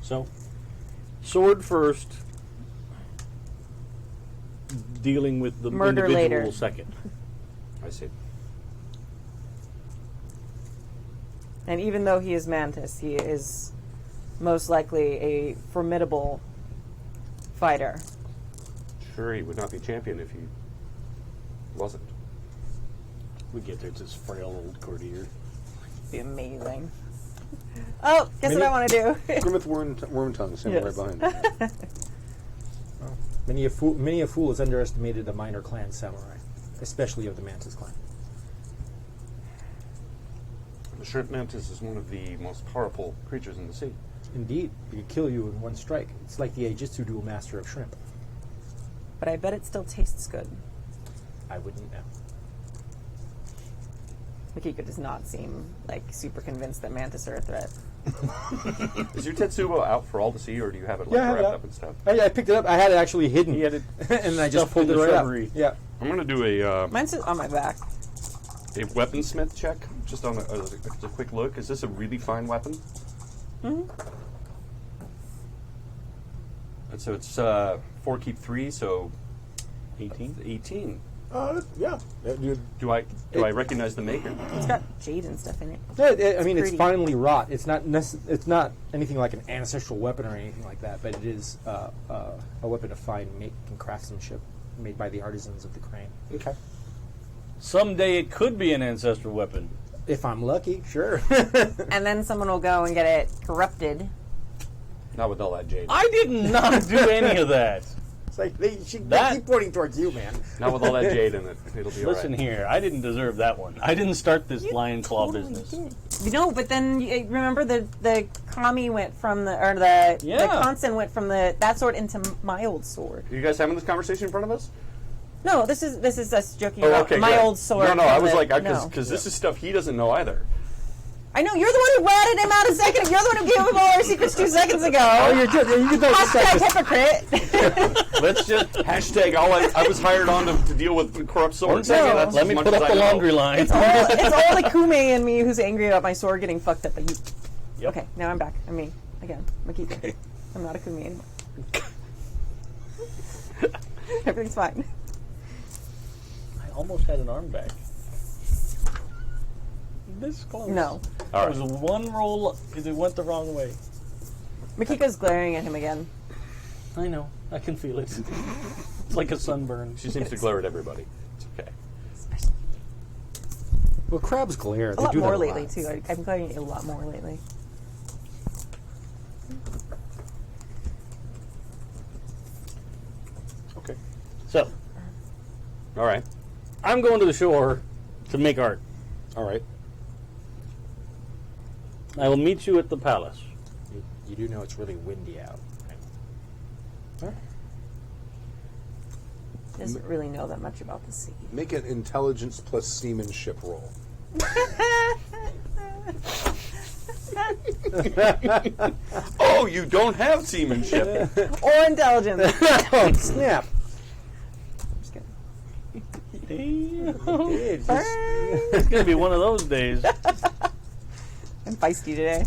so sword first, dealing with the Murder individual later. second. I see. And even though he is Mantis, he is most likely a formidable fighter. Sure, he would not be champion if he wasn't. We get there, it's this frail old courtier. Be amazing. Oh, guess what I want to do? Grimmeth Wormtongue standing Yes. right behind him. Many a fool has underestimated a minor clan samurai, especially of the Mantis clan. The shrimp mantis is one of the most powerful creatures in the sea. Indeed, it could kill you in one strike. It's like the Aijitsu dual master of shrimp. But I bet it still tastes good. I wouldn't know. Makiko does not seem like super convinced that Mantis are a threat. Is your Tetsubo out for all to see, or do you have it like Yeah, I have wrapped it up and stuff? I picked it up. I had it actually hidden. He had it and I just stuffed pulled in it the right shrubbery. out. Yeah. I'm going to do a Mine's on my back. weaponsmith check, just on a quick look. Is this a really fine weapon? Mm-hmm. And so it's 4 keep 3, so 18. Yeah. Do I recognize the maker? It's got jade and stuff in it. I mean, it's Pretty. finely wrought. It's not it's not anything like an ancestral weapon or anything like that, but it is a weapon of fine make and craftsmanship made by the artisans of the crane. Okay. Someday it could be an ancestral weapon. If I'm lucky, sure. And then someone will go and get it corrupted. Not with all that jade. I did not do any of that. It's like they That- keep pointing towards you, man. Not with all that jade in it. It'll be all right. Listen here, I didn't deserve that one. I didn't start this lion claw business. No, but then remember the kami went from the Yeah. constant went from that sword into my old sword. Are you guys having this conversation in front of us? No, this is us joking about my good. old sword. No, I from was the- like, no. because this is stuff he doesn't know either. I know you're the one who ratted him out a second. You're the one who gave him all our secrets 2 seconds ago. Oh, you're good. You can do Hashtag hypocrite. Let's just hashtag I was hired on to deal with corrupt swords. One second, That's let as me much put as up I the know. laundry line. It's all the Kume in me who's angry about my sword getting fucked up. Yep. Okay, now I'm back. I'm me again. Makiko. I'm not a Kume anymore. Everything's fine. I almost had an arm back. This close. No. All It was one roll because it went the wrong way. Makiko's glaring at him again. I know. I can feel it. It's like a sunburn. She seems to glare at everybody. It's okay. Well, crabs glare. A They lot do that more a lately lot. too. I'm glaring a lot more lately. Okay. So, All right. I'm going to the shore to make art. All right. I will meet you at the palace. You do know it's really windy out. Right? Doesn't really know that much about the sea. Make an intelligence plus seamanship roll. Oh, you don't have seamanship. Or intelligence. Oh, snap. Just kidding. It's just- It's going to be one of those days. I'm feisty today.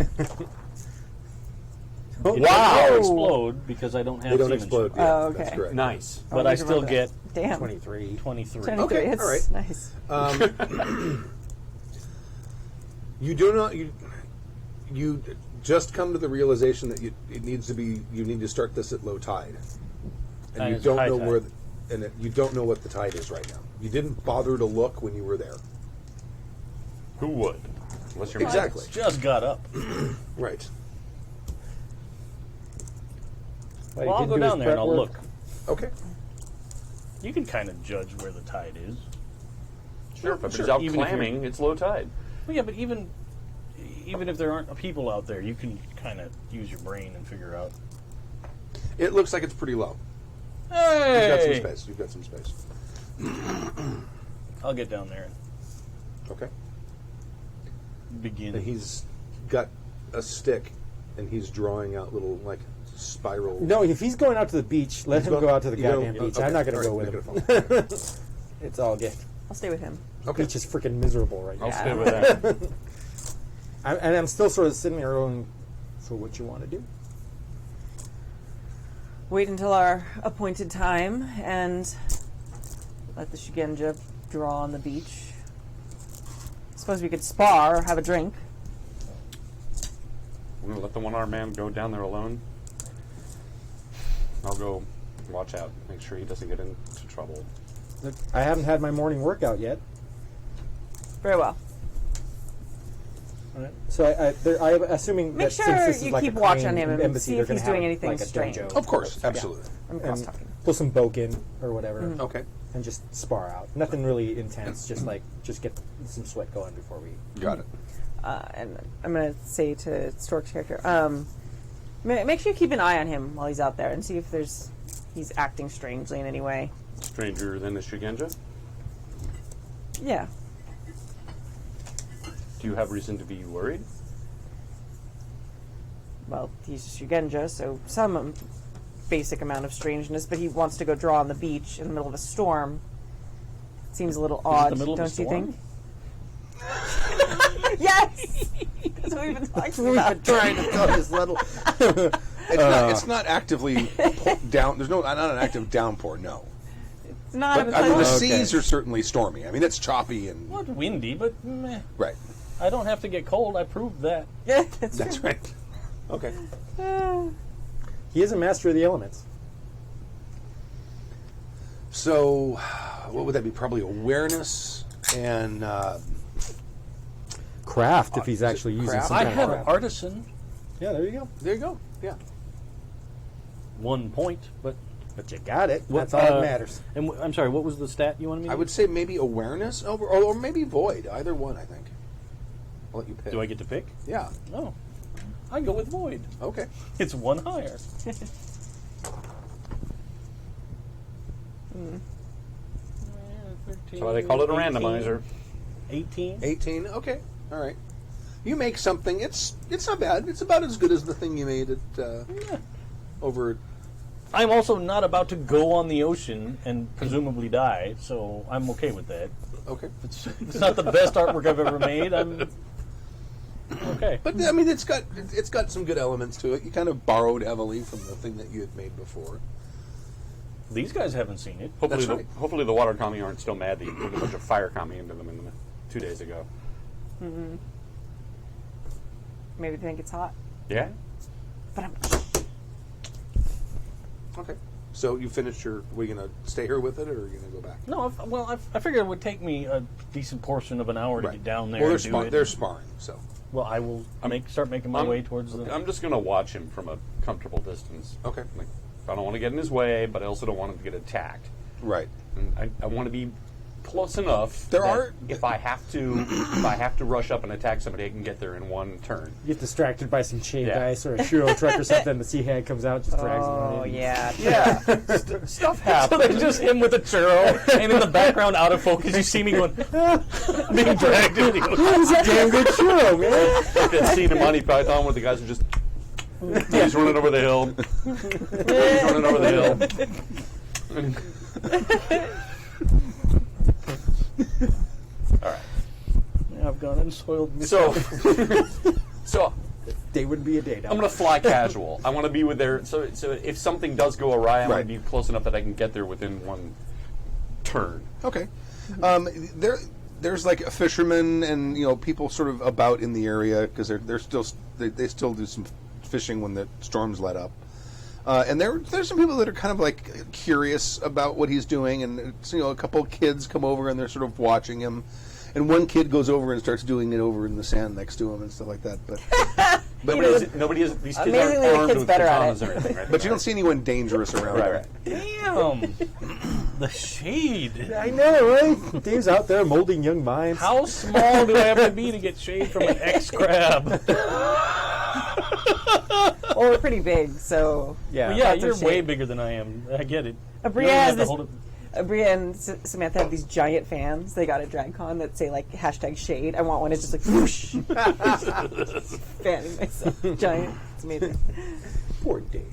It Wow. doesn't explode because I don't have They don't seamanship. explode yet. Oh, okay. That's correct. Nice. But I'll I need to still remember get that. Damn. 23. 23. 23. Okay, It's all right. nice. You do not. You just come to the realization that you need to start this at low tide, and And you it's don't high know tide. where, you don't know what the tide is right now. You didn't bother to look when you were there. Who would? Unless you're Exactly. Just got up. Right. Well, Well, I'll go down there and I'll look. Okay. You can kind of judge where the tide is. Sure, if it's Sure. out Even if clamming, it's low tide. Well, yeah, but even if there aren't people out there, you can kind of use your brain and figure out. It looks like it's pretty low. Hey! You've got some space. You've got some space. I'll get down there Okay. and begin. And he's got a stick, and he's drawing out little spiral. No, if he's going out to the beach, let He's him going- go out to the you know- goddamn beach. okay, I'm not going to all go right, with make him. it a phone. It's all good. I'll stay with him. Okay. Beach is freaking miserable right I'll now. stay with that. And I'm still sort of sitting there going, so what you want to do? wait until our appointed time and let the Shigenja draw on the beach. Suppose we could spar or have a drink. We're going to let the one-armed man go down there alone. I'll go watch out, make sure he doesn't get into trouble. Look, I haven't had my morning workout yet. Very well. So I'm assuming Make that sure since this you is like keep a watch crane on him and embassy, see they're if he's gonna doing have, anything like, a strange. dojo. Of course, absolutely. I'm And cross-talking. pull some boken or whatever, Okay, and just spar out. Nothing really intense. Just get some sweat going before we. got it. And I'm going to say to Stork's character, make sure you keep an eye on him while he's out there and see if he's acting strangely in any way. Stranger than the Shigenja? Yeah. Do you have reason to be worried? Well, he's a Shugenja, so some basic amount of strangeness, but he wants to go draw on the beach in the middle of a storm. Seems a little odd, the middle of a don't you storm? think? Yes! That's what we've been talking about. Trying to tell this little. It's not actively down. There's not an active downpour. No, It's not. but I mean the seas are certainly stormy. I mean it's choppy and Well, it's windy, but meh. right. I don't have to get cold. I proved that. Yeah, that's That's true. right. Okay. He is a master of the elements. So, what would that be? Probably awareness and Craft, if he's is it actually using craft? some I kind have of an craft. artisan. Yeah, there you go. there you go. Yeah. 1 point, but But you got it. What, That's all that matters. And I'm sorry, what was the stat you wanted me to I would say maybe awareness or maybe void. Either one, I think. I'll let you pick. Do I get to pick? Yeah. No. I go with void. Okay. It's 1 higher. That's why they call it a randomizer. 18. 18. Okay. All right. You make something. It's not bad. It's about as good as the thing you made over. I'm also not about to go on the ocean and presumably die, so I'm okay with that. Okay. It's not the best artwork I've ever made. I'm okay. But I mean, it's got some good elements to it. You kind of borrowed heavily from the thing that you had made before. These guys haven't seen it. Hopefully, That's right. hopefully the water kami aren't still mad that you put a bunch of fire kami into them 2 days ago. Maybe they think it's hot. Yeah? But I'm... Okay. So you finished your. Were you gonna stay here with it, or are you gonna go back? No, I figured it would take me a decent portion of an hour to get down there Well, and do it. they're sparring. So. Well, I will start making my way towards the... I'm just going to watch him from a comfortable distance. Okay. Like, I don't want to get in his way, but I also don't want him to get attacked. Right. And I want to be close enough. There that are- if I have to rush up and attack somebody, I can get there in one turn. You get distracted by some chain Yeah. dice or a shuro truck or something. The sea hag comes out, just drags him Oh, on in. yeah. Yeah, stuff So happens. there's just him with a churro, and in the background, out of focus, you see me going, being dragged in. He goes, He's a damn good churro, man. Like that scene in Monty Python where the guys are just he's running over the hill. He's running over the hill. All right. I've gone and soiled myself. So Day would be a day. I'm going to fly casual. I want to be with there. So if something does go awry, I want Right. to be close enough that I can get there within one turn. Okay. There's like a fisherman and people sort of about in the area because they're still they still do some fishing when the storms let up. And there's some people that are kind of like curious about what he's doing, and a couple of kids come over and they're sort of watching him. And one kid goes over and starts doing it over in the sand next to him and stuff like that. But Nobody is. These kids Amazingly, aren't the armed kid's with better at katanas it. or anything, right? but you don't see anyone dangerous around. Right. Damn! The shade. I know, right? Dave's out there molding young minds. How small do I have to be to get shade from an X-crab? Well, we're pretty big, so... Yeah. Well, yeah, Lots of you're way shade. bigger than I am. I get it. Abria You don't has have to this... hold it- Abria and Samantha have these giant fans they got at DragCon that say, like, #shade. I want one that's just like, whoosh. Fanning myself. Giant. It's amazing. Poor Dave.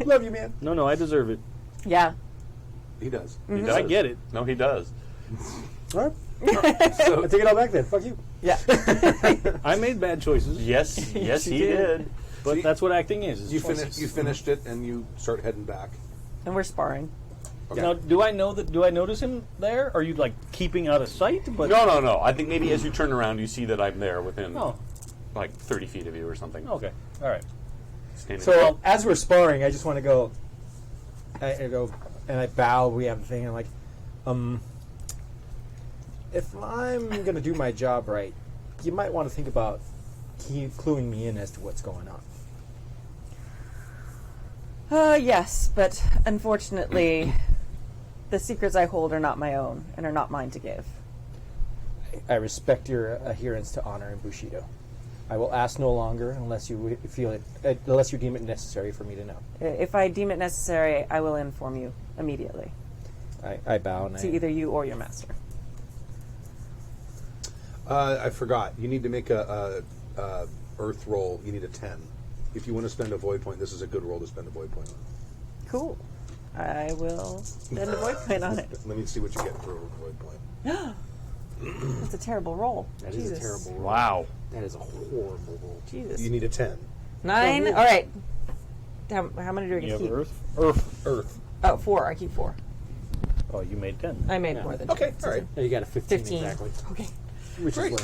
Love you, man. No, I deserve it. Yeah. He does. He does. I get it. No, he does. All right. So I take it all back then. Fuck you. Yeah. I made bad choices. Yes, yes, he did. But you- that's what acting is. You choices. finished it, and you start heading back. And we're sparring. Now, do I notice him there? Are you like keeping out of sight? But No. I think maybe as you turn around, you see that I'm there within Oh, like 30 feet of you or something. okay. All right. Standing So there. as we're sparring, I just want to go. I go and I bow. We have a thing. And like, if I'm gonna do my job right, you might want to think about cluing me in as to what's going on. Yes, but unfortunately, the secrets I hold are not my own and are not mine to give. I respect your adherence to honor and Bushido. I will ask no longer unless you feel it, unless you deem it necessary for me to know. If I deem it necessary, I will inform you immediately. I bow and To either you or your master. I forgot. You need to make a Earth roll. You need a 10. If you want to spend a void point, this is a good roll to spend a void point on. Cool. I will spend a void point on it. Let me see what you get for a void point. That's a terrible roll. That Jesus. is a terrible roll. Wow. That is a horrible roll. Jesus. You need a 10. 9? All right. How many do I You get to have keep? Earth. Oh, 4. I keep 4. Oh, you made 10. I made more than Okay, 10. all right. You got a 15, 15. exactly. Okay. Which is worse.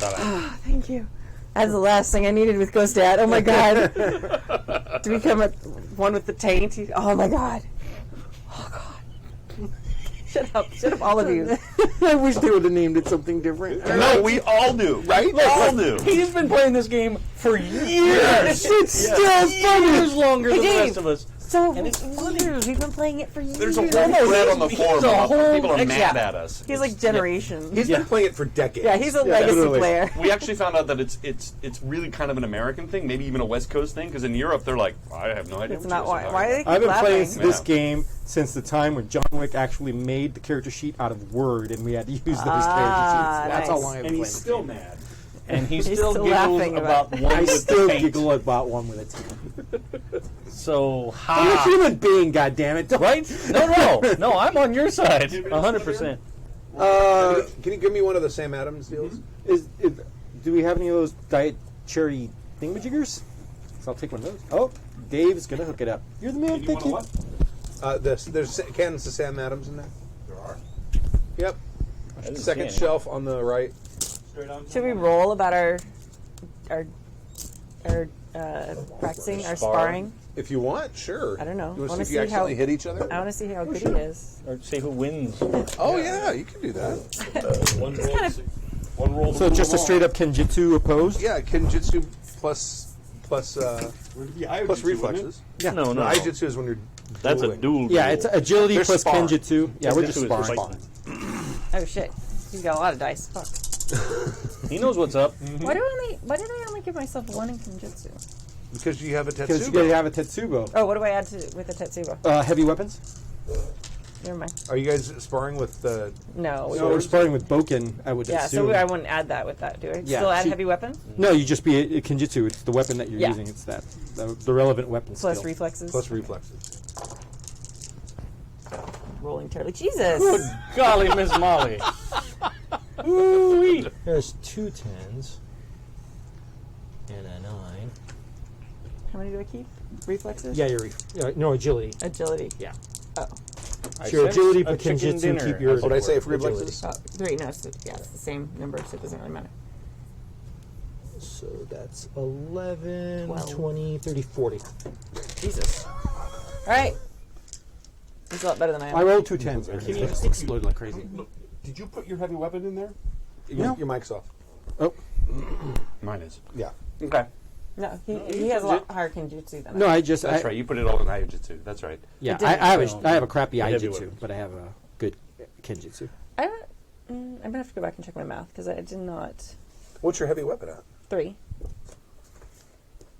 Thank you. That's the last thing I needed with Ghost Dad. Oh my god. To become one with the taint. Oh my god. Oh god. Shut up, all of you. I wish they would have named it something different. No, we all do. Right? We all do. He's been playing this game for years. It's still funny. Years longer than the Dave. rest of us. So And it's funny. years. We've been playing it for years. There's a whole thread on the forum. a about whole People are mad yeah. at us. He's like generations. He's been playing it for decades. Yeah, he's a legacy definitely. player. We actually found out that it's really kind of an American thing, maybe even a West Coast thing, because in Europe they're like, I have no idea. It's what not you why. guys are Why are they talking I've keep been playing laughing? this Yeah. game since the time when John Wick actually made the character sheet out of Word, and we had to use those character sheets. That's how nice. long I've been And playing. he's still mad. And he He's still still giggles laughing about about one I with still the paint. giggle about one with a T. So, I'm a ha. human being, goddammit. Right? No, I'm on your side. 100%. Can you give me one of the Sam Adams deals? Do we have any of those diet charity thingamajiggers? So I'll take one of those. Oh, Dave's gonna hook it up. You're the man. You Thank want you. what? There's cans of Sam Adams in there. There are. Yep. I didn't see Second any. shelf on the right. Straight on. Should we roll about our practicing, our sparring? If you want, sure. I don't know. You want Wanna to see if you see how- accidentally hit each other? I want to see how good he is. Or see who wins. Oh, yeah, you can do that. One roll. kind of- One roll. So just a straight up Kenjutsu opposed? Yeah, Kenjutsu plus reflexes. Yeah. No. Aijutsu is when you're That's a dueling. duel. Yeah, it's agility They're plus sparring. Kenjutsu. Yeah, we're just Kenjutsu is sparring. Oh shit, he's got a lot of dice. Fuck. He knows what's up. Why did I only give myself one in Kenjutsu? Because you have a Because you gotta Tetsubo. have a Tetsubo. Oh, what do I add to with the Tetsubo? Heavy weapons? Never mind. Are you guys sparring with No. No, we're sparring with Boken, I would Yeah, assume. so I wouldn't add that with that, do I? Yeah, Still add see- heavy weapon No, you just be a Kenjutsu. It's the weapon that you're Yeah. using. It's that. The relevant weapon plus skill. reflexes. plus reflexes? rolling terribly. Jesus. Good golly, Miss Molly. Ooh-wee. There's 2 10s and a 9. How many do I keep? Reflexes? Yeah, no, agility. Agility. Yeah. Oh. I Your sense agility a for chicken Kenjutsu, dinner. keep yours. What did I say for Agility. reflexes? 3. No, it's the same number, so it doesn't really matter. So that's 11, 12. 20, 30, 40. Jesus. All right. It's a lot better than I am. I rolled 2 10s. and it just exploded like crazy. Did you put your heavy weapon in there? Your mic's off. Oh. Mine is. Yeah. Okay. No, he has a lot higher Kenjutsu than No, I I just. That's right. You put it all in Aijutsu. That's right. Yeah, It didn't I sound have a crappy heavy Aijutsu, weapons. but I have a good Kenjutsu. I'm gonna have to go back and check my math because I did not. What's your heavy weapon at? 3.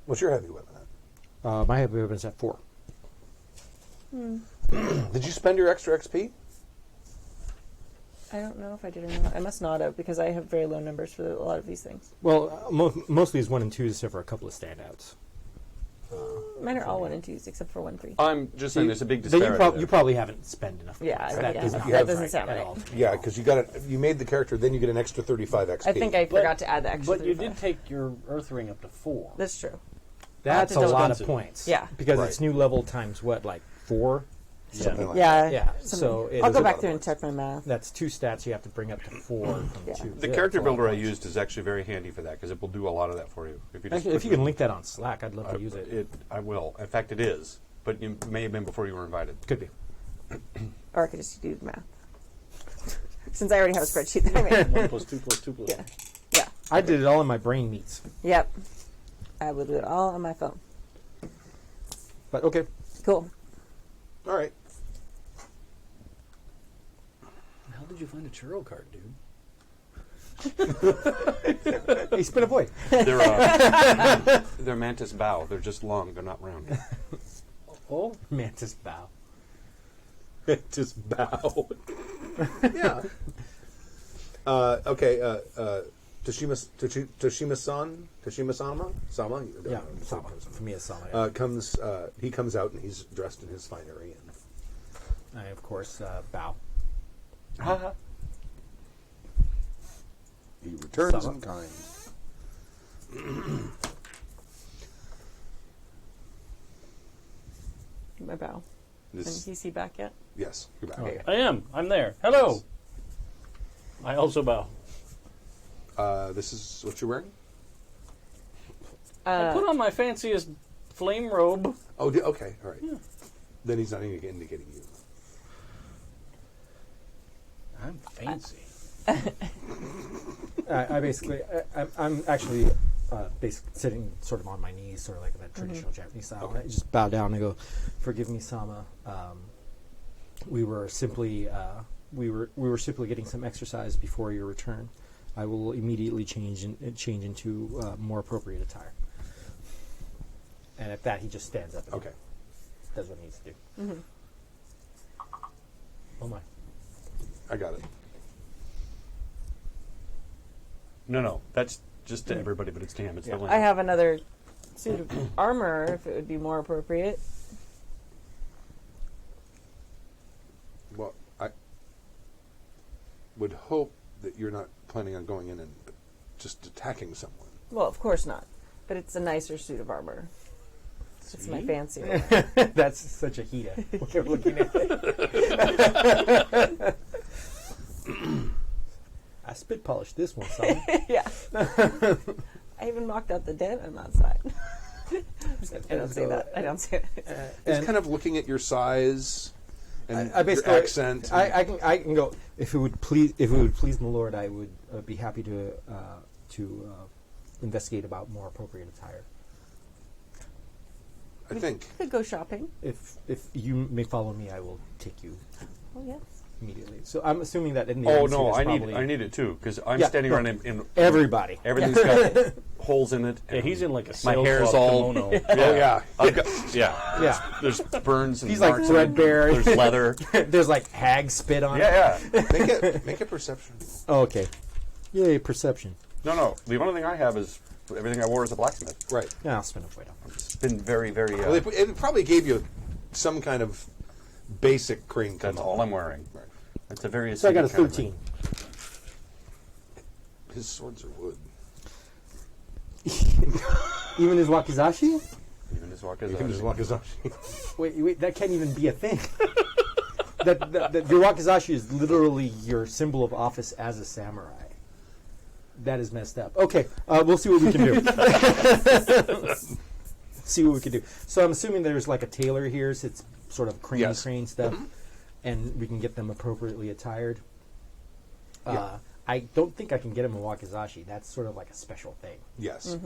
What's your heavy weapon at? My heavy weapon's at 4. Did you spend your extra XP? I don't know if I did or not. I must not have because I have very low numbers for a lot of these things. Well, most of these 1 and 2s, except for a couple of standouts. Mine are all 1 and 2s except for 1, 3. I'm just saying there's a big Then disparity. there. you probably haven't spent enough. Yeah, points. yeah, That that doesn't sound at right. all. Yeah, because you made the character, then you get an extra 35 XP. I think I forgot to add the extra. But you 35. did take your Earth Ring up to 4. That's true. That's a That's lot of expensive. points. Yeah. Because Right. it's new level times what, like 4? Something like Yeah. Yeah. Something. So I'll it's go a back lot through of and check my math. that's 2 stats you have to bring up to 4 from Yeah. 2. The Yeah, character that's a lot of builder I points. used is actually very handy for that because it will do a lot of that for you. If you just Actually, if you quickly- can link that on Slack, I'd love to use it. I will. In fact, it is. But it may have been before you were invited. Could be. Or I could just do the math. Since I already have a spreadsheet that I made. 1 plus 2 plus 2 plus. Yeah. Yeah. I did it all in my brain meets. Yep. I will do it all on my phone. But okay. Cool. All right. How did you find a churro card, dude? Hey, spin a void. They're Mantis bow. They're just long. They're not round. Oh, Mantis bow. Just bow. Yeah. Okay. Sama. Yeah. Sama. For me, it's Sama. Yeah. Comes. He comes out and he's dressed in his finery and I, of course, bow. He returns Sama. in kind. My bow. this. Can you see back yet? Yes. You're back. Okay. I am. I'm there. Hello. I also bow. This is what you're wearing. I put on my fanciest flame robe. Oh. Okay. All right. Then he's not indicating you. I'm fancy. I basically, I'm actually basically sitting sort of on my knees, sort of like that traditional Japanese style. Okay. I just bow down and go, "Forgive me, Sama. We were simply we were simply getting some exercise before your return. I will immediately change into more appropriate attire." And at that, he just stands up. And Okay. does what he needs to do. Oh my! I got it. No. That's just to everybody, but it's to him. It's the I have another suit of armor if it would be more appropriate. Well, I would hope that you're not planning on going in and just attacking someone. Well, of course not. But it's a nicer suit of armor. It's my fancy one. That's such a Hida. We're looking at it. I spit polished this one, Sama. Yeah. I even mocked out the dead on that side. I don't say that. I don't say that. He's kind of looking at your size and I basically your accent. I can go. If it would please my lord, I would be happy to investigate about more appropriate attire. I think. Could go shopping. If you may follow me, I will take you Oh, yes. immediately. So I'm assuming that in the Oh embassy no, there's I probably need it too because I'm Yeah, standing no. around in everybody. everything's got holes in it. Yeah, he's in like a my hair's sailcloth all kimono. Oh yeah. I've got, yeah. Yeah, There's burns and he's like marks. threadbare. There's leather. There's like hag spit on it. Yeah. Make a perception. Oh, okay. Yay, perception. No. The only thing I have is everything I wore as a blacksmith. Right. Yeah, I'll spin a void on. It's been very, very. Well, it probably gave you some kind of basic crane. That's all I'm wearing. Right. It's a very. So I got a acidic kind of 13. His swords are wood. Even his wakizashi? thing. Even his Even his wakizashi. wakizashi. Wait, that can't even be a thing. that your wakizashi is literally your symbol of office as a samurai. That is messed up. Okay, we'll see what we can do. See what we can do. So I'm assuming there's like a tailor here, so it's sort of crane stuff, and we can get them appropriately attired. Yeah. I don't think I can get him a wakizashi. That's sort of like a special thing. Yes.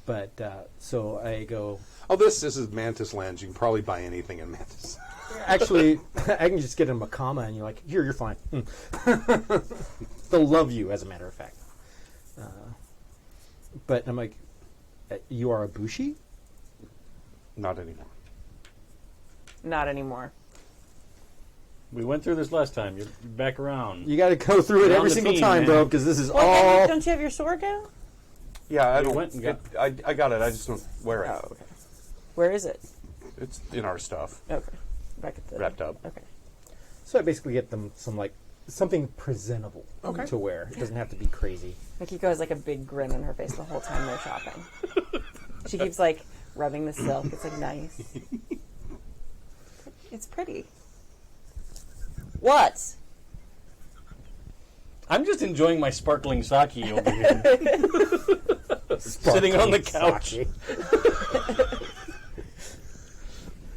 But so I go. Oh, this is Mantis Land. You can probably buy anything in Mantis. Actually, I can just get him a comma, and you're like, here, you're fine. They'll love you, as a matter of fact. But I'm like, you are a bushi? Not anymore. Not anymore. We went through this last time. You're back around. You got to go through it You're on every the single team, time, man. bro, because this is Well, all. don't you have your sword now? Yeah, I You don't. went and got- I got it. I just don't wear it. Oh, okay. Where is it? It's in our stuff, Okay. Back at the... wrapped up. Okay. So I basically get them some like something presentable to wear. It doesn't have to be crazy. Makiko has like a big grin on her face the whole time they're shopping. She keeps like rubbing the silk. It's like nice. It's pretty. What? I'm just enjoying my sparkling sake over here. Sitting on the couch.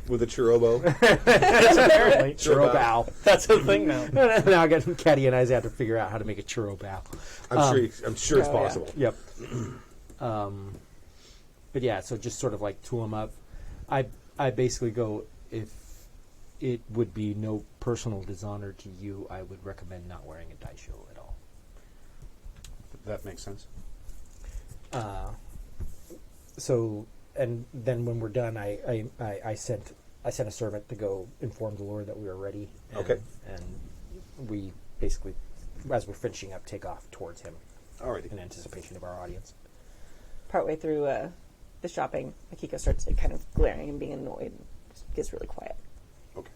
With a churrobo. Apparently. Churro bow. That's a thing now. Now I got Caddy and I have to figure out how to make a churro bow. I'm sure it's oh, yeah. possible. Yep. But yeah, so just sort of like tool them up. I basically go, if it would be no personal dishonor to you, I would recommend not wearing a daisho at all. That makes sense. So, and then when we're done, I sent a servant to go inform the Lord that we were ready. And, Okay. And we basically, as we're finishing up, take off towards him Alrighty. in anticipation of our audience. Partway through the shopping, Akiko starts like kind of glaring and being annoyed. And just gets really quiet. Okay.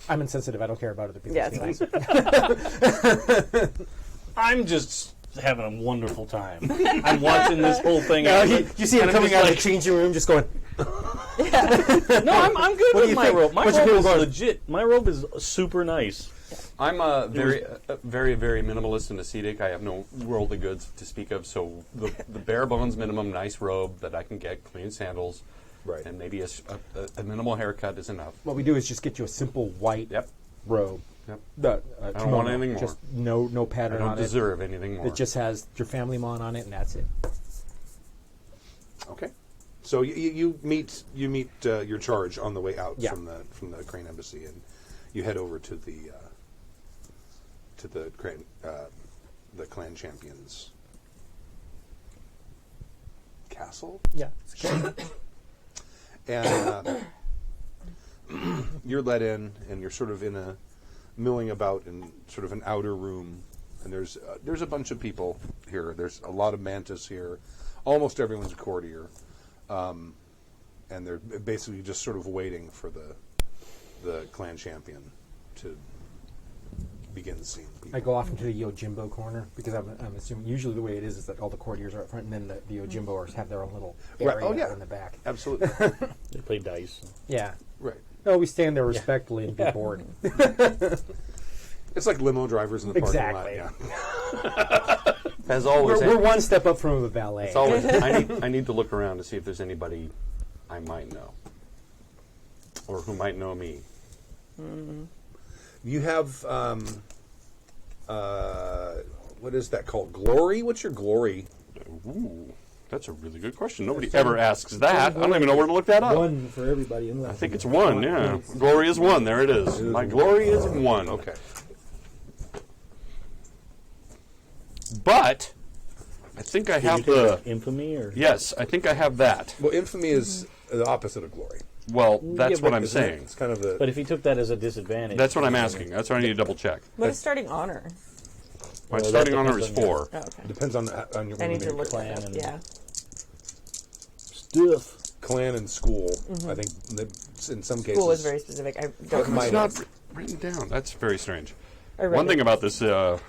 I'm insensitive. I don't care about other people's Yeah, it's feelings. I'm just having a wonderful time. I'm watching this whole thing. No, and you see him I'm coming just out of like- the changing room, just going. No, I'm good What do with you my think? robe. My What's your robe feel is going? legit. My robe is super nice. I'm very, very minimalist and ascetic. I have no worldly goods to speak of, so the bare bones minimum nice robe that I can get, clean sandals, Right. and maybe a minimal haircut is enough. What we do is just get you a simple white Yep. robe. Yep. I don't want anything more. Just no I pattern don't on deserve anything it. more. It just has your family mon on it, and that's it. Okay. So you meet your charge on the way out Yeah. from the Crane Embassy, and you head over to the clan champions castle, Yeah. and you're let in, and you're sort of milling about in sort of an outer room, and there's a bunch of people here. There's a lot of Mantis here. Almost everyone's a courtier. And they're basically just sort of waiting for the clan champion to begin seeing people. I go off into the Yojimbo corner because I'm assuming usually the way it is that all the courtiers are up front, and then the Yojimboers have their own little area Right. Oh, yeah. in the back. Absolutely. They play dice. Yeah. Right. No, we stand there respectfully and be bored. It's like limo drivers in the parking Exactly. lot. Yeah. As always, We're one step up from a valet. it's always I need to look around to see if there's anybody I might know, or who might know me. You have what is that called? Glory? What's your glory? Ooh, that's a really good question. Nobody ever asks that. I don't even know where to look that up. One for everybody in the I think it's one, yeah. Glory is one. There it is. My glory is one. Okay. But I think I have the. infamy or Yes, I think I have that. Well, infamy is the opposite of glory. Well, that's what I'm Isn't it? saying. It's kind of the. But if he took that as a disadvantage, That's what I'm asking. That's what I need to double check. What is starting honor? My that starting honor is depends on 4. Oh, okay. depends on your I need to your look clan that up. and- Yeah. stuff. clan and school. I think that in some cases. School is very specific. I don't might It's know. not written down. That's very strange. I read One thing it. about this. Well,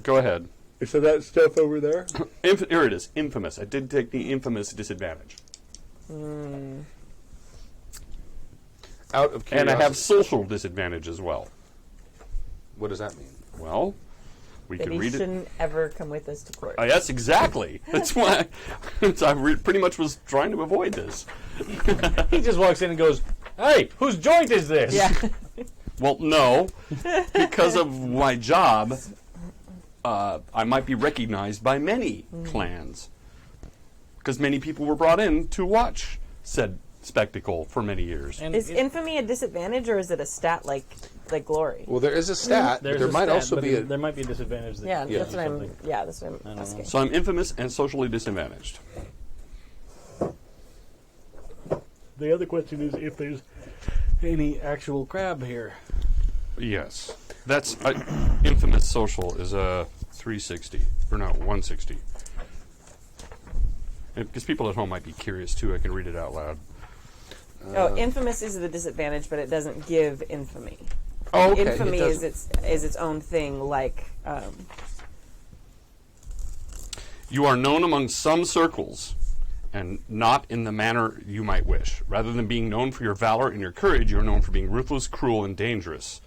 go ahead. So that stuff over there. Here it is. Infamous. I did take the infamous disadvantage. Out of curiosity. And I have social disadvantage as well. What does that mean? Well, we That can he read it. shouldn't ever come with us to court. Yes, exactly. That's why pretty much was trying to avoid this. He just walks in and goes, "Hey, whose joint is this?" Yeah. Well, no, because of my job, I might be recognized by many clans. Because many people were brought in to watch said spectacle for many years. And Is it- infamy a disadvantage or is it a stat like glory? Well, there is a stat. But there's there a might stat, also but be a. there might be a disadvantage. That Yeah, Yeah. that's what I'm. something. Yeah, that's what I'm don't know. asking. So I'm infamous and socially disadvantaged. The other question is if there's any actual crab here. Yes. That's infamous social is a 360 or no 160. Because people at home might be curious too, I can read it out loud. Oh, infamous is the disadvantage, but it doesn't give infamy. Oh, okay. Infamy It is its own thing, like You are known among some circles, and not in the manner you might wish. Rather than being known for your valor and your courage, you are known for being ruthless, cruel, and dangerous.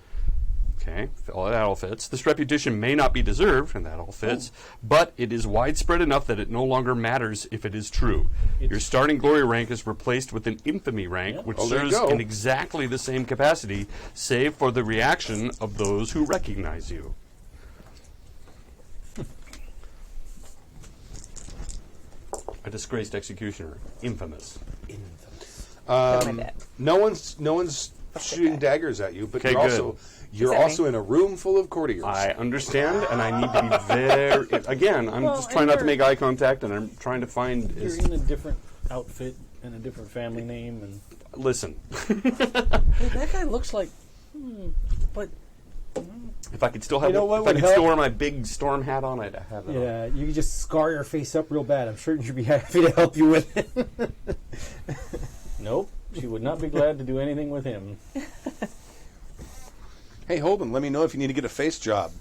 Okay, that all fits. This reputation may not be deserved, and that all fits, but it is widespread enough that it no longer matters if it is true. Your starting glory rank is replaced with an infamy rank, which there you serves go. in exactly the same capacity, save for the reaction of those who recognize you. A disgraced executioner. Infamous. My bad. No one's shooting daggers at you, but Okay, you're Except also in a room full of courtiers. I understand, and I need to be very... Again, I'm Well, just trying and not to you're- make eye contact, and I'm trying to find... You're in a different outfit and a different family name, and Listen, hey, that guy looks like. But if I could still have... You know what if I would could still help? wear my big storm hat on, I'd have it on. Yeah, you could just scar your face up real bad. I'm sure she'd be happy to help you with it. nope, she would not be glad to do anything with him. Hey, Holden, let me know if you need to get a face job.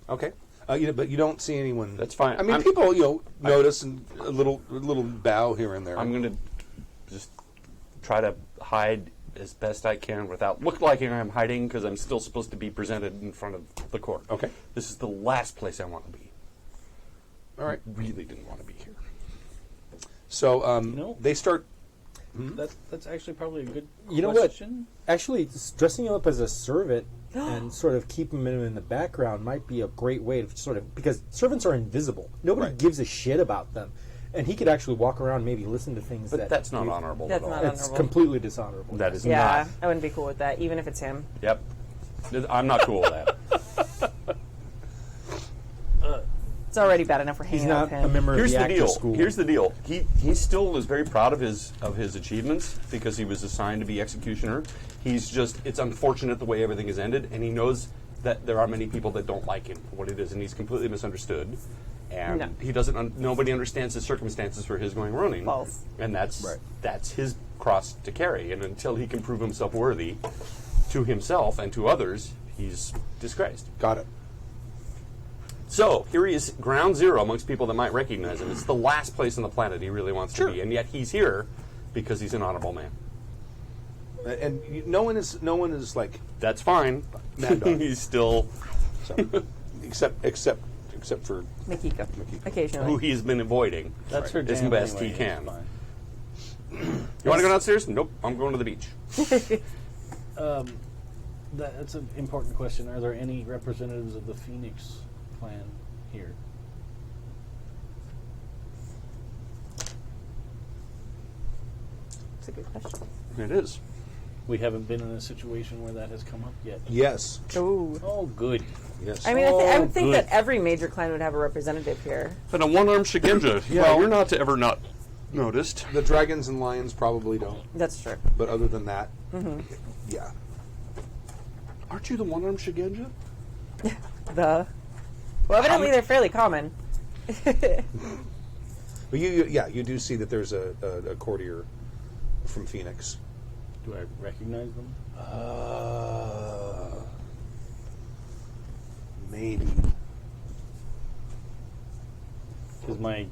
Okay. But you don't see anyone. That's fine. I mean, people, notice and a little bow here and there. I'm going to just try to hide as best I can without look like I'm hiding, because I'm still supposed to be presented in front of the court. Okay. This is the last place I want to be. All right. Really didn't want to be here. So No. they start. That's actually probably a good You know what? question. Actually, dressing him up as a servant and sort of keeping him in the background might be a great way to sort of, because servants are invisible. Nobody Right. gives a shit about them. And he could actually walk around, maybe listen to things But that's not we- honorable That's at all. not It's honorable. completely dishonorable. That is Yeah, not. I wouldn't be cool with that, even if it's him. Yep. I'm not cool with that. It's already bad enough we're He's hanging out not with a him. member Here's of the the actor deal. school. Here's the deal. He still is very proud of his achievements because he was assigned to be executioner. He's just, it's unfortunate the way everything has ended, and he knows that there are many people that don't like him for what it is, and he's completely misunderstood. And No. he doesn't. Nobody understands the circumstances for his going running. False. And that's his cross to carry. And until he can prove himself worthy to himself and to others, he's disgraced. Got it. So, here he is, ground zero amongst people that might recognize him. It's the last place on the planet he really wants to be, and yet he's here because he's an honorable man. And no one is like That's fine. Mad Dog. He's still so, except for Makiko. who Occasionally. he's been avoiding That's her as jam best anyway, he can. it's fine. You want to go downstairs? Nope, I'm going to the beach. That's an important question. Are there any representatives of the Phoenix clan here? It's a good question. It is. We haven't been in a situation where that has come up yet. yes, Ooh. Oh, good. yes. I mean, I would think good. that every major clan would have a representative here. But a one-armed Shigenja, well, you're not to ever not noticed. The dragons and lions probably don't, That's true. but other than that, yeah. Aren't you the one-armed Shigenja? Well, evidently they're fairly common. But you do see that there's a courtier from Phoenix. Do I recognize them? Maybe. Because my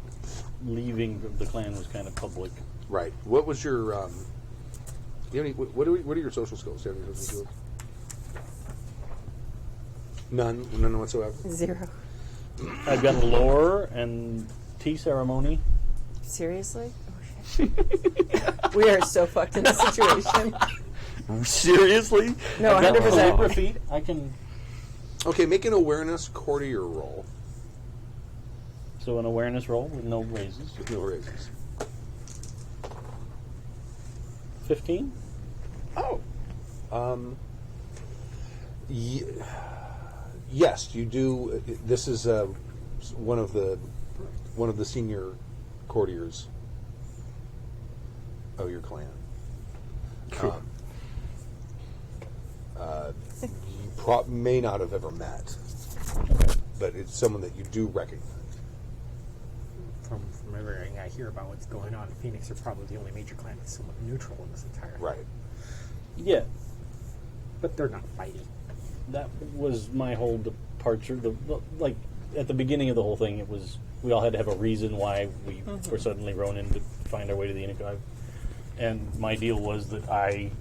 leaving the clan was kind of public. Right. What was your? You have any, what are your social skills? Do you have any social skills? None whatsoever. 0. I've got lore and tea ceremony. Seriously? Oh, shit. We are so fucked in this situation. Seriously? No, I've got 100%. calligraphy. I can. Okay, make an awareness courtier roll So an awareness roll with no raises. with no raises. 15. Oh. Yes, you do. This is one of the senior courtiers of your clan. You may not have ever met, but it's someone that you do recognize. From everything I hear about what's going on in Phoenix, they're probably the only major clan that's somewhat neutral in this entire thing. Right. Yeah, But they're not fighting. that was my whole parts of like at the beginning of the whole thing, it was we all had to have a reason why we were suddenly Ronin to find our way to the Inikai. And my deal was that I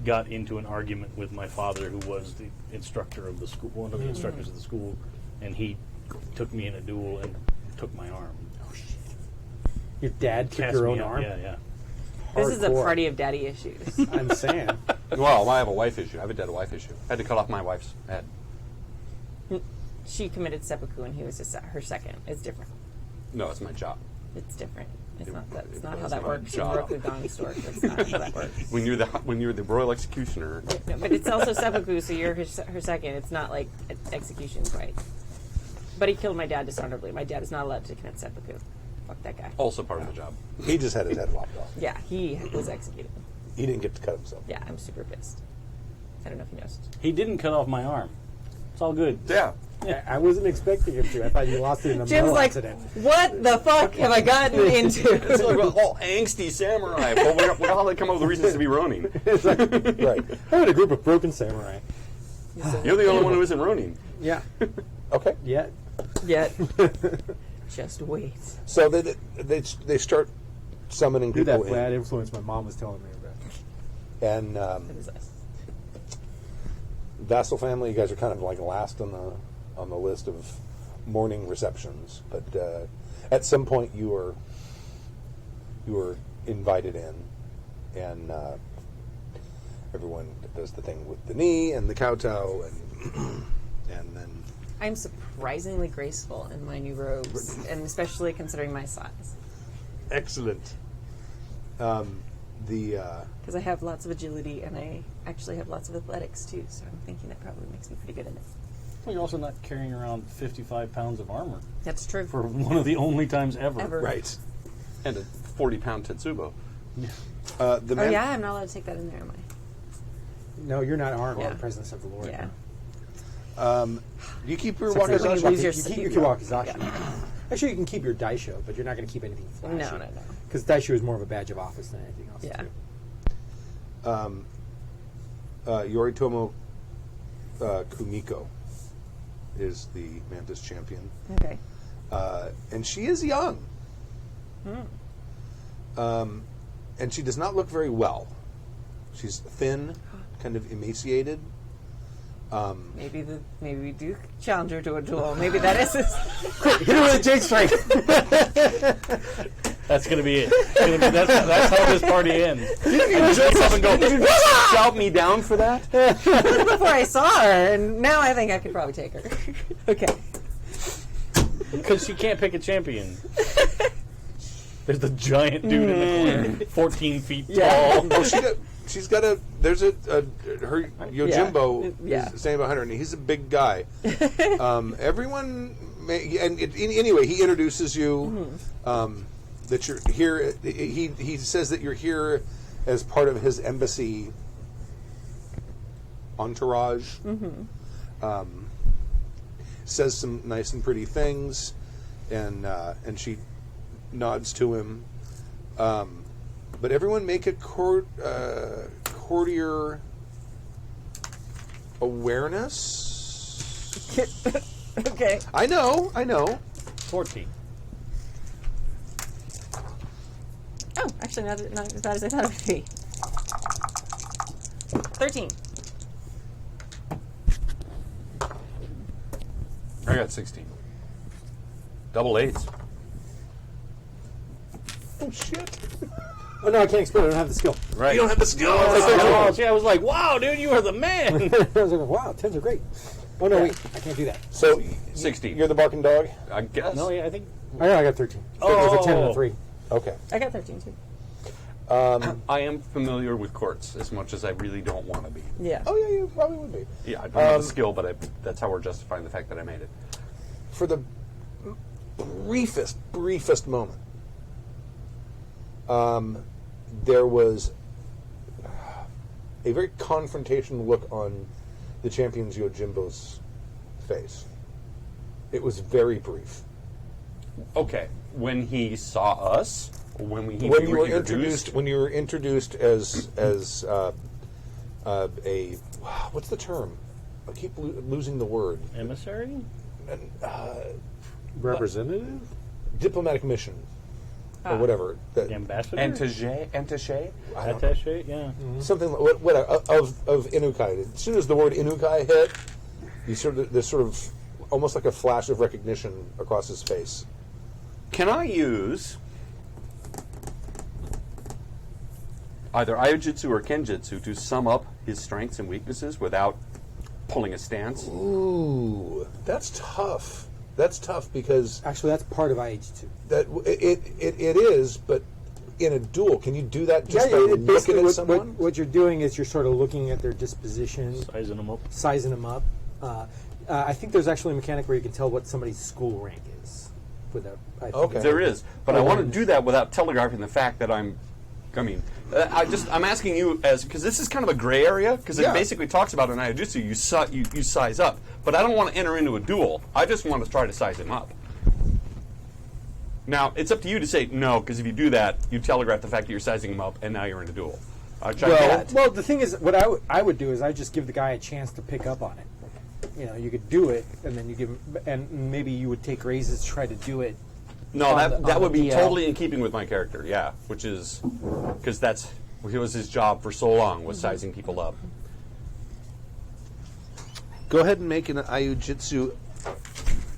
got into an argument with my father, who was the instructor of the school, one of the instructors of the school, and he took me in a duel and took my arm. Your dad took Cast your me own up. arm? Yeah. This is a Hardcore. party of daddy issues. I'm saying. Well, I have a wife issue. I have a dead wife issue. I had to cut off my wife's head. She committed seppuku and he was just her second. It's different. No, it's my job. It's different. It's not that. It's not how It's that my works. In job. Rokugong store, that's not how that works. When you're the royal executioner. No, but it's also seppuku, so you're her second. It's not like execution quite. But he killed my dad dishonorably. My dad is not allowed to commit seppuku. Fuck that guy. Also part of the job. He just had his head lopped off. Yeah, he was executed. He didn't get to cut himself. Yeah, I'm super pissed. I don't know if he knows. He didn't cut off my arm. It's all good. Yeah. I wasn't expecting him to. I thought you lost it in a Jim's mill like, accident. what the fuck have I gotten It's into? like a whole angsty samurai. Well, we all come up with reasons to be Ronin. Right. I'm in a group of broken samurai. You're the only one who isn't Ronin. Yeah. Okay. Yeah. Yet, just wait. So they start summoning Who people that bad in, influence my mom was telling me about. and It was us. vassal family. You guys are kind of like last on the list of morning receptions, but at some point you were invited in, and everyone does the thing with the knee and the kowtow, and then I'm surprisingly graceful in my new robes, and especially considering my size. excellent. Because I have lots of agility, and I actually have lots of athletics too, so I'm thinking that probably makes me pretty good in it. Well, you're also not carrying around 55 pounds of armor That's true. for one of the only times ever. Ever. Right. And a 40-pound Tetsubo. The Oh man- yeah, I'm not allowed to take that in there, am I? No, you're not armed in Yeah. the presence of the Lord. Yeah. you keep your Except for when you wakizashi. lose your You keep sleep. your Wakizashi. Yeah. Actually, you can keep your daisho, but you're not going to keep anything flashy. No. Because daisho is more of a badge of office than anything else. Yeah. Too. Yoritomo Kumiko is the Mantis champion, Okay. and she is young. And she does not look very well. She's thin, kind of emaciated. Maybe we do challenge her to a duel. Maybe that is his. Hit her with a jig strike. That's going to be it. That's how this party ends. I just wake up and go, Shout me down for that? Before I saw her, and now I think I could probably take her. Okay. because she can't pick a champion. There's the giant dude in the corner, 14 feet tall. Oh, she's got a. There's her Yojimbo Yeah. is saying about Hunter, and he's a big guy. Everyone, anyway, he introduces you. That you're here. He says that you're here as part of his embassy entourage. Says some nice and pretty things, and she nods to him. But everyone make a courtier awareness. Okay. I know. 14. Oh, actually, not as bad as I thought it would be. 13. I got 16. Double eights. Oh shit! Oh no, I can't explain. I don't have the skill. Right. You don't have the skill. Oh, see, I was like, wow, dude, you are the man. I was like, wow, 10s are great. Oh no, wait, I can't do that. So 16. you're the barking dog. I guess. No, yeah, I think. I know I got 13. So there's a 10 and a Oh. 3. Okay. I got 13 too. I am familiar with courts as much as I really don't want to be. Yeah. Oh yeah, you probably would be. Yeah, I don't have the skill, but that's how we're justifying the fact that I made it. For the briefest moment, there was a very confrontational look on the champion's Yojimbo's face. It was very brief. Okay, when he saw us, or when we When you were introduced as a what's the term? I keep losing the word. Emissary? Representative? Diplomatic mission. Or whatever. The ambassador? Entaché? Attaché, yeah. Something of Inukai. As soon as the word Inukai hit, there's sort of almost like a flash of recognition across his face. Can I use either Iojitsu or Kenjutsu to sum up his strengths and weaknesses without pulling a stance? Ooh, that's tough. That's tough because Actually, that's part of IH2. that it is, but in a duel, can you do that just by looking basically at someone? what you're doing is you're sort of looking at their disposition, Sizing them up. sizing them up. I think there's actually a mechanic where you can tell what somebody's school rank is. Okay. There is, but I want to do that without telegraphing the fact that I'm asking you because this is kind of a gray area because Yeah. it basically talks about in Iojitsu you size up, but I don't want to enter into a duel. I just want to try to size him up. Now it's up to you to say no, because if you do that, you telegraph the fact that you're sizing him up, and now you're in a duel. Well, the thing is, what I would do is I just give the guy a chance to pick up on it. You know, you could do it, and then you give him, and maybe you would take raises to try to do it. No, on that would the be DL. totally in keeping with my character. Yeah, which is because it was his job for so long was sizing people up. Go ahead and make an Iojitsu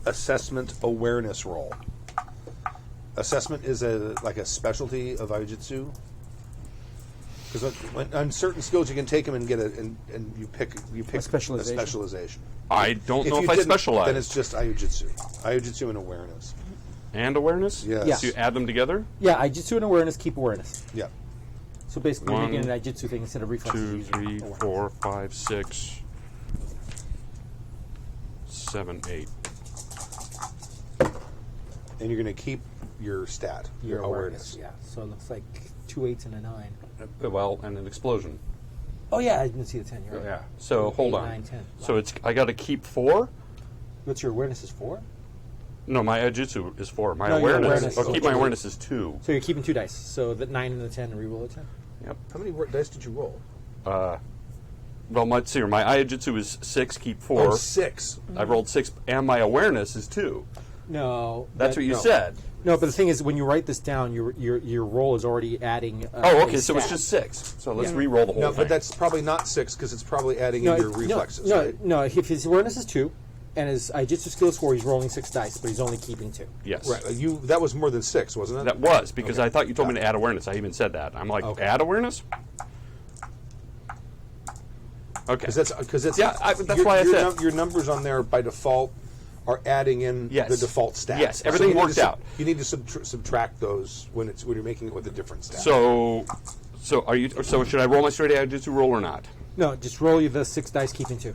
assessment awareness roll. Assessment is like a specialty of Iojitsu. Because on certain skills you can take them and get and you pick A specialization. A specialization. I don't know you if I didn't, specialize. Then it's just Iojitsu and awareness. And awareness? Yes. Yeah. So you add them together? Yeah, Ijitsu and awareness keep awareness. Yeah. So basically, One, making an Ijitsu thing instead of reflexes. 2, using 3, awareness. 4, 5, 6, 7, 8. And you're going to keep your stat, Your awareness. Yeah. So it looks like 2 8s and a 9. Well, and an explosion. Oh yeah, I didn't see the 10. You're right. Yeah. So hold 8, on. 9, 10. So I got to keep 4. What's your awareness is 4? No, my Ijitsu is 4. My No, your awareness. awareness I'll is keep my 2. awareness is 2. So you're keeping 2 dice. So the 9 and the 10, and reroll a 10. Yep. How many dice did you roll? Well, my Ijitsu is 6. Keep 4. Oh, 6. I rolled 6, and my awareness is 2. No, That's what you no. said. No, but the thing is, when you write this down, your roll is already adding. Oh, okay. a So it's stat. just 6. So let's re-roll the whole No, thing. but that's probably not 6 because it's probably adding no, in your it- reflexes, no, right? no. If his awareness is 2, and his Ijitsu skill is 4, he's rolling 6 dice, but he's only keeping 2. yes. Right. That was more than 6, wasn't it? That was because Okay. I thought you told me to add awareness. I even said that. I'm like, Okay. add awareness? Okay. Because that's Yeah, that's why I said. your numbers on there by default are adding in Yes. the default stats. Yes, everything you need worked to out. You need to subtract those when you're making it with a different stat. So are you? So should I roll my straight Ijitsu roll or not? No, just roll you the 6 dice, keeping 2.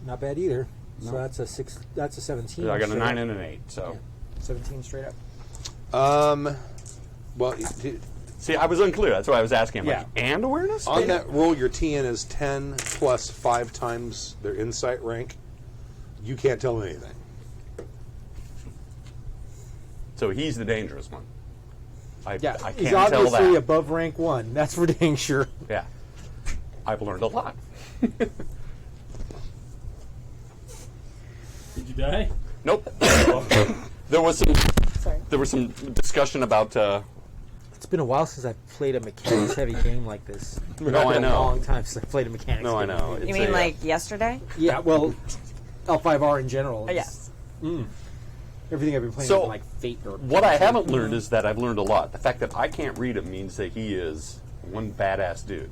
Not bad either. So that's a 6. That's a 17. I got a straight 9 up. and an 8. So 17 straight up. well, see, I was unclear. That's why I was asking. I'm Yeah. like, and awareness? on that roll, your TN is 10 plus 5 times their insight rank. You can't tell them anything. So he's the dangerous one. Yeah, I he's can't tell obviously that. above rank 1. That's for dang sure. Yeah, I've learned a lot. Did you die? Nope. There was some discussion about. It's been a while since I've played a mechanics-heavy game like this. No, It's I been a know. long time since I played a mechanics No, I game. know. You mean like yesterday? Yeah, well, L5R in general. Yes. Everything I've been playing So, is like Fate or... What I haven't learned is that I've learned a lot. The fact that I can't read it means that he is one badass dude.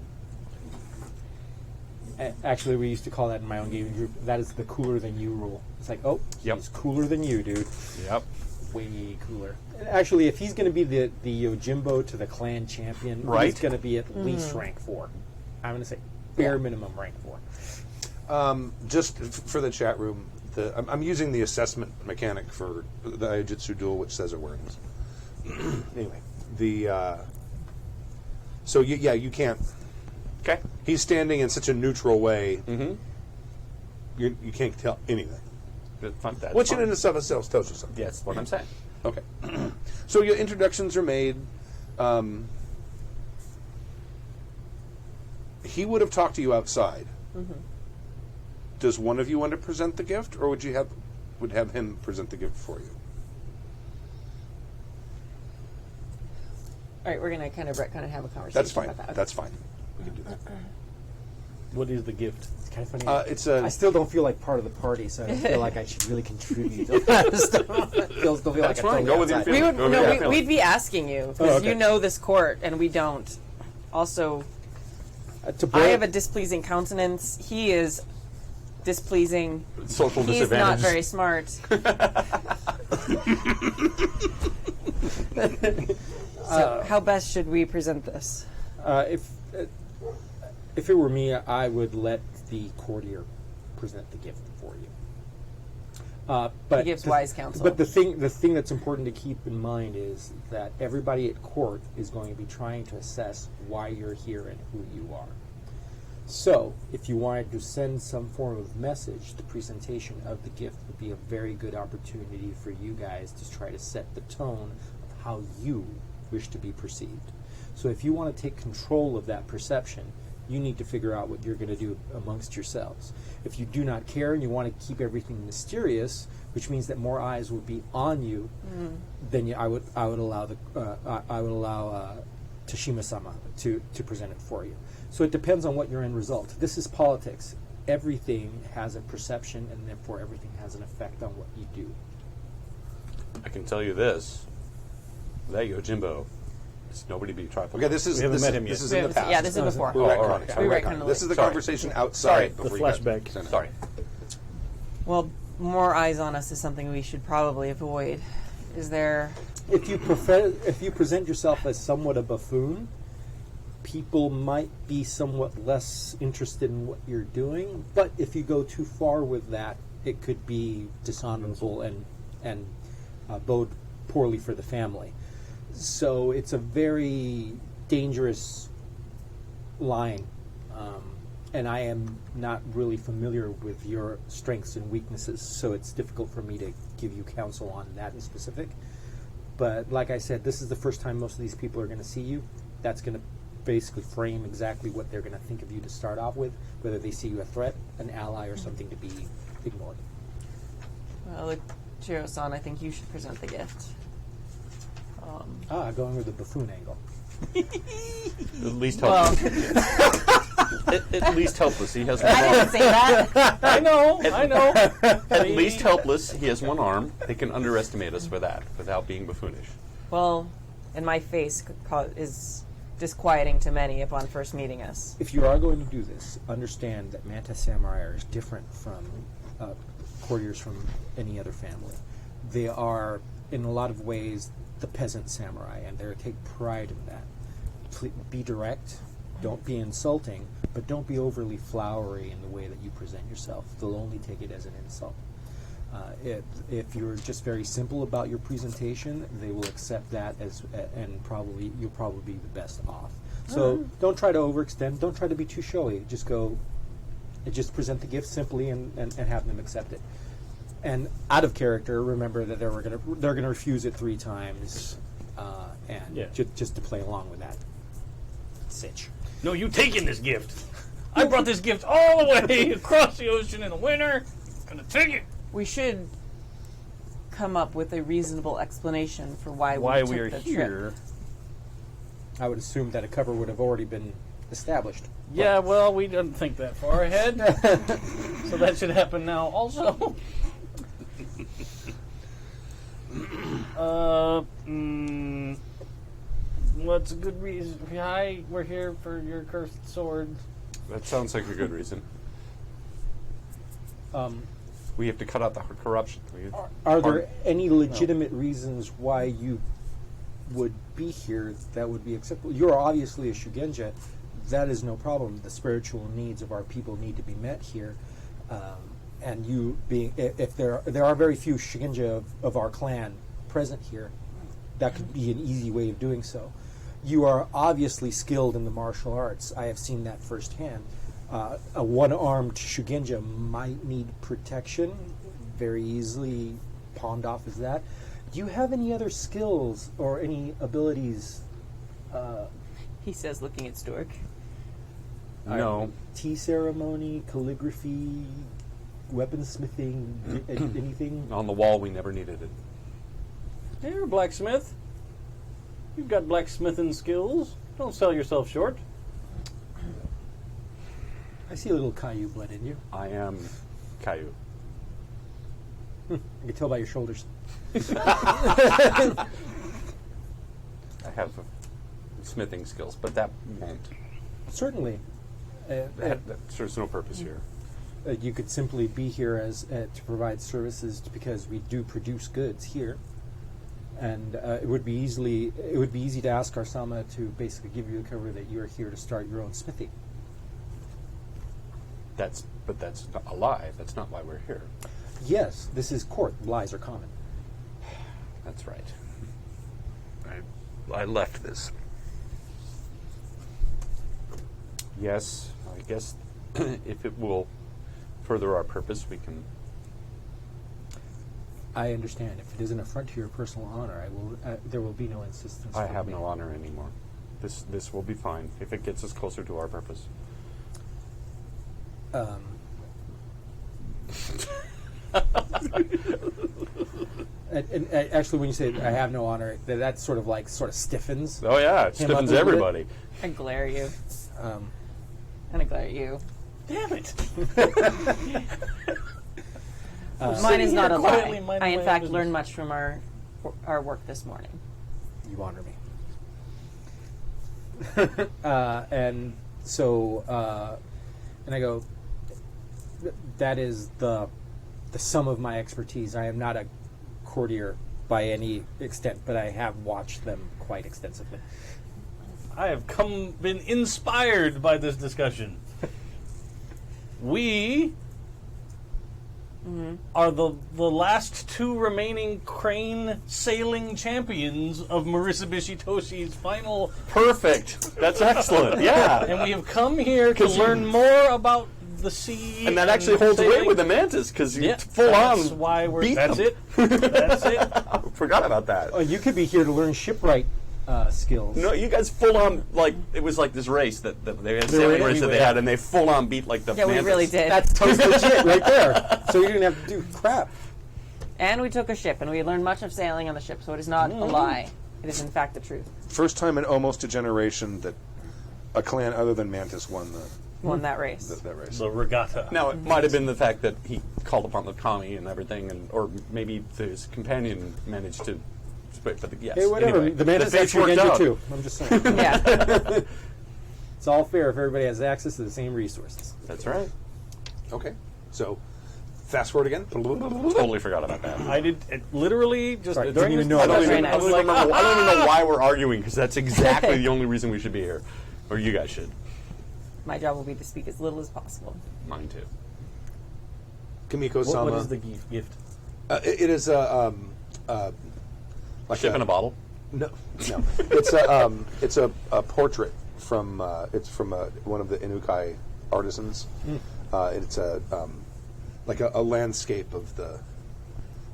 Actually, we used to call that in my own gaming group, that is the cooler than you rule. It's like, oh, Yep. he's cooler than you, dude. Yep. Way cooler. Actually, if he's going to be the Yojimbo to the clan champion, Right. he's going to be at least rank 4. I'm going to say bare minimum rank 4. Just for the chat room, I'm using the assessment mechanic for the Iojitsu duel, which says awareness. Anyway, so you can't. Okay. He's standing in such a neutral way. Mm-hmm. You can't tell anything. That's Which in fine. and of itself tells you something. Yeah, that's what I'm saying. Okay. So your introductions are made. He would have talked to you outside. Does one of you want to present the gift, or would have him present the gift for you? All right, we're gonna kind of have a conversation. That's fine. About that. That's fine. We can do that. What is the gift? It's kind of funny. It's a. I still don't feel like part of the party, so I don't feel like I should really contribute. Still feel like That's I'm fine. totally Go with your outside. feelings. We would Go with no, your we, feelings. we'd be asking you because okay. you know this court and we don't. Also, To I boil- have a displeasing countenance. He is displeasing. Social He's not disadvantage. very smart. So, how best should we present this? If it were me, I would let the courtier present the gift for you. But He gives wise counsel. But the thing that's important to keep in mind is that everybody at court is going to be trying to assess why you're here and who you are. So, if you wanted to send some form of message, the presentation of the gift would be a very good opportunity for you guys to try to set the tone of how you wish to be perceived. So, if you want to take control of that perception, you need to figure out what you're going to do amongst yourselves. If you do not care and you want to keep everything mysterious, which means that more eyes will be on you, then I would allow Tashima-sama to present it for you. So it depends on what your end result. This is politics. Everything has a perception, and therefore everything has an effect on what you do. I can tell you this. That Yojimbo is nobody to be trifled. Okay, this is haven't this, met is- him yet. this is in the past. Yeah, this is before. We're Oh, retconning. all right. We're We retconning. retconned This is the Sorry. conversation outside. Sorry, before the we got flashback. sent out. Sorry. Well, more eyes on us is something we should probably avoid. Is there? If you present yourself as somewhat a buffoon, people might be somewhat less interested in what you're doing. But if you go too far with that, it could be dishonorable and bode poorly for the family. So it's a very dangerous line. And I am not really familiar with your strengths and weaknesses, so it's difficult for me to give you counsel on that in specific. But like I said, this is the first time most of these people are going to see you. That's going to basically frame exactly what they're going to think of you to start off with, whether they see you a threat, an ally, or something to be ignored. Well, Chiro-san, I think you should present the gift. Going with the buffoon angle. At least Well, helpless. At least helpless. He has one I arm. didn't say that. I know. At least helpless. He has one arm. They can underestimate us for that without being buffoonish. Well, and my face is disquieting to many upon first meeting us. If you are going to do this, understand that Mantis Samurai are different from courtiers from any other family. They are, in a lot of ways, the peasant samurai, and they take pride in that. Be direct, don't be insulting, but don't be overly flowery in the way that you present yourself. They'll only take it as an insult. If you're just very simple about your presentation, they will accept that and you'll probably be the best off. So don't try to overextend. Don't try to be too showy. Just present the gift simply and have them accept it. And out of character, remember that they're gonna refuse it 3 times, just to play along with that sitch. No, you taking this gift. I brought this gift all the way across the ocean in the winter. Gonna take it. We should come up with a reasonable explanation for why Why we we took are the here. trip. I would assume that a cover would have already been established. Yeah, well, we didn't think that far ahead. So that should happen now also. What's a good reason? Hi, we're here for your cursed sword. That sounds like a good reason. We have to cut out the corruption. Are there any legitimate reasons why you would be here that would be acceptable? You're obviously a Shugenja. That is no problem. The spiritual needs of our people need to be met here. And you being, if there are very few Shugenja of our clan present here, that could be an easy way of doing so. You are obviously skilled in the martial arts. I have seen that firsthand. A one-armed Shugenja might need protection, very easily pawned off as that. Do you have any other skills or any abilities? He says, looking at Stork. No. Tea ceremony, calligraphy, weaponsmithing, anything? On the wall, we never needed it. Hey, you're a blacksmith. You've got blacksmithing skills. Don't sell yourself short. I see a little Caillou blood in you. I am Caillou. I can tell by your shoulders. I have smithing skills, but that won't. Certainly. That serves no purpose here. You could simply be here as to provide services because we do produce goods here, and it would be easy to ask Arsama to basically give you the cover that you are here to start your own smithy. That's not a lie. That's not why we're here. Yes, this is court. Lies are common. That's right. I left this. Yes, I guess if it will further our purpose, we can. I understand. If it is an affront to your personal honor, I will. There will be no insistence. I from have me. no honor anymore. This will be fine if it gets us closer to our purpose. And actually, when you say I have no honor, that sort of stiffens. Oh yeah, it Him up stiffens a little everybody. I glare at you. Um, And I glare at you. Damn it. Mine is not a quietly lie. minding I, in my fact, business. learned much from our work this morning. You honor me. And so, and I go, that is the sum of my expertise. I am not a courtier by any extent, but I have watched them quite extensively. I have been inspired by this discussion. We are the last two remaining crane sailing champions of Maritsubishi Toshi's final. Perfect. That's excellent. Yeah. And we have come here to learn more about the sea. And that actually holds sailing. weight with the Mantis because you Yeah, full that's on. why we're. beat That's them. it. That's it. Forgot about that. Oh, you could be here to learn shipwright skills. No, you guys full on it was like this race that they had sailing race that they had, and they full on beat like the Yeah, we Mantis. really did. That's legit right there. So you didn't have to do crap. And we took a ship, and we learned much of sailing on the ship, so it is not a lie. It is, in fact, the truth. First time in almost a generation that a clan other than Mantis won Won that race. that race. The regatta. Now it might have been the fact that he called upon the kami and everything, or maybe his companion managed to. But yes, Hey, whatever. anyway, the Mantis fates actually worked get out. you too. I'm just saying. Yeah. It's all fair if everybody has access to the same resources. That's right. Okay, so fast forward again. Totally forgot about that. I did literally just Right, during didn't even this know I don't That's even, very I don't nice. even remember, I don't even know why we're arguing because that's exactly the only reason we should be here, or you guys should. My job will be to speak as little as possible. Mine too. Kimiko-sama. What is the gift? It is like Ship in a bottle. No. It's a portrait from one of the Inukai artisans. It's like a landscape of the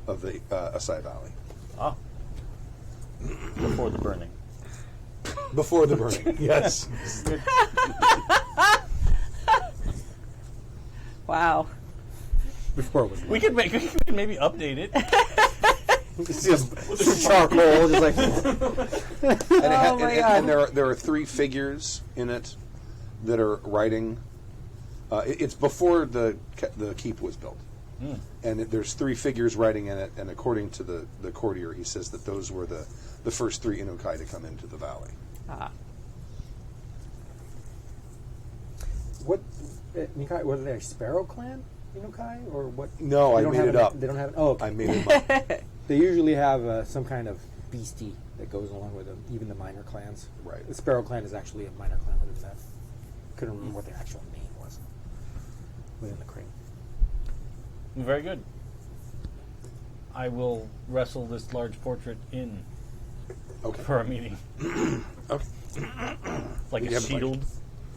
Asai Valley Ah. Before the burning. before the burning. Yes. Wow. Before it was We could maybe update it. it's just charcoal, just like Oh my God. And there are three figures in it that are writing. It's before the keep was built, and there's three figures writing in it. And according to the courtier, he says that those were the first three Inukai to come into the valley. Ah. what? Inukai, what are they? Sparrow Clan Inukai or what? No, I They don't made have it an- up. They don't have. Oh, okay. I made them up. They usually have some kind of beastie that goes along with them. Even the minor clans. Right. The Sparrow Clan is actually a minor clan within that. Couldn't remember what their actual name was within the crane. Very good. I will wrestle this large portrait in Okay. for a meeting. Okay. Like You a have, shield.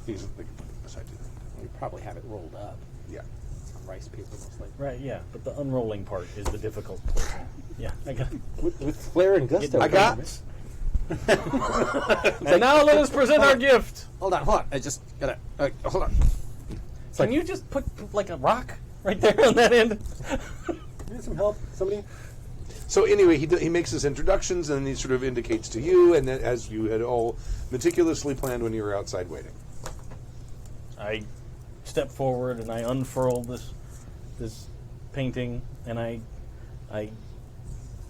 He's like beside you. You probably have it rolled up. Yeah. It's on rice paper, most likely. Right, yeah. But the unrolling part is the difficult portion. Yeah, I got it. With flair and gusto. I got- doesn't And now let us present our gift. Hold on. I just gotta. Hold on. Can you just put like a rock right there on that end? Need some help? Somebody? So anyway, he makes his introductions, and he sort of indicates to you, and then as you had all meticulously planned when you were outside waiting. I step forward and I unfurl this painting, and I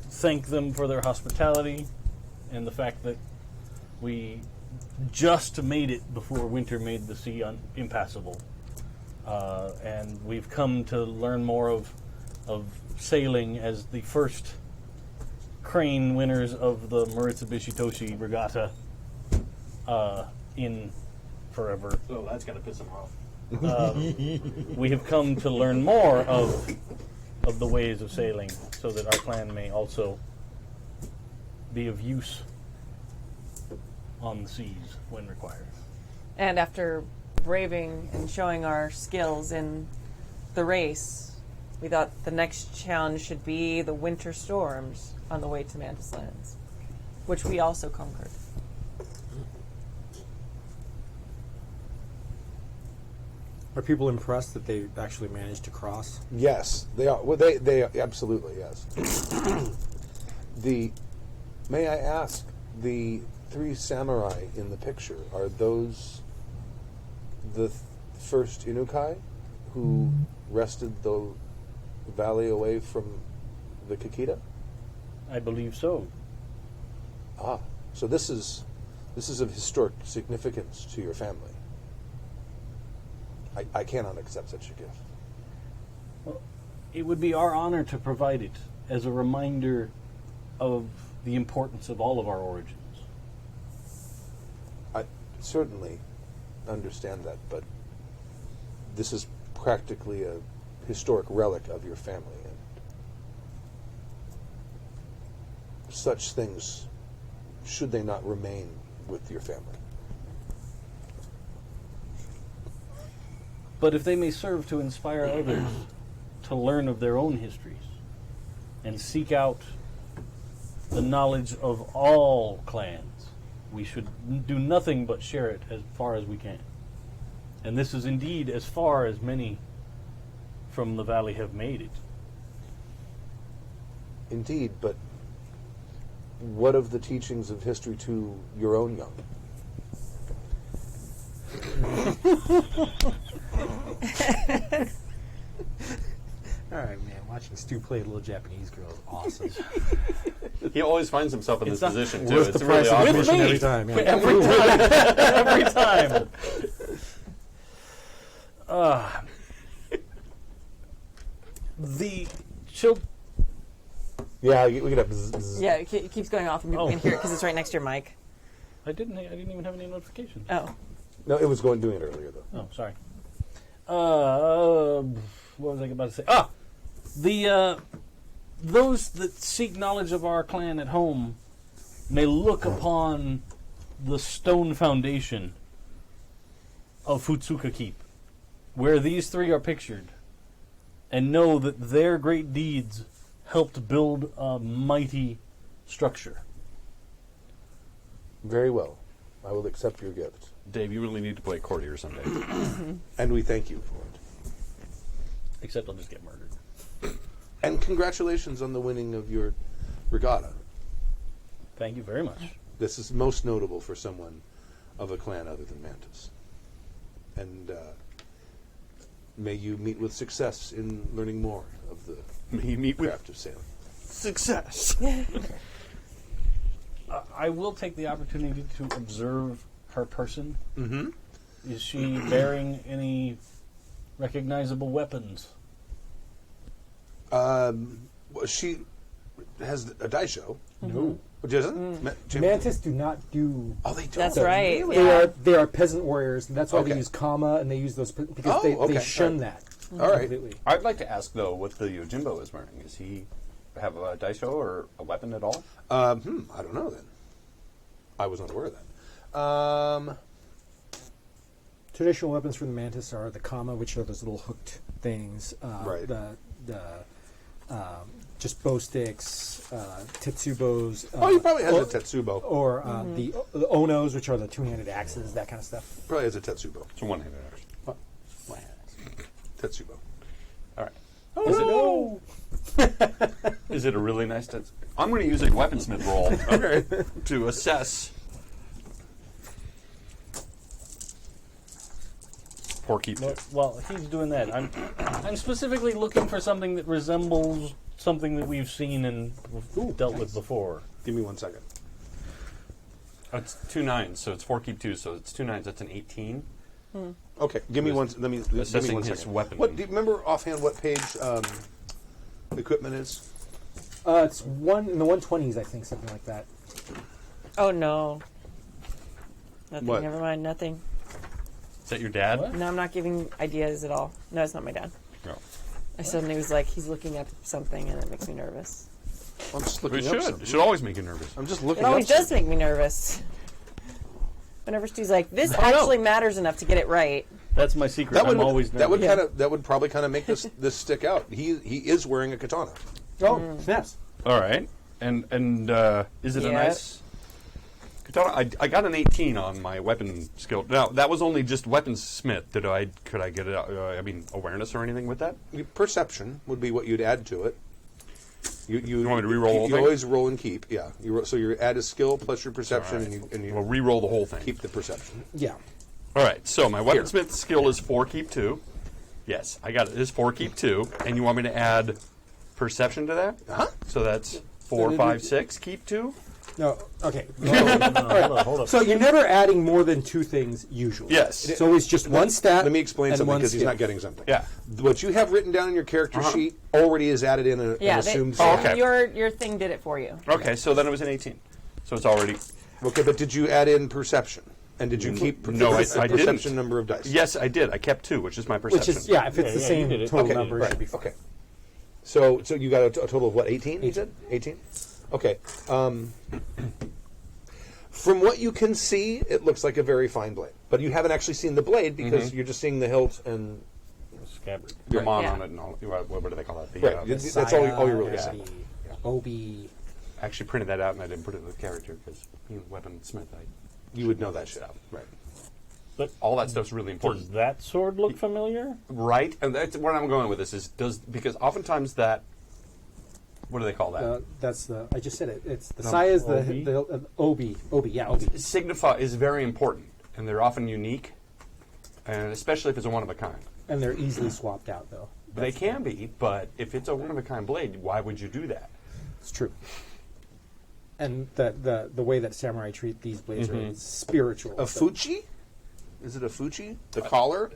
thank them for their hospitality and the fact that we just made it before winter made the sea impassable, and we've come to learn more of sailing as the first crane winners of the Maritsubishi Toshi Regatta in forever. Oh, that's got to piss him off. We have come to learn more of the ways of sailing, so that our clan may also be of use on the seas when required. And after braving and showing our skills in the race, we thought the next challenge should be the winter storms on the way to Mantis Lands, which we also conquered. Are people impressed that they actually managed to cross? Yes, they are. Well, they absolutely yes. May I ask, the 3 samurai in the picture, are those the first Inukai who wrested the valley away from the Kikita? I believe so. Ah, so this is of historic significance to your family. I cannot accept such a gift. Well, it would be our honor to provide it as a reminder of the importance of all of our origins. I certainly understand that, but this is practically a historic relic of your family, and such things, should they not remain with your family? But if they may serve to inspire others to learn of their own histories and seek out the knowledge of all clans, we should do nothing but share it as far as we can. And this is indeed as far as many from the valley have made it. Indeed, but what of the teachings of history to your own young? All right, man. Watching Stu play a little Japanese girl is awesome. He always finds himself in this not position too. Worth It's the really price of awkward. admission me. every time. Yeah. Every time. The children. Yeah, we could have. Bzz. Yeah, it keeps going off, and people Oh. can hear it because it's right next to your mic. I didn't even have any notifications. Oh. No, it was doing it earlier though. Oh, sorry. What was I about to say? Those that seek knowledge of our clan at home may look upon the stone foundation of Futsuka Keep, where these 3 are pictured, and know that their great deeds helped build a mighty structure. Very well. I will accept your gift. Dave, you really need to play courtier someday. And we thank you for it. Except I'll just get murdered. And congratulations on the winning of your regatta. Thank you very much. This is most notable for someone of a clan other than Mantis. And may you meet with success in learning more of the May you meet with craft of sailing. success. I will take the opportunity to observe her person. Mm-hmm. Is she bearing any recognizable weapons? Well, she has a daisho. No. Which isn't? Mantis do not do. Oh, they don't. That's right. They are peasant warriors, and that's why Okay. they use kama and they use those because Oh, they okay. shun All that. All right. Completely. I'd like to ask though, what the Yojimbo is wearing. Is he have a daisho or a weapon at all? I don't know then. I was not aware of that. Traditional weapons for the Mantis are the kama, which are those little hooked things. Right. The just bow sticks, tetsubos. He probably has a tetsubo. Or the onos, which are the two-handed axes, that kind of stuff. Probably has a tetsubo. It's a one-handed axe. Tetsubo. All right. Oh, Is it a really nice tetsubo? I'm going to use a weaponsmith roll to assess. Porky. Well, he's doing that. I'm specifically looking for something that resembles something that we've seen and dealt with before. Give me 1 second. Oh, it's 2 9s, so it's 4 keep 2, so it's 2 9s. That's an 18. Okay, give me one. Let me give me Assessing 1 his second. weapon. What do you remember offhand? What page equipment is? it's one in the 120s, I think, something like that. Oh no. Nothing. What? Never mind. Nothing. Is that your dad? What? No, I'm not giving ideas at all. No, it's not my dad. No. I suddenly was like, he's looking up something, and it makes me nervous. I'm just We looking up should. something. It should always make you nervous. I'm just It looking always up does make me nervous. Whenever Stu's like, this actually matters enough to get it right. That's my secret. That I'm would always that would nervous. kind of that would probably kind of make this stick out. He is wearing a katana. Oh, snaps. All right. And is it a Yeah. nice katana? I got an 18 on my weapon skill. Now, that was only just weaponsmith. Could I get it? I mean, awareness or anything with that? Perception would be what you'd add to it. You want me to re-roll the whole You thing? always roll and keep. Yeah. So you add a skill plus your perception, All right. and you We'll re-roll the whole thing. keep the perception. Yeah. All right. So my weaponsmith skill is 4 keep 2. Yes, I got it. It is 4 keep 2. And you want me to add perception to that? Uh-huh. So that's 4, 5, 6 keep 2? No. Okay. Hold up. So you're never adding more than 2 things usually. Yes. It's always just one stat. Let me explain and something one because he's skill. not getting something. Yeah. What you have written down in your character sheet already is added in an Yeah, assumed. Oh, okay. your thing did it for you. Okay, so then it was an 18. So it's already... Okay, but did you add in perception? And did you keep No, I a didn't. perception number of dice? Yes, I did. I kept 2, which is my perception. Which is, yeah, if it's the yeah, same you did it. total Okay, number, it right. should be fine. Okay. So you got a total of what? 18? You said 18. Okay. From what you can see, it looks like a very fine blade, but you haven't actually seen the blade because you're just seeing the hilt and. Scabbard. The Right. mon Yeah. on it and all. What do they call that? The, Right. That's all you're really Saya, seeing. the Obi. I actually printed that out and I didn't put it in the character because being a weaponsmith, You would know that shit. Right. But all that stuff's really important. does that sword look familiar? Right? And that's where I'm going with this is because oftentimes that, what do they call that? That's the. I just said it. It's the Saya is Obi? the Obi. Obi. Yeah, Obi. Signify is very important and they're often unique, and especially if it's a one of a kind. And they're easily swapped out, though. They can be, but if it's a one of a kind blade, why would you do that? It's true. And the way that samurai treat these blades are spiritual. A fuchi? Is it a fuchi? The collar?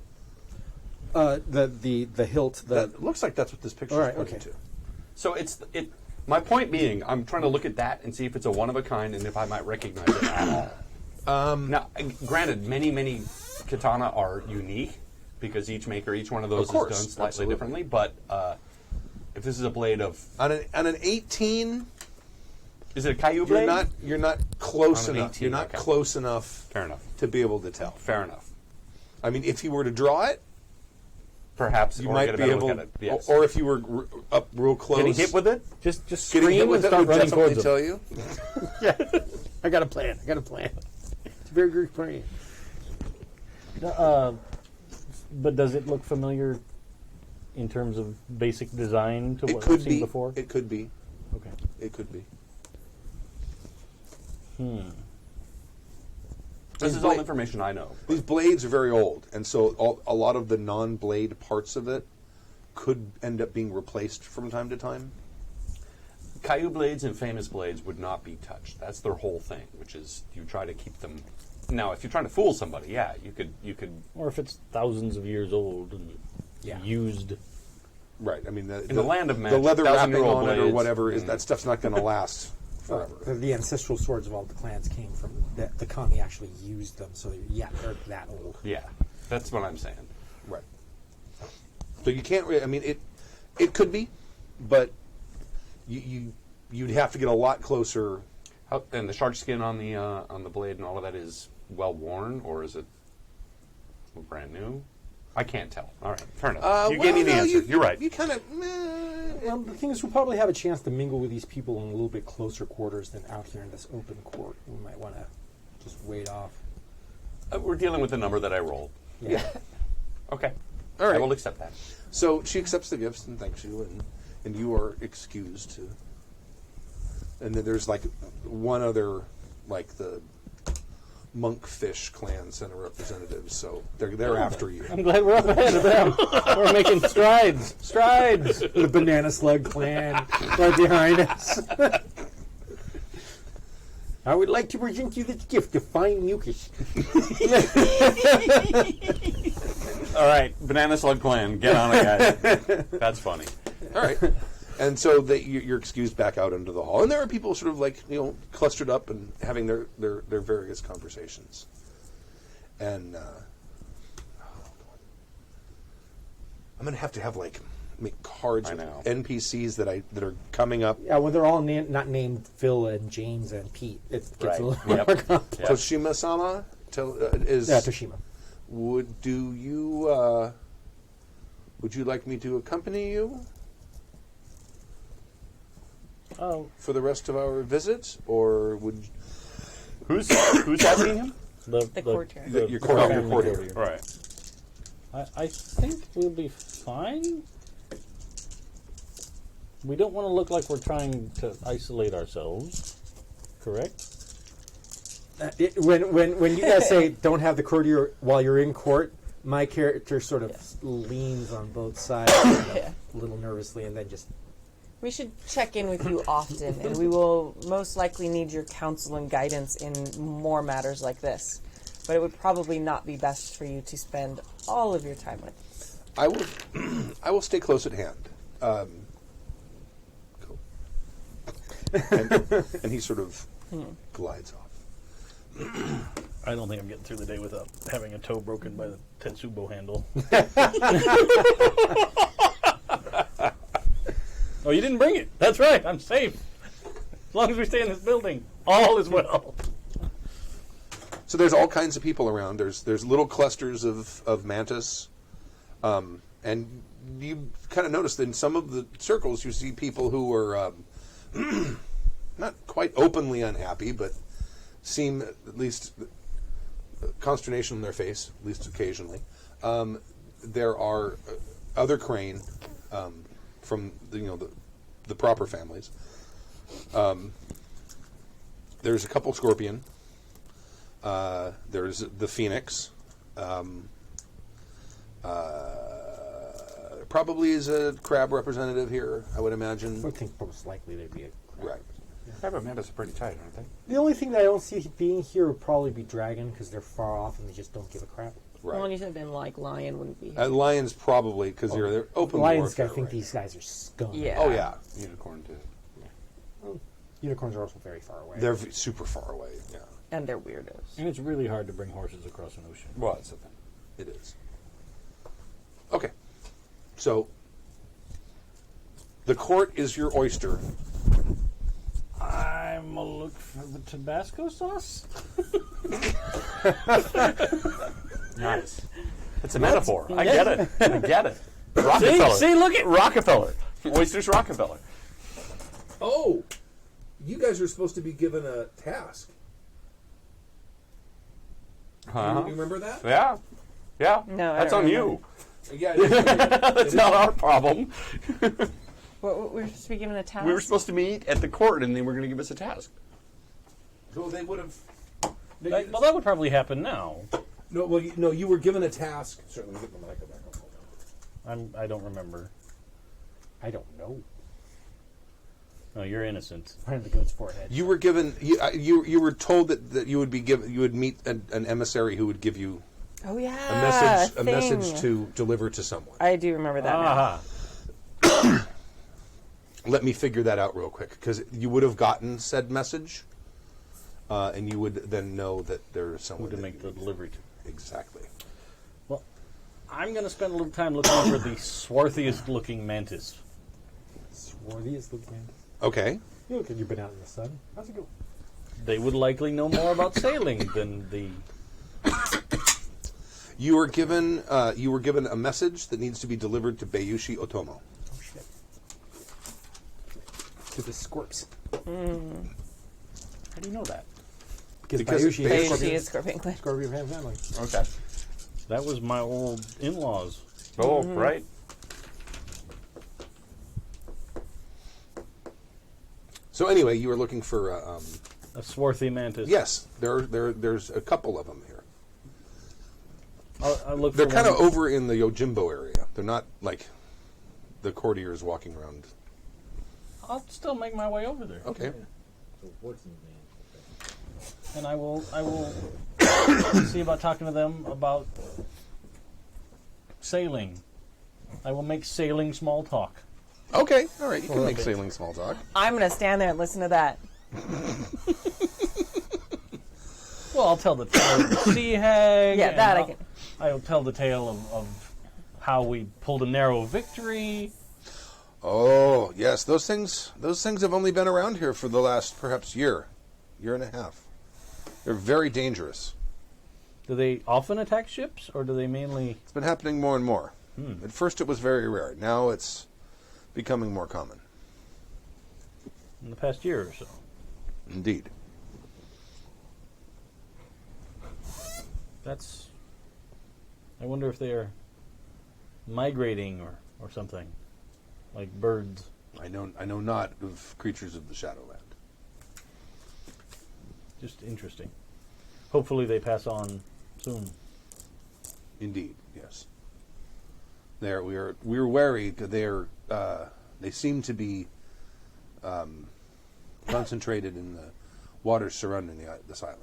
The hilt. That looks like that's what this picture All is right, pointing okay. to. So my point being, I'm trying to look at that and see if it's a one of a kind and if I might recognize it at all. Now, granted, many katana are unique because each one of those Of course, is done slightly absolutely. differently. But if this is a blade of, On an 18, is it a Caillou blade? you're not close On an enough. 18, You're not okay. close enough Fair enough. to be able to tell. Fair enough. I mean, if you were to draw it, Perhaps you or might get a be better able. look at it. Yes. Or if you were up real close, Getting hit with it. Just getting scream hit and with it start would running definitely towards tell him. you. I got a plan. It's a very good plan. But does it look familiar in terms of basic design to It what could we've seen be. before? It could be. Okay. It could be. This is all information I know. These blades are very old, and so a lot of the non-blade parts of it could end up being replaced from time to time. Caillou blades and famous blades would not be touched. That's their whole thing, which is you try to keep them. Now, if you're trying to fool somebody, yeah, you could. Or if it's thousands of years old and used. Right. I mean, In the land of the magic, leather wrapping 1,000-year-old on it or blades. whatever is that stuff's not going to last forever. The ancestral swords of all the clans came from the kami actually used them, so they're that old. Yeah, that's what I'm saying. Right. So you can't really. I mean, it could be, but you'd have to get a lot closer. And the shark skin on the blade and all of that is well worn, or is it brand new? I can't tell. All right, fair enough. You gave me the answer. You're right. You kind of. The thing is, we'll probably have a chance to mingle with these people in a little bit closer quarters than out here in this open court. We might want to just wait off. We're dealing with the number that I rolled. Yeah. Okay. All right. I will accept that. So she accepts the gifts and thanks you, and you are excused to. And then there's like one other, like the monkfish clan sent a representative, so they're after you. I'm glad we're up ahead of them. We're making strides. Strides. The Banana Slug clan right behind us. I would like to present you this gift of fine mucus. All right, Banana Slug Clan, get on it, guys. That's funny. All right. And so you're excused back out into the hall. And there are people sort of like, clustered up and having their various conversations. And I'm going to have like make cards with NPCs that are coming up. Yeah, when they're all not named Phil and James and Pete, it gets a little more complex. Toshima-sama is... Yeah, Toshima. Would you like me to accompany you? Oh, For the rest of our visit, or would Who's asking him? The courtier. your courtier? Right. I think we'll be fine. We don't want to look like we're trying to isolate ourselves, correct? When you guys say don't have the courtier while you're in court, my character sort of leans on both sides a little nervously and then just... We should check in with you often, and we will most likely need your counsel and guidance in more matters like this. But it would probably not be best for you to spend all of your time with us. I will stay close at hand. Cool. And he sort of glides off. I don't think I'm getting through the day without having a toe broken by the Tetsubo handle. Oh, you didn't bring it. That's right. I'm safe. As long as we stay in this building, all is well. So there's all kinds of people around. There's little clusters of Mantis. And you kind of notice that in some of the circles you see people who are not quite openly unhappy, but seem at least consternation on their face, at least occasionally. There are other Crane from the proper families. There's a couple Scorpion. There's the Phoenix. Probably is a crab representative here, I would imagine. I think most likely there'd be a crab. Right. Crab and Mantis are pretty tight, aren't they? The only thing that I don't see being here would probably be Dragon, because they're far off and they just don't give a crap. Right. Well, you said then like Lion wouldn't be. Lions probably, because they're open Lions, warfare, I think right? these guys are scum. Yeah. Oh, yeah. Unicorn, too. Well, unicorns are also very far away. They're super far away, yeah. And they're weirdos. And it's really hard to bring horses across an ocean. Well, that's the thing. It is. Okay. So, the court is your oyster. I'm a look for the Tabasco sauce. Nice. It's a metaphor. I get it. I get it. Rockefeller. See, look at Rockefeller. Oysters Rockefeller. Oh! You guys are supposed to be given a task. Huh? You remember that? Yeah. Yeah. No, I That's don't on remember. you. Yeah. That's not our problem. What, we were supposed to be given a task? We were supposed to meet at the court, and they were going to give us a task. So they would have... Well, that would probably happen now. No, you were given a task. Certainly, get the mic back on. I don't remember. I don't know. No, you're innocent. Right on the goat's forehead. You were given... You were told that you would be given... You would meet an emissary who would give you Oh yeah, a message to deliver to someone. I do remember that now. Aha. Let me figure that out real quick, because you would have gotten said message, and you would then know that there's someone Who to that make the you- delivery to. Exactly. Well, I'm going to spend a little time looking for the swarthiest looking mantis. Swarthiest looking man. Okay. You look like you've been out in the sun. How's it going? They would likely know more about sailing than the... You were given a message that needs to be delivered to Bayushi Otomo. Oh, shit. to the scorps. How do you know that? Because Because Bayushi it's has She is Scorpion Clan. Scorpion family. Okay. That was my old in-laws. Oh, right. So anyway, you were looking for. A swarthy mantis. Yes, there's a couple of them here. I'll look They're for kind of one. over in the Yojimbo area. They're not like the courtiers walking around. I'll still make my way over there. Okay. And I will see about talking to them about sailing. I will make sailing small talk. Okay. All right. You can make sailing small talk. I'm going to stand there and listen to that. Well, I'll tell the tale of the sea hag. Yeah, and that I can. I'll tell the tale of how we pulled a narrow victory. Oh yes, those things have only been around here for the last perhaps year and a half. They're very dangerous. Do they often attack ships, or do they mainly... It's been happening more and more. At first it was very rare. Now it's becoming more common. in the past year or so? Indeed. That's... I wonder if they are migrating or something, like birds. I know not of creatures of the Shadowland. Just interesting. Hopefully they pass on soon. Indeed, yes. There we are wary that they seem to be concentrated in the waters surrounding this island.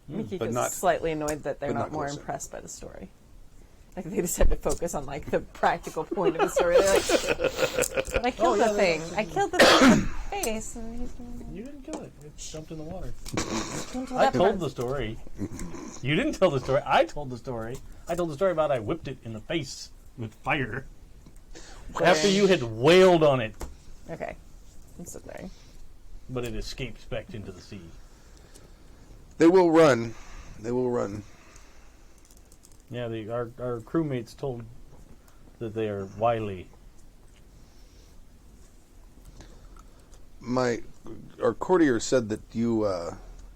Miki But is not- slightly annoyed that they're but not not more closer. impressed by the story. Like they just had to focus on like the practical point of the story. They're like, but I killed the thing. I killed the thing in the face. And he's You didn't kill it. It jumped in the water. into I that told part. the story. You didn't tell the story. I told the story. I told the story about I whipped it in the face with fire after you had wailed on it, Okay, I'm still there. but it escaped back into the sea. They will run. They will run. Yeah, our crewmates told that they are wily. Our courtier said that you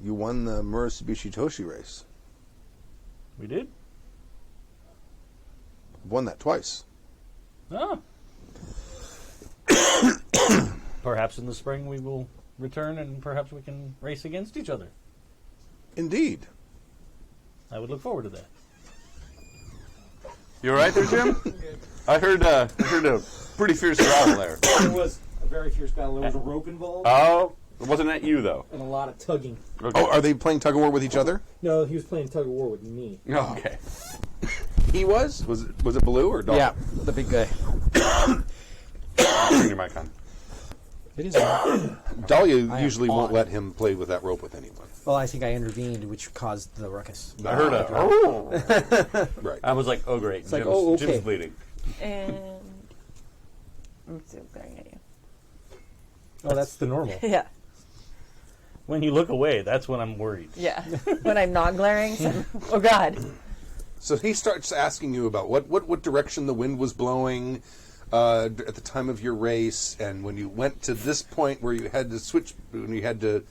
won the Murasubishi Toshi race. We did? Won that twice. Ah. Perhaps in the spring we will return and perhaps we can race against each other. Indeed. I would look forward to that. You all right there, Jim? I heard a pretty fierce battle there. There was a very fierce battle. There was a rope involved Oh, it wasn't at you though. and a lot of tugging. Okay. Oh, are they playing tug of war with each other? No, he was playing tug of war with me. Oh, okay. He was. Was it Baloo or Dolphin? Yeah, the big guy. Turn your mic on. It is. Dahlia am usually won't on. let him play with that rope with anyone. Well, I think I intervened, which caused the ruckus. I heard a. Oh. Right. I was like, oh great, like, Jim's, oh, okay. Jim's bleeding. And I'm still glaring at you. Oh, that's the normal. Yeah, When you look away, that's when I'm worried. yeah. When I'm not glaring, so, oh god. So he starts asking you about what direction the wind was blowing at the time of your race, and when you went to this point where you had to switch, when you had to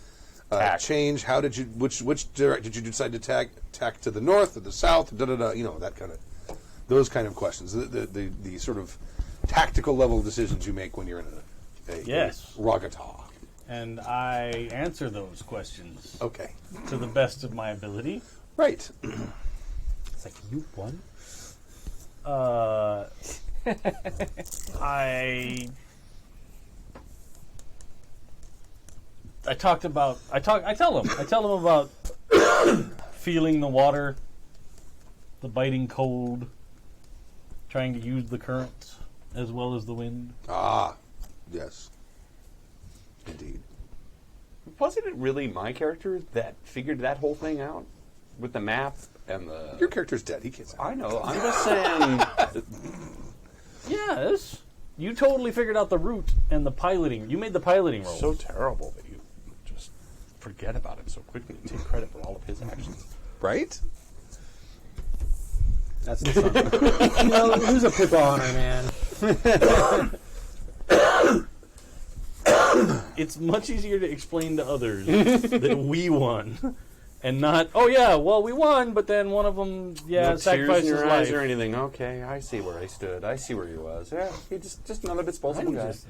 Tack. change. How did you which direct did you decide to tack to the north or the south? Da da da. You know, that kind of those kind of questions. The sort of tactical level decisions you make when you're in a Yes. Ragata. And I answer those questions Okay. to the best of my ability. Right. It's like, you won? I tell them about feeling the water, the biting cold, trying to use the currents as well as the wind. Ah. Yes. Indeed. Wasn't it really my character that figured that whole thing out with the map and the? Your character's dead. He can't say. I know. I'm just saying. Yes, you totally figured out the route and the piloting. You made the piloting roll. So terrible that you just forget about it so quickly and take credit for all of his actions. Right? That's the fun. Who's a pip honor, man? it's much easier to explain to others that we won, and not, oh yeah, well we won, but then one of them, No sacrificed tears in his your eyes life. or anything. Okay, I see where he stood. I see where he was. Yeah, he just another disposable I'm guy. just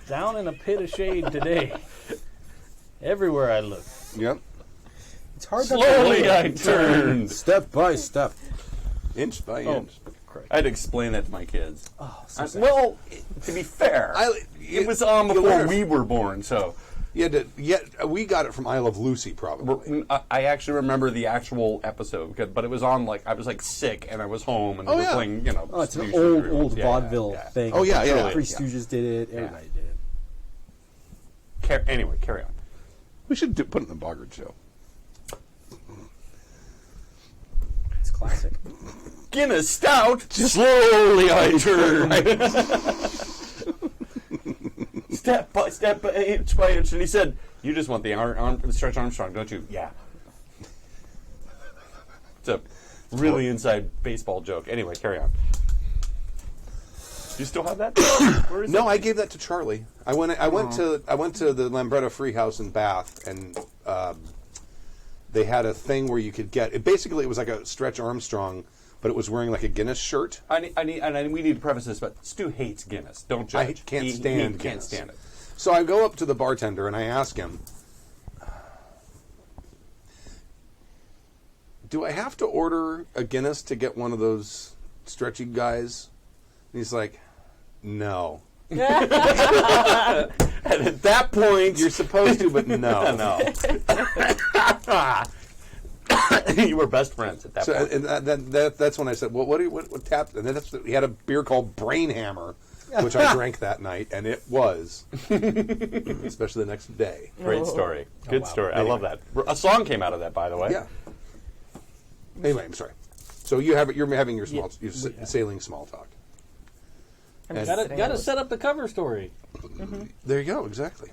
down in a pit of shade today. Everywhere I look. Yep. It's hard to Slowly I turned. step by step. Inch by Oh, inch. I had to explain that to my kids. Oh, so sad. Well, to be fair, it was on before we were born, so We got it from I Love Lucy, probably. I actually remember the actual episode, but it was on I was sick and I was home and we were playing, Oh, it's an Stooges old Yeah, vaudeville yeah. thing. Oh, yeah, yeah. Three Stooges did it. Everybody did it. Anyway, carry on. We should put it in the Boggart show. It's classic. Guinness Stout. Slowly I turned. Step by step, inch by inch, and he said, "You just want the Stretch Armstrong, don't you?" Yeah. It's a really inside baseball joke. Anyway, carry on. You still have that? Where is No, it? I gave that to Charlie. I went to the Lambretta Free House in Bath, and they had a thing where you could get it. Basically, it was like a Stretch Armstrong, but it was wearing like a Guinness shirt. we need to preface this, but Stu hates Guinness. Don't judge. I can't He stand can't Guinness. stand it. So I go up to the bartender and I ask him, "Do I have to order a Guinness to get one of those stretchy guys?" And he's like, "No." And at that point, You're supposed to, but no. no. You were best friends at that So, point. and that's when I said, "Well, what tap?" And then he had a beer called Brain Hammer, which I drank that night, and it was, especially the next day. Great story. Good wow. story. I love that. A song came out of that, by the way. Yeah. Anyway, I'm sorry. So you're having your sailing small talk. I'm And- just Gotta sitting there set up the cover story. There you go. Exactly.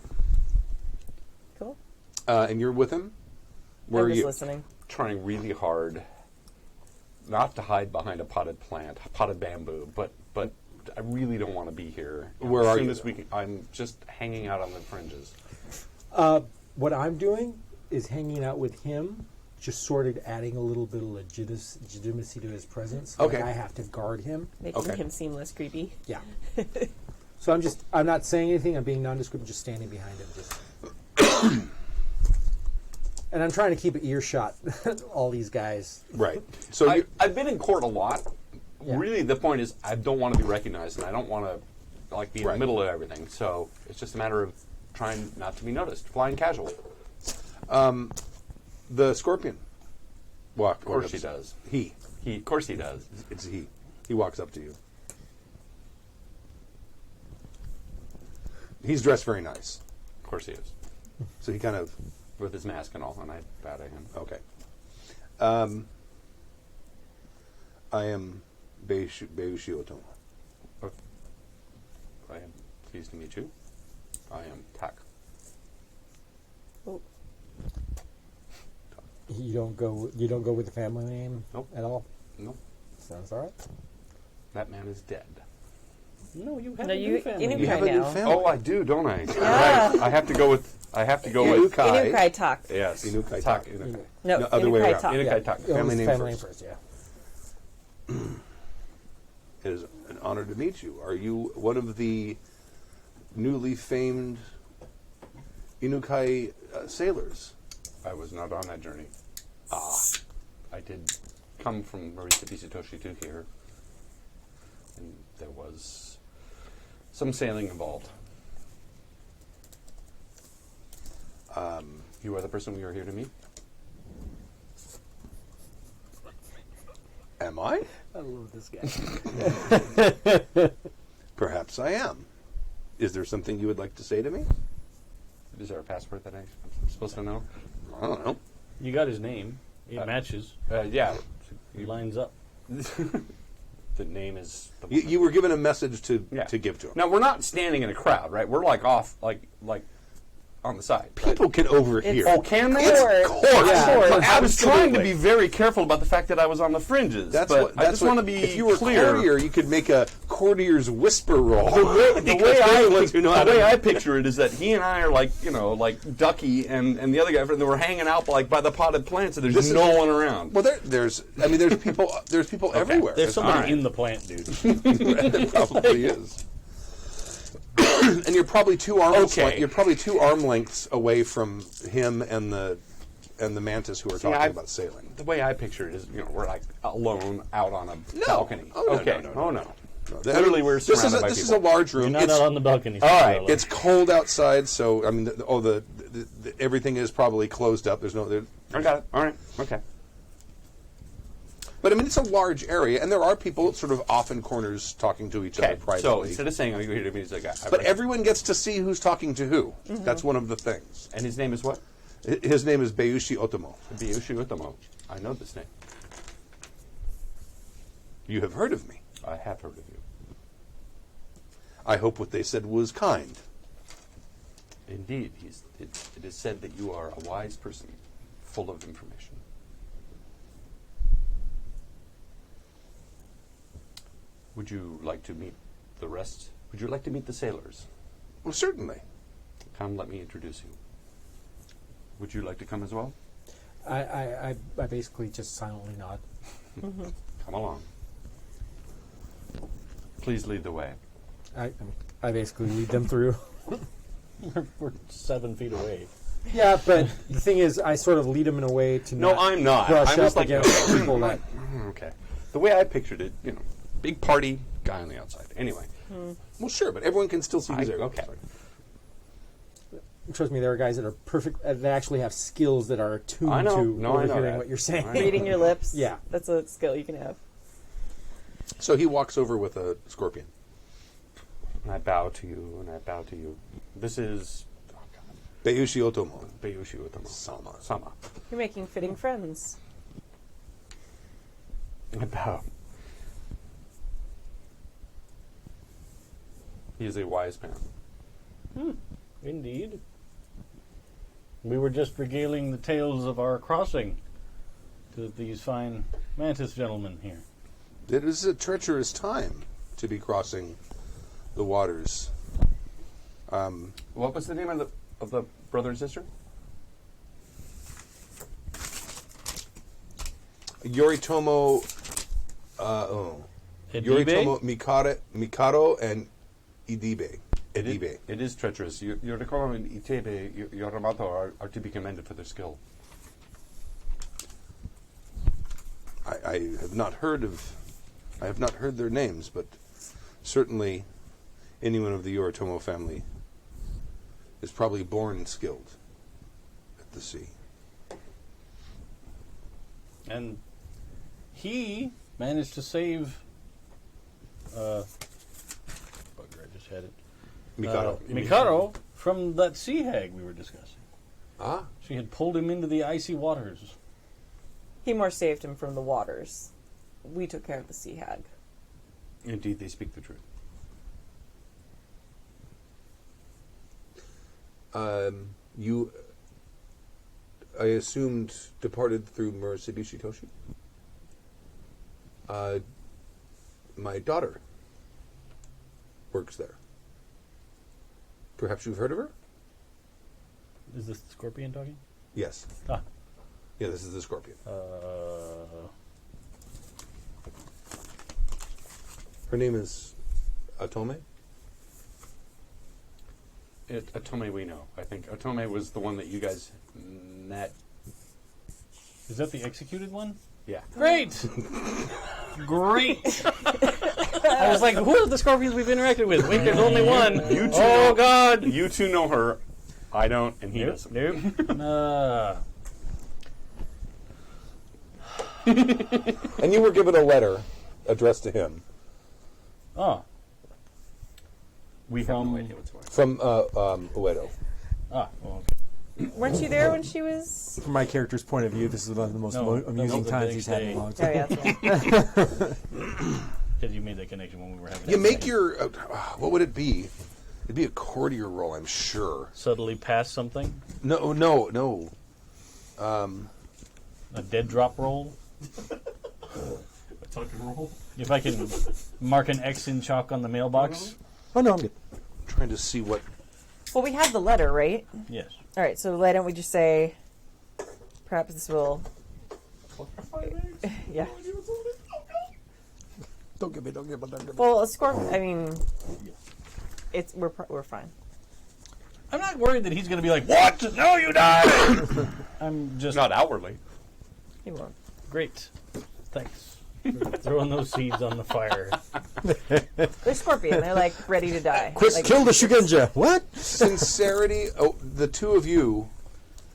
Cool. And you're with him. Where I'm are just you? listening. Trying really hard not to hide behind a potted bamboo, but I really don't want to be here. Where as are soon you, as I'm just hanging out on the fringes. What I'm doing is hanging out with him, just sort of adding a little bit of legitimacy to his presence. Okay. Like I have to guard him. Making Okay. him seem less creepy. Yeah. So I'm not saying anything. I'm being nondescript, just standing behind him. Just. And I'm trying to keep an earshot. All these guys. Right. So I've been in court a lot. Yeah. Really, the point is I don't want to be recognized, and I don't want to be in Right. the middle of everything. So it's just a matter of trying not to be noticed, flying casual. the Scorpion. Of course he does. Of course he does. It's he. He walks up to you. He's dressed very nice, Of course he is. so he kind of With his mask and all, and I bow to him. okay. I am Beishioto. I am pleased to meet you. I am Tak. Oh, You don't go with the family name Nope. at all. No, Sounds all right. that man is dead. No, you have No, a you- new family. Inukai You have a new now. family. Oh, I do, don't I? Yeah. Right. I have to go with. Inukai. Inukai talk. Yes. Inukai Tak. Tak. Inukai. No, No, other way Inukai around. talk. Inukai Tak. It was Family name family first. yeah. It is an honor to meet you. Are you one of the newly famed Inukai sailors? I was not on that journey. I did come from Marisa Bisatoshi to here, and there was some sailing involved. You are the person we are here to meet? Am I? I love this guy. Perhaps I am. Is there something you would like to say to me? Is there a password that I'm supposed to know? I don't know. You got his name. It matches. Yeah. It lines up. The name is... The You were given a message to Yeah. give to him. Now, we're not standing in a crowd, right? We're like off, like on the side. Right? People can overhear. Oh, can they? Of course. Yeah. I was trying to Absolutely. be very careful about the fact that I was on the fringes. but I just want to be if you were clear. courtier, you could make a courtier's whisper roll. The way I I picture it is that he and I are like Ducky and the other guy, and we're hanging out like by the potted plants, and there's no one around. Well, there's people everywhere. There's somebody All right. in the plant, dude. There probably is. And you're probably two arms. Okay. You're probably 2 arm lengths away from him and the Mantis who are talking about sailing. The way I picture it is, we're like alone out on a balcony. Oh, no, okay. no. No. No, Literally, we're surrounded by This is people. a large room. You're not out on the balcony. All right. It's cold outside, so I mean, the everything is probably closed up. There's no. I got it. All right. Okay. But I mean, it's a large area, and there are people sort of off in corners talking to each other privately. So instead of saying, "Oh, you hear to me," he's like, But everyone gets to see who's talking to who. Mm-hmm. That's one of the things. And his name is what? His name is Bayushi Otomo. Biyushi Utomo. I know this name. You have heard of me. I have heard of you. I hope what they said was kind. Indeed, it is said that you are a wise person, full of information. Would you like to meet the rest? Would you like to meet the sailors? Well, certainly. Come, let me introduce you. Would you like to come as well? I basically just silently nod. Come along. Please lead the way. I basically lead them through. We're 7 feet away. Yeah, but the thing is, I sort of lead them in a way to No, not I'm not. brush I was up like, against people that. Okay. The way I pictured it, big party, guy on the outside. Anyway. Well, sure, but everyone can still see who's there. Okay. Trust me, there are guys that are perfect, that actually have skills that are attuned I know. to No, I know overhearing that. what you're saying. I know. Reading your lips. Yeah. That's a skill you can have. So he walks over with a scorpion. And I bow to you, and I bow to you. This is Bayushi Otomo. Bayushi Utomo. Sama. You're making fitting friends. I bow. He is a wise man. Indeed. We were just regaling the tales of our crossing to these fine Mantis gentlemen here. It is a treacherous time to be crossing the waters. What was the name of the brother and sister? Yoritomo, Yoritomo Mikado and Idibe. Edibe. It is treacherous. Yoritomo and Itebe, Yoramato are to be commended for their skill. I have not heard their names, but certainly anyone of the Yoritomo family is probably born skilled at the sea. And he managed to save bugger, I just had it. Mikado from that sea hag we were discussing. Ah, She had pulled him into the icy waters. He more saved him from the waters. We took care of the sea hag. Indeed, they speak the truth. You, I assumed, departed through Murashibishi Toshi? My daughter works there. Perhaps you've heard of her? Is this the scorpion talking? Yes. Ah. Yeah, this is the scorpion. Her name is Atome? Atome we know. I think Atome was the one that you guys met. Is that the executed one? Yeah. Great! Great! I was like, who are the scorpions we've interacted with? Wait, there's only one. You two Oh, God! You two know her. I don't, and he Nope. doesn't. Nope. And you were given a letter addressed to him Oh. We have no idea what's going on. from Uedo. Well, okay. Weren't you there when she was? From my character's point of view, this is one of the most No, that amusing was the times big he's had in day. a long Oh time. yeah, that's right. Because you made that connection when we were having You that make meeting. your, what would it be? It'd be a courtier roll, I'm sure. Subtly pass something. No. A dead drop roll. A tuck and roll. If I can mark an X in chalk on the mailbox. Oh no, I'm good. Trying to see what. Well, we have the letter, right? Yes. All right, so why don't we just say, perhaps this will. Yeah. Don't give me. Well, a scorpion. I mean, we're fine. I'm not worried that he's going to be like, "What? No, you died." I'm just Not outwardly. He won't. great. Thanks. For throwing those seeds on the fire. They're scorpion. They're like ready to die. Chris, Like, kill the Shugenja. What? Sincerity. Oh, the two of you.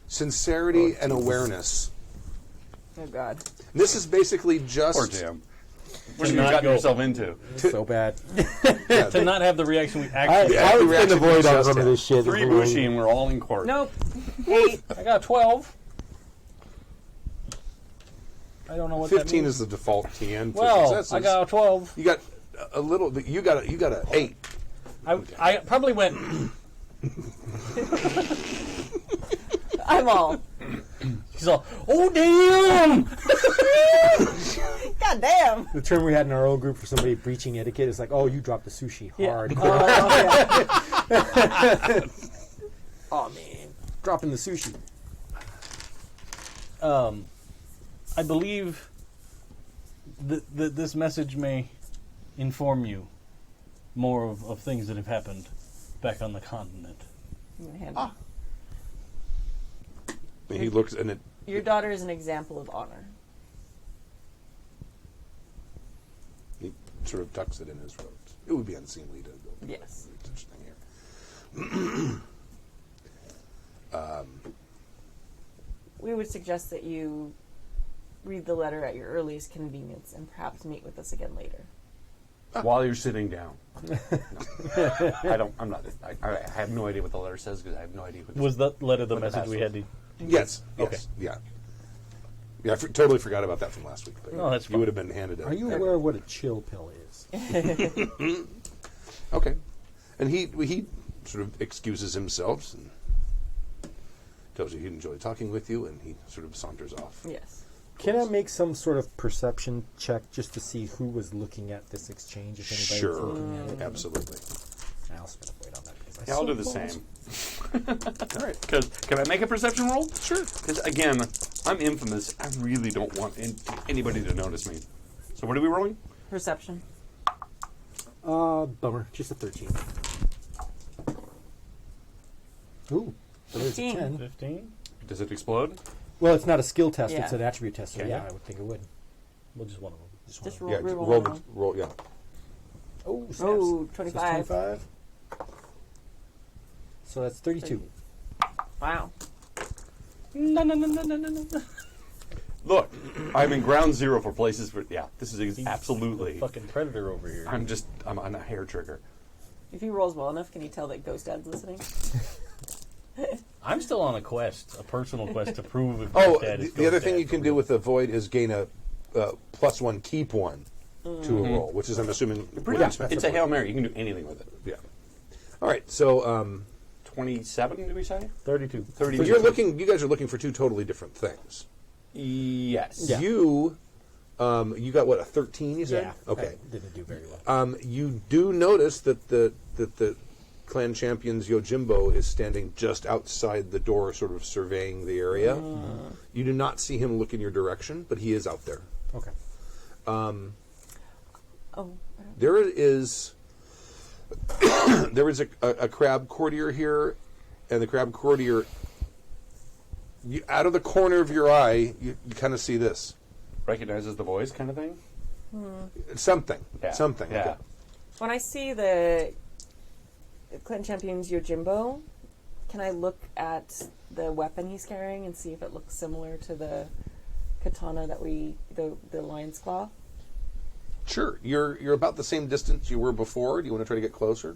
Sincerity and awareness. Oh God. This is basically just. Poor Jam. What have you not gotten go- yourself into? So bad. To not have the reaction we actually I was reaction going to avoid on just some of this shit. 3 bushy and we're all in court. Nope. 8. I got 12. I don't know what 15 that means. is the default TN. for Well, successes. I got a 12. You got a little. You got a 8. I probably went. I'm all. He's all, oh damn! God damn. The term we had in our old group for somebody breaching etiquette is like, "Oh, you dropped the sushi hard." Yeah. Oh man, dropping the sushi. I believe that this message may inform you more of things that have happened back on the continent. And he looks and it. Your daughter is an example of honor. He sort of tucks it in his robes. It would be unseemly to go. Yes. Such a thing here. We would suggest that you read the letter at your earliest convenience and perhaps meet with us again later. While you're sitting down. No. I don't. I'm not. I have no idea what the letter says because I have no idea. What Was that letter the What the message we had to? Yes. Okay. Yeah. Yeah. I totally forgot about that from last week. But No, that's you fine. would have been handed. Are you aware of what a chill pill is? Okay. And he sort of excuses himself and tells you he'd enjoy talking with you, and he sort of saunters off. Yes. Can I make some sort of perception check just to see who was looking at this exchange? If anybody was Sure. looking at it. Absolutely. I'll spend a point on that because Yeah, I'll do the same. All right. Because can I make a perception roll? Sure. Because again, I'm infamous. I really don't want anybody to notice me. So what are we rolling? Perception. Bummer. Just a 13. Ooh. So there's a 15. 10. 15? Does it explode? Well, it's not a skill test; Yeah. it's an attribute test. So Okay. yeah, I would think it would. Well, just one of them. Just roll, Yeah. re-roll Roll. one. Roll. Yeah. Oh, snaps. Oh, So it's 25. 25. So that's 32. Wow. No. Look, I'm in ground zero for places for. Yeah, this is absolutely. Fucking predator over here. I'm on a hair trigger. If he rolls well enough, can you tell that Ghost Dad's listening? I'm still on a quest, a personal quest to prove if Oh, Dad is the other Ghost thing Dad you can for do real. with the void is gain a +1, keep 1 to a roll, which is I'm assuming. what you spent It's the a void. Hail Mary. You can do anything with it. Yeah. All right. So, 27, do we say? 32. 30. but you guys are looking for two totally different things. Yes. Yeah. You got what, a 13? You said? Yeah. Okay. I didn't do very well. You do notice that the clan champion's Yojimbo is standing just outside the door, sort of surveying the area. You do not see him look in your direction, but he is out there. Okay. Oh. There is a crab courtier here, and the crab courtier, out of the corner of your eye, you kind of see this. Recognizes the voice, kind of thing. Something. Yeah. Something. Yeah. Okay. When I see the Clan Champion's Yojimbo, can I look at the weapon he's carrying and see if it looks similar to the katana that the lion's claw? Sure. You're about the same distance you were before. Do you want to try to get closer?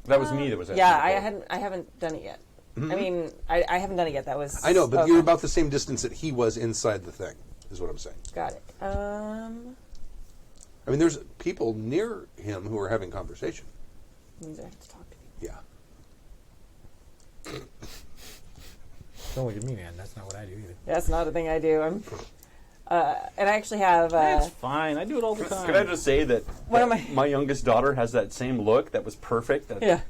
That was me that was. Yeah, asking before. I haven't done it yet. I mean, I haven't done it yet. That was. I know, but okay. you're about the same distance that he was inside the thing, is what I'm saying. Got it. I mean, there's people near him who are having conversation. Means I have to talk to people. Yeah. Don't look at me, man. That's not what I do either. That's not a thing I do. And I actually have. That's fine. I do it all the time. Could I just say that, What am I- my youngest daughter has that same look that was perfect? That Yeah.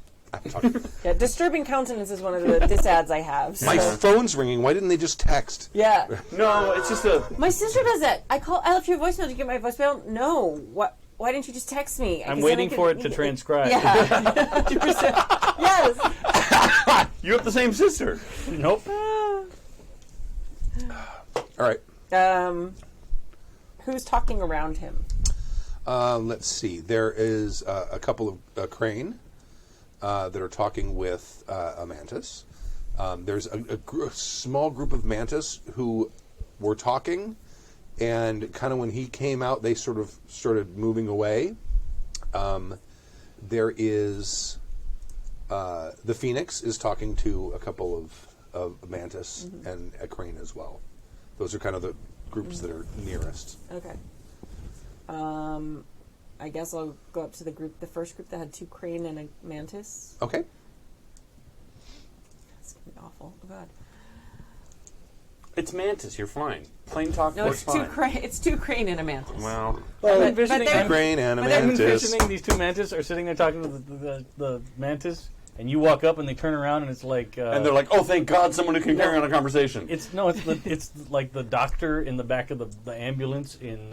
Yeah, disturbing countenance is one of the disads I have. My so- phone's ringing. Why didn't they just text? Yeah. No, it's just a. My sister does that. I left you a voicemail. Did you get my voicemail? No. What? Why didn't you just text me? I'm waiting for it to transcribe. Yeah. 100%. Yes. You have the same sister. Nope. All right. Who's talking around him? Let's see. There is a couple of crane that are talking with a mantis. There's a small group of mantis who were talking, and kind of when he came out, they sort of started moving away. There is the phoenix is talking to a couple of mantis and a crane as well. Those are kind of the groups that are nearest. Okay. I guess I'll go up to the first group that had 2 crane and a mantis. Okay. That's gonna be awful. Oh God. It's Mantis. You're fine. Plain talk No, works it's 2 fine. crane. It's 2 crane and a mantis. Well, I'm but envisioning, they're- I'm, Crane and a But then- I'm mantis. envisioning these 2 mantis are sitting there talking to the mantis, and you walk up and they turn around and it's like. and they're like, "Oh, thank God, someone who can carry on a conversation." It's like the doctor in the back of the ambulance in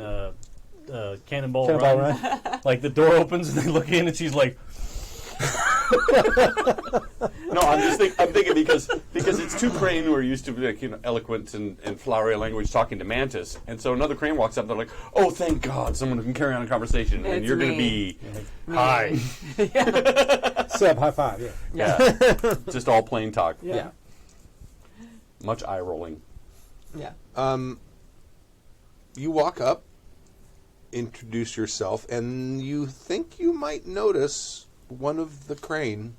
Cannonball Run. Like the door opens and they look in and she's like, No, I'm thinking because it's 2 crane who are used to eloquent and flowery language talking to Mantis, and so another crane walks up. They're like, "Oh, thank God, someone who can carry on a conversation," and It's you're going to me. be hi. Seb, high five. Yeah. Yeah, just all plain talk. Yeah. Much eye rolling. Yeah. You walk up, introduce yourself, and you think you might notice one of the crane.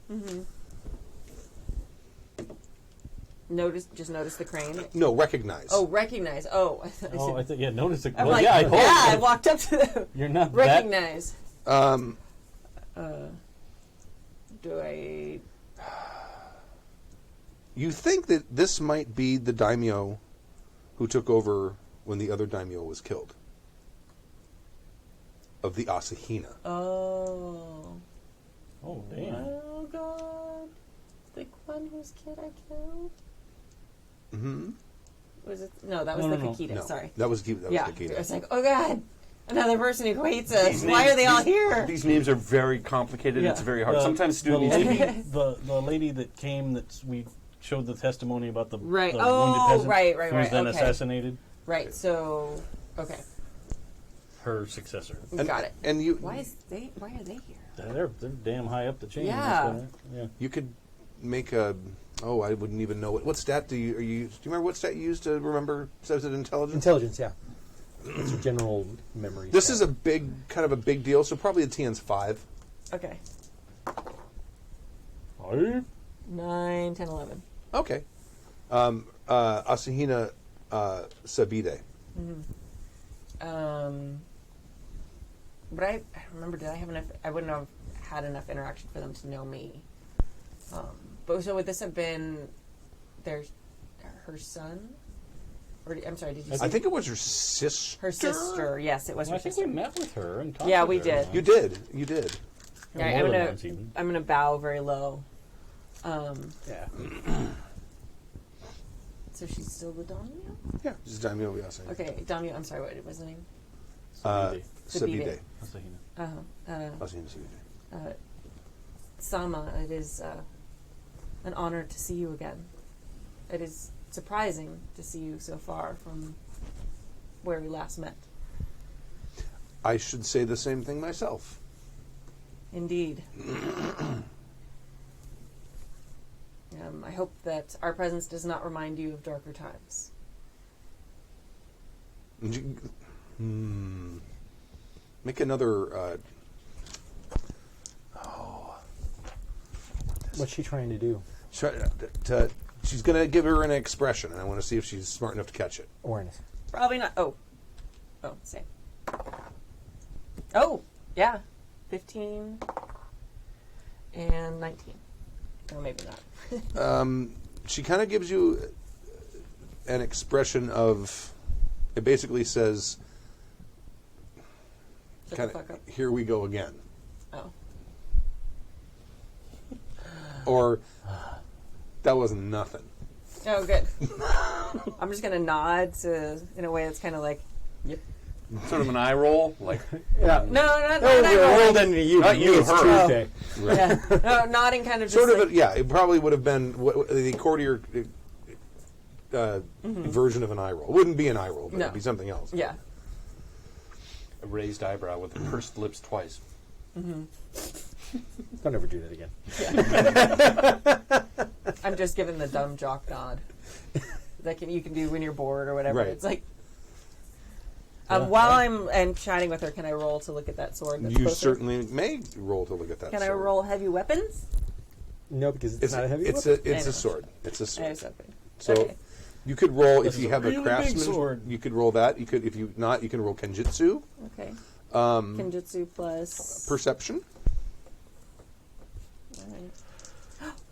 Just notice the crane. No, recognize. Oh, recognize. Oh, "Oh, I thought notice the." I'm Well, like, yeah, I hope I walked up to them. you're not that. Recognize. Do I? You think that this might be the daimyo who took over when the other daimyo was killed. Of the Asahina. Oh. Oh damn! Oh God. The one whose kid I killed. Mm-hmm. Was it? No, that was No, the no, Kakita. No, Sorry. that was Kikita. Yeah. Kikita. It's like, oh God, another person who hates us. These Why names- are they all these- here? These names are very complicated. Yeah. It's very hard. The- Sometimes the students. lady, the lady that came that we showed the testimony about the Right. the Oh, wounded peasant right, who was then okay. assassinated. Right. So, okay, Her successor. got it. And you Why are they here? They're damn high up the chain. Yeah. Yeah. you could make a I wouldn't even know what stat do you remember what stat you used to remember says it intelligence? Intelligence, yeah. It's a general memory. This stat. is a big deal, so probably the TN's 5. Okay. Oh, 9, 10, 11. Okay. Asahina Sabide. But I remember, did I have enough? I wouldn't have had enough interaction for them to know me. But so would this have been her son? Or I'm sorry, did you say I think it was her sister. her sister? Yes, it was well, I her think sister. we met with her and talked. Yeah, with we her. did. You did. You did. Yeah, More than once even. I'm gonna bow very low. Yeah. So she's still the Damio? Yeah. This is Daimyo Asahina. Okay, Damio. I'm sorry. What was the name? Sabide. Sabide. Asahina. Asahina Sabide. Sama, it is an honor to see you again. It is surprising to see you so far from where we last met. I should say the same thing myself. Indeed. I hope that our presence does not remind you of darker times. Make another. What's she trying to do? She's going to give her an expression, and I want to see if she's smart enough to catch it. Awareness. Probably not. Oh, same. Oh, yeah. 15 and 19. Or maybe not. She kind of gives you an expression of. It basically says, Shut kind the fuck of, up. here we go again. Oh. Or, that wasn't nothing. Oh, good. I'm just going to nod in a way that's kind of like, yep. Sort of an eye roll, like Yeah. No, not Oh, that we're roll. rolled into you. Not you, It's her. Tuesday. Yeah. No, nodding kind of just Sort of, like, yeah, it probably would have been the courtier version of an eye roll. It wouldn't be an eye roll, but No. it'd be something else. yeah. a raised eyebrow with pursed lips twice. Don't ever do that again. I'm just giving the dumb jock nod. You can do when you're bored or whatever. Right. It's like, while I'm chatting with her, can I roll to look at that sword? That's You closer? certainly may roll to look at that Can I sword. roll heavy weapons? No, because it's not a heavy it's weapon. it's I a know. sword. It's a I sword. was hoping. So Okay. you could roll This if is you a have really a big craftsman. sword. You could roll that. You could if you not. You can roll kenjutsu, Okay. Kenjutsu plus. perception. Alright.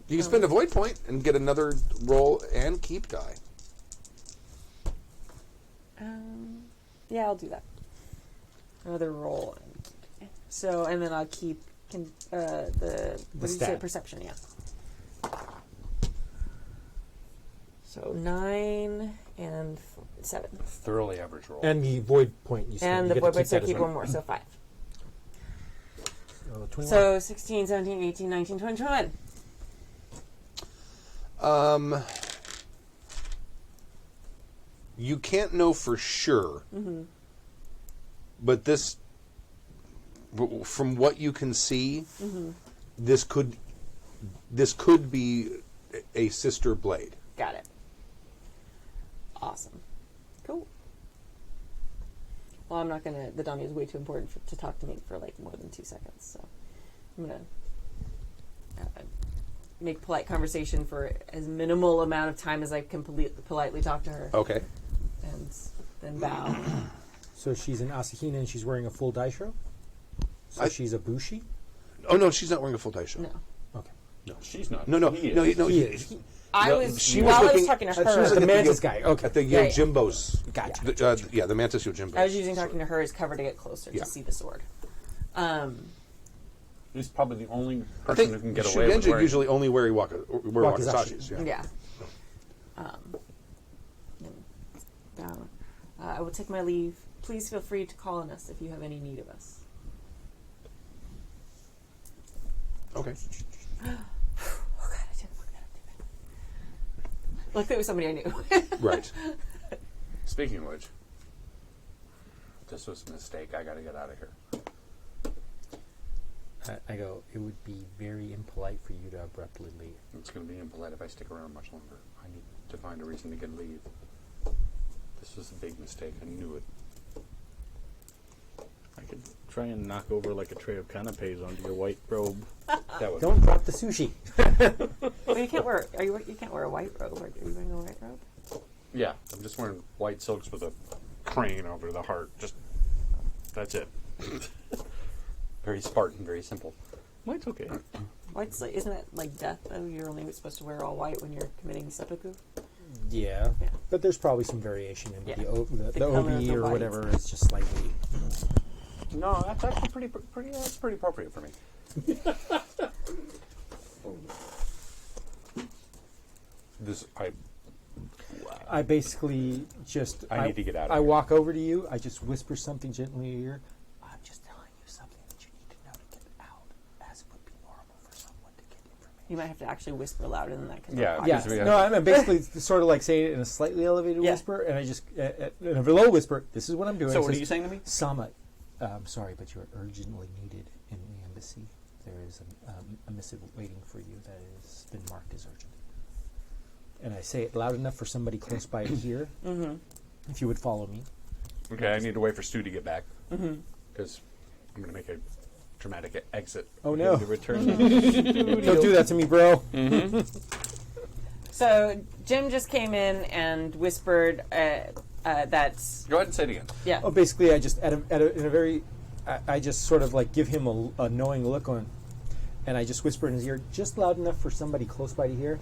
You can spend a void point and get another roll and keep die. Yeah, I'll do that. Another roll. So, and then I'll keep the what did you say? stat. Perception, yeah. So 9 and 7. Thoroughly average roll. And the void point you said. And you the get to void point, so that as keep well. one more, so 5. 21. So 16, 17, 18, 19, 20, 21. You can't know for sure, but this, from what you can see, this could be a sister blade. Got it. Awesome. Cool. Well, I'm not going to... The dummy is way too important to talk to me for, like, more than 2 seconds, so I'm going to make polite conversation for as minimal amount of time as I can politely talk to her. Okay. And then bow. So she's an Asahina and she's wearing a full daisho? So she's a bushi? Oh no, she's not wearing a full daisho. No. Okay. She's not. No. He No. is. No. He is. I No, was... she while was I was looking- talking to she was her... looking The at Mantis guy. Okay. At the Yeah, yeah. Yojimbos. Gotcha. The Mantis Yojimbo. I was using talking to her as cover to get closer Yeah. to see the sword. He's probably the only I person who think can get away with Shugenja wearing. usually only wear Wakizashi. wakizashis. Yeah. Bow. I will take my leave. Please feel free to call on us if you have any need of us. Okay. Oh God, I didn't look that up too bad. Like there was somebody I knew. Right. Speaking of which, this was a mistake. I got to get out of here. I go, it would be very impolite for you to abruptly leave. It's going to be impolite if I stick around much longer. I need to find a reason to get leave. This was a big mistake. I knew it. I could try and knock over like a tray of canapes onto your white robe. That would Don't drop the sushi. Well, you can't wear. You can't wear a white robe. Are you wearing a white robe? Yeah, I'm just wearing white silks with a crane over the heart. Just that's it. Very Spartan, very simple. White's okay. White's like, isn't it like death though? You're only supposed to wear all white when you're committing seppuku. Yeah. Yeah. But there's probably some variation in Yeah. the The color of OB the or white. whatever is just slightly. No, that's actually pretty. That's pretty appropriate for me. This I basically just. I need to get out of I here. walk over to you. I just whisper something gently in your ear. I'm just telling you something that you need to know to get out, as would be normal for someone to get information. You might have to actually whisper louder than that. Cause Yeah, we're Yeah, we no, I'm basically sort of like saying it in a slightly elevated Yeah. whisper, and I just in a low whisper. This is what I'm doing. So It what are says, you saying to me? Sama, I'm sorry, but you're urgently needed in the embassy. There is a missive waiting for you that has been marked as urgent. And I say it loud enough for somebody close by to hear. Mm-hmm. If you would follow me. Okay, I need to wait for Stu to get back because I'm going to make a dramatic exit. Oh no! To return. Don't do that to me, bro. So Jim just came in and whispered that. Go ahead and say it again. Yeah. Oh, basically, I just in a very, I just sort of like give him a knowing look on, and I just whisper in his ear, just loud enough for somebody close by to hear.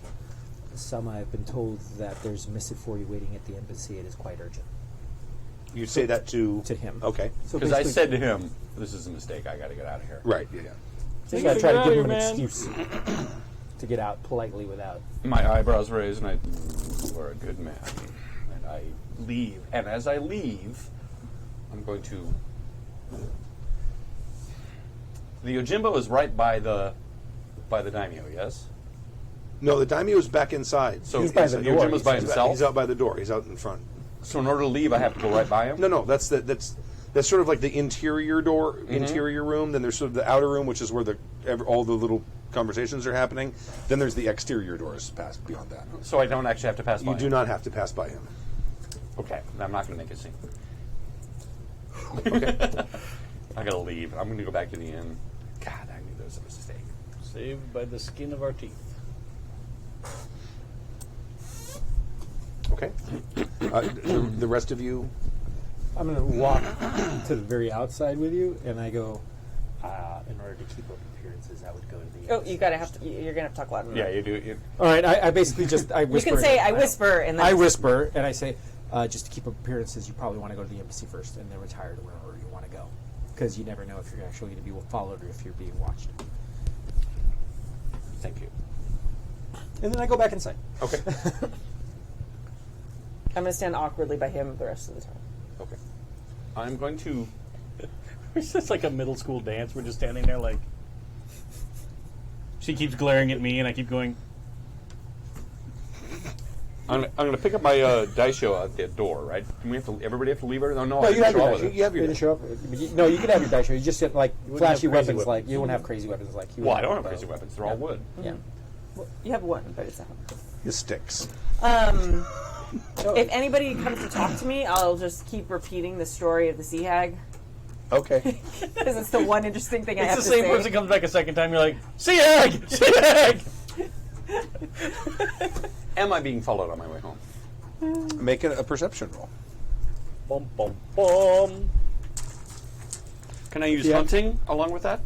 Some I've been told that there's a missive for you waiting at the embassy. It is quite urgent. You say that to him. Okay. So Because I basically- said to him, "This is a mistake. I got to get out of here." Right. Yeah. So you gotta try to give him an man. excuse to get out politely without. My eyebrows raised, and you are a good man. And I leave. And as I leave, I'm going to. The Yojimbo is right by the daimyo. Yes. No, the daimyo's back inside. So He's by the door. Yojimbo's by himself. He's out by the door. He's out in front. So in order to leave, I have to go right by him. No, that's sort of like the interior door, interior room. Then there's sort of the outer room, which is where all the little conversations are happening. Then there's the exterior doors past beyond that. So I don't actually have to pass by. You do not have to pass by him. Okay, I'm not going to make a scene. Okay. I got to leave. I'm going to go back to the inn. God, I knew there was a mistake. Saved by the skin of our teeth. Okay. The rest of you. I'm going to walk to the very outside with you, and I go, in order to keep up appearances, I would go to the... Oh, you're gonna have to talk louder. Yeah, you do. All right, I basically just, I You whisper. can say I whisper and then I whisper, and I say, just to keep up appearances, you probably want to go to the embassy first, and then retire to wherever you want to go. Because you never know if you're actually going to be followed or if you're being watched. Thank you. And then I go back inside. Okay. I'm gonna stand awkwardly by him the rest of the time. Okay. I'm going to. It's just like a middle school dance. We're just standing there like. She keeps glaring at me, and I keep going. I'm going to pick up my daisho at the door, right? Do we have to? Everybody have to leave her? No, No, I you can have show your up dash. with it. You have your You dash. show up. No, you can have your dash. You just get like wouldn't flashy have crazy weapons. Like weapons. you won't have crazy weapons. Like you Well, I wouldn't don't have crazy bow. weapons. They're all wood. Yeah. Well, you have one, but it's not. His sticks. If anybody comes to talk to me, I'll just keep repeating the story of the sea hag Okay. because it's the one interesting thing I It's have the to same say. person comes back a second time. You're like, sea egg, sea egg. Am I being followed on my way home? Make a perception roll. Bum bum bum. Can I use Yeah. hunting along with that?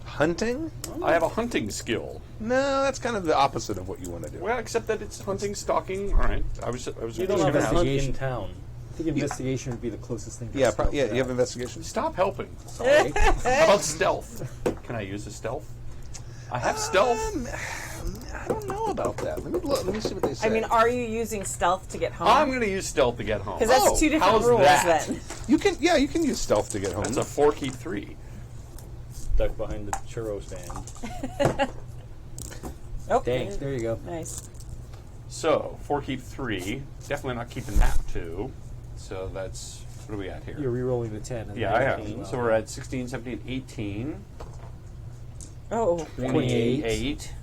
Hunting? I have a hunting skill. No, that's kind of the opposite of what you want to do. Well, except that it's hunting, stalking. All right. I was You just don't have gonna a hunt in investigation. town. I think investigation would be the closest thing. To Yeah, stealth yeah. to You have that. investigation. Stop helping. Sorry. How about stealth? Can I use a stealth? I have stealth. I don't know about that. Let me see what they say. I mean, are you using stealth to get home? I'm going to use stealth to get home. Because that's Oh, two different how's rules that? then. you can. Yeah, you can use stealth to get home. That's a 4 keep 3. Stuck behind the churro stand. Oh, Dang, there you go. Nice. So 4 keep 3. Definitely not keeping that 2. So that's what do we got here? You're re-rolling the 10. And Yeah, then I the have. 18. So we're at 16, 17, 18, Oh, 28,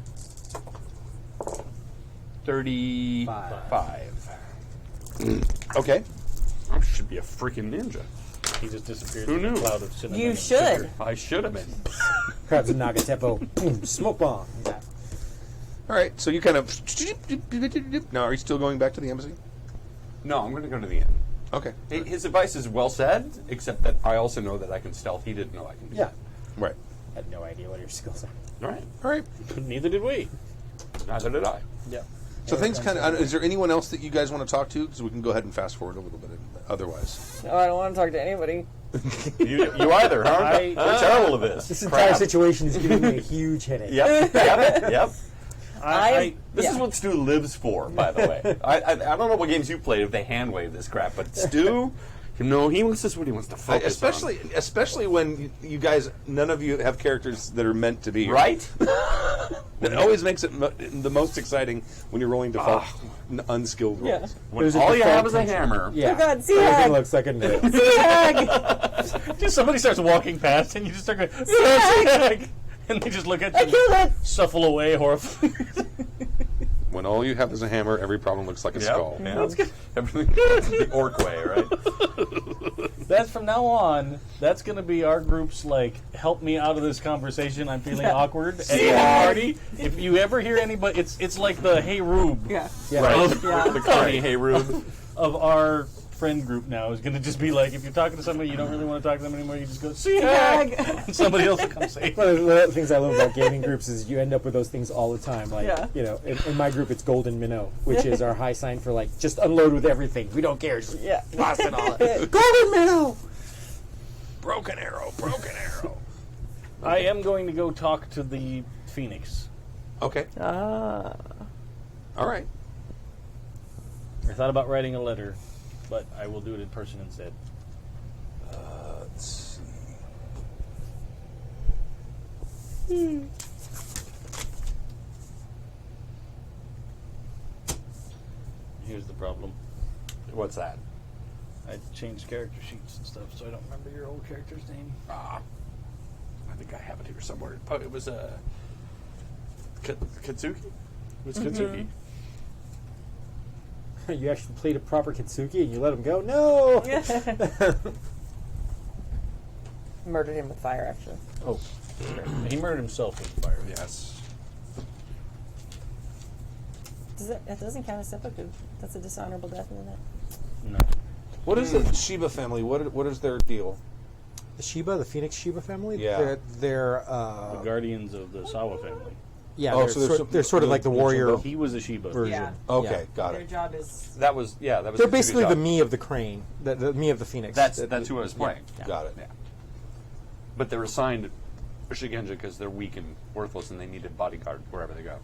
35. Okay. I should be a freaking ninja. He just disappeared Who in a knew? cloud of cinnamon. you and should. sugar. I should have been. Crabs and Nagatepo. Boom, smoke bomb. Yeah. All right. So you kind of. Now, are you still going back to the embassy? No, I'm going to go to the inn. Okay. His advice is well said, except that I also know that I can stealth. He didn't know I can do Yeah. Right. I had no idea what your skills are. that. Right. All right. Neither did we. Neither did I. Yeah. So things kind of. Is there anyone else that you guys want to talk to? Because we can go ahead and fast forward a little bit. Otherwise, Oh, I don't want to talk to anybody. You either, huh? I- We're terrible at this. This entire Crap. situation is giving me a huge headache. Yep. This Yeah. is what Stu lives for, by the way. I don't know what games you played if they hand wave this crap, but Stu, he wants this what he wants to focus on. especially when you guys, none of you have characters that are meant to be here. Right? That always makes it the most exciting when you're rolling default unskilled rolls. Yeah. When There's a all you default have is a tension. hammer. Yeah. Oh God, sea Everything hag! looks like a nail. Sea hag! Just somebody starts walking past, and you just start going, sea hag! And they just look at I you, killed it! shuffle away, horrified. When all you have is a hammer, every problem looks like a skull. Yeah. That's good. Everything the orc way, right? That's from now on. That's going to be our group's like, help me out of this conversation. I'm feeling awkward. At the party, if you ever hear anybody, it's like the hey Rube Yeah. Yeah. Right? Yeah. The Connie Hey Rube. of our friend group now is going to just be like, if you're talking to somebody you don't really want to talk to them anymore, you just go, see ya! And somebody else will come say One of the things I love about gaming groups is you end up with those things all the time. Like, you know, in my group it's Golden Minnow, which is our high sign for like, just unload with everything. We don't care. Just blast it all. Golden Minnow! Broken arrow, broken arrow. I am going to go talk to the Phoenix. Okay. Ah. All right. I thought about writing a letter, but I will do it in person instead. Let's Hmm. Here's the problem. What's that? I changed character sheets and stuff, so I don't remember your old character's name. I think I have it here somewhere. Oh, it was Kintsugi? It was Kintsugi. You actually played a proper Kintsugi and you let him go? No! Murdered him with fire, actually. Oh. He murdered himself with fire. Yes. That doesn't count as seppuku. That's a dishonorable death, isn't it? No. What is the Shiba family? What is their deal? The Shiba, the Phoenix Shiba family? Yeah. They're The guardians of the Sawa family. yeah, Oh, they're, so they're sort of like the warrior He was a Shiba. version. Yeah. Okay, got Their it. job is... That was They're Kintsugi's basically job. the me of the crane, the me of the Phoenix. That's who I was playing. Got it. Yeah. But they're assigned Shigenja because they're weak and worthless, and they need a bodyguard wherever they go.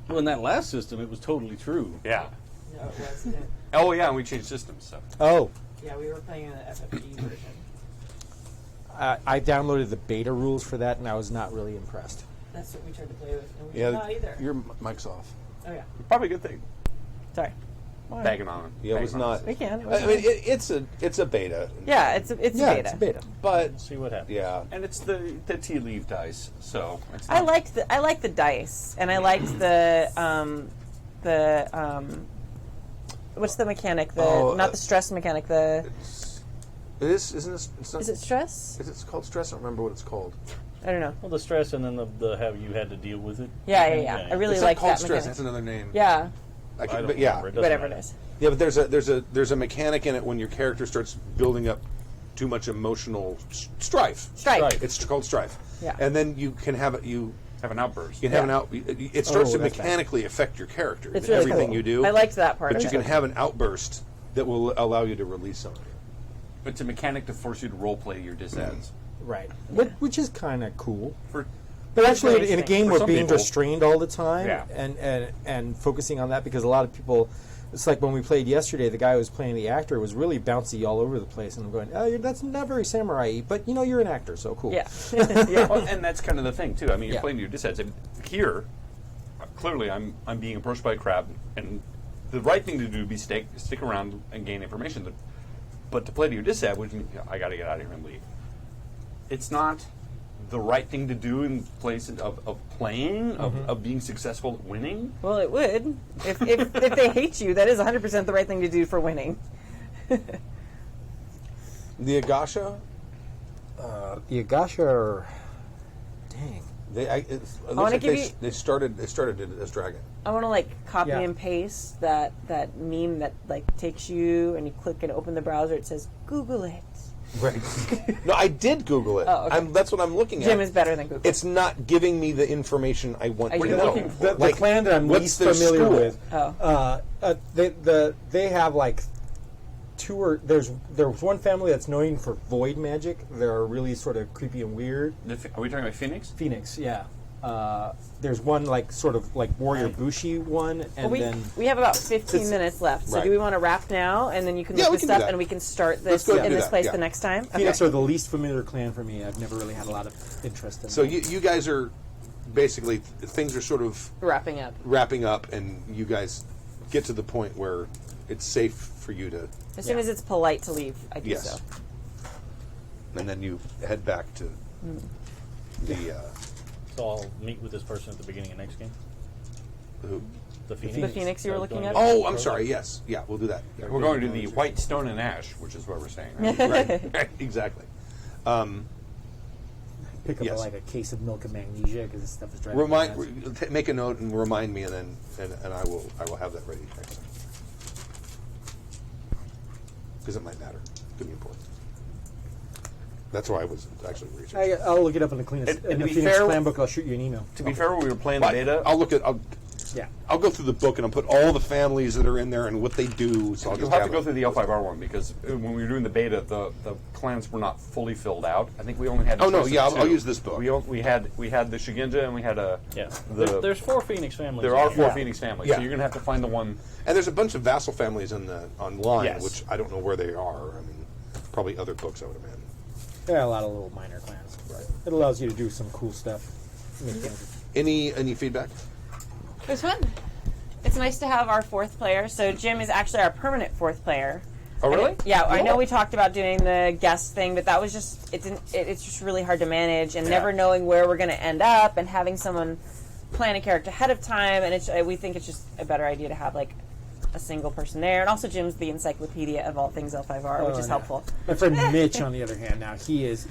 Well, in that last system, it was totally true. Yeah. No, it wasn't. Oh yeah, and we changed systems. So Oh, Yeah, we were playing the FFG version. I downloaded the beta rules for that, and I was not really impressed. That's what we tried to play with. And we Yeah, did not either. your mic's off. Oh, yeah. probably a good thing. Sorry. Bagging on it. Yeah, it was Bagging on not. We can. It I was mean, it's a beta. yeah, it's a Yeah, beta. it's a beta. But See what happens. yeah, And it's the tea leaf dice, so it's I not- like the dice, and I liked the what's the mechanic? Not the stress mechanic. The it is. Isn't this? It's not, is it stress? Is it called stress? I don't remember what it's called. I don't know. Well, the stress and then the how you had to deal with it. Yeah. I really It's like not called that stress. mechanic. That's another name. Yeah, I I can, don't but yeah, remember. It doesn't whatever matter. it is. yeah. But there's a mechanic in it when your character starts building up too much emotional strife. Strife. It's called strife. Yeah. And then you can have it. You have an outburst. can have an out. It starts to that's bad. mechanically affect your character. It's in really everything cool. you do. I liked that part. But of you it. can have an outburst that will allow you to release something. It's a mechanic to force you to role play your disads. Right. Which is kind of cool. For But actually, in a interesting. game For where some being people. restrained all the time Yeah. and focusing on that, because a lot of people, it's like when we played yesterday, the guy who was playing the actor was really bouncy all over the place, and I'm going, that's not very samurai-y, but you're an actor, so cool. Yeah. Yeah. well, and that's kind of the thing too. I mean, you're Yeah. playing your disads. And here, clearly, I'm being approached by a crab, and the right thing to do would be stick around and gain information. But to play to your disad, which means I got to get out of here and leave. It's not the right thing to do in place of playing, of being successful at winning. Well, it would. If they hate you, that is 100% the right thing to do for winning. The Agasha, The Agasha are... Dang. it looks wanna like give they, you- they started it as dragon. I want to copy Yeah. and paste that meme that takes you and you click and open the browser. It says Google it. Right. No, I did Google it. Oh, okay. That's what I'm looking Jim at. is better than Google. It's not giving me the information I want Are to you know. looking The Like, clan that I'm what's least their familiar school? with, they have there's one family that's known for void magic. They're really sort of creepy and weird. Are we talking about Phoenix? Phoenix, yeah. There's one warrior bushi one, and then we have about 15 minutes left. So Right. do we want to wrap now and then you can Yeah, look we this can do up that. and we can start Let's this go ahead in and do this that, place yeah. the next time? Phoenix are the least familiar clan for me. I've never really had a lot of interest in So them. you guys are basically things are sort of Wrapping up. wrapping up, and you guys get to the point where it's safe for you to, As soon as it's polite to leave, I do yes, so. and then you head back to the So I'll meet with this person at the beginning of next game. who? The Phoenix. The Phoenix you were looking at? Oh, I'm sorry. Yes, yeah, we'll do that. We're going to the White Stone and Ash, which is what we're saying. Right? Right, exactly. pick up Yes. like a case of milk and magnesia because this stuff is driving me nuts. Make a note and remind me, and then and I will have that ready next time because it might matter. It could be important. That's why I was actually researching. I'll look it up in the cleanest. And In to the be Phoenix fair- Plan book, I'll shoot you an email. To be fair, when we were playing the But beta, I'll look at. Yeah. I'll go through the book and I'll put all the families that are in there and what they do. So I'll you'll just have have to go it. through the L5R one because when we were doing the beta, the clans were not fully filled out. I think we only had. Oh, no, choice of yeah, I'll two. use this book. We had the Shigenja and we had Yeah. The- There's 4 Phoenix families. there in are here. 4 Yeah. Phoenix families, Yeah. so you're gonna have to find the one. And there's a bunch of vassal families online, Yes. which I don't know where they are. I mean, probably other books, I would imagine. There are a lot of little minor clans. Right. It allows you to do some cool stuff. Any feedback? It was fun. It's nice to have our 4th player. So Jim is actually our permanent 4th player. Oh, really? Yeah, I know we talked about doing the guest thing, but that was just it's just really hard to manage and never knowing where we're going to end up and having someone plan a character ahead of time. And we think it's just a better idea to have like a single person there. And also Jim's the encyclopedia of all things L5R, which is helpful. My friend Mitch, on the other hand, now he is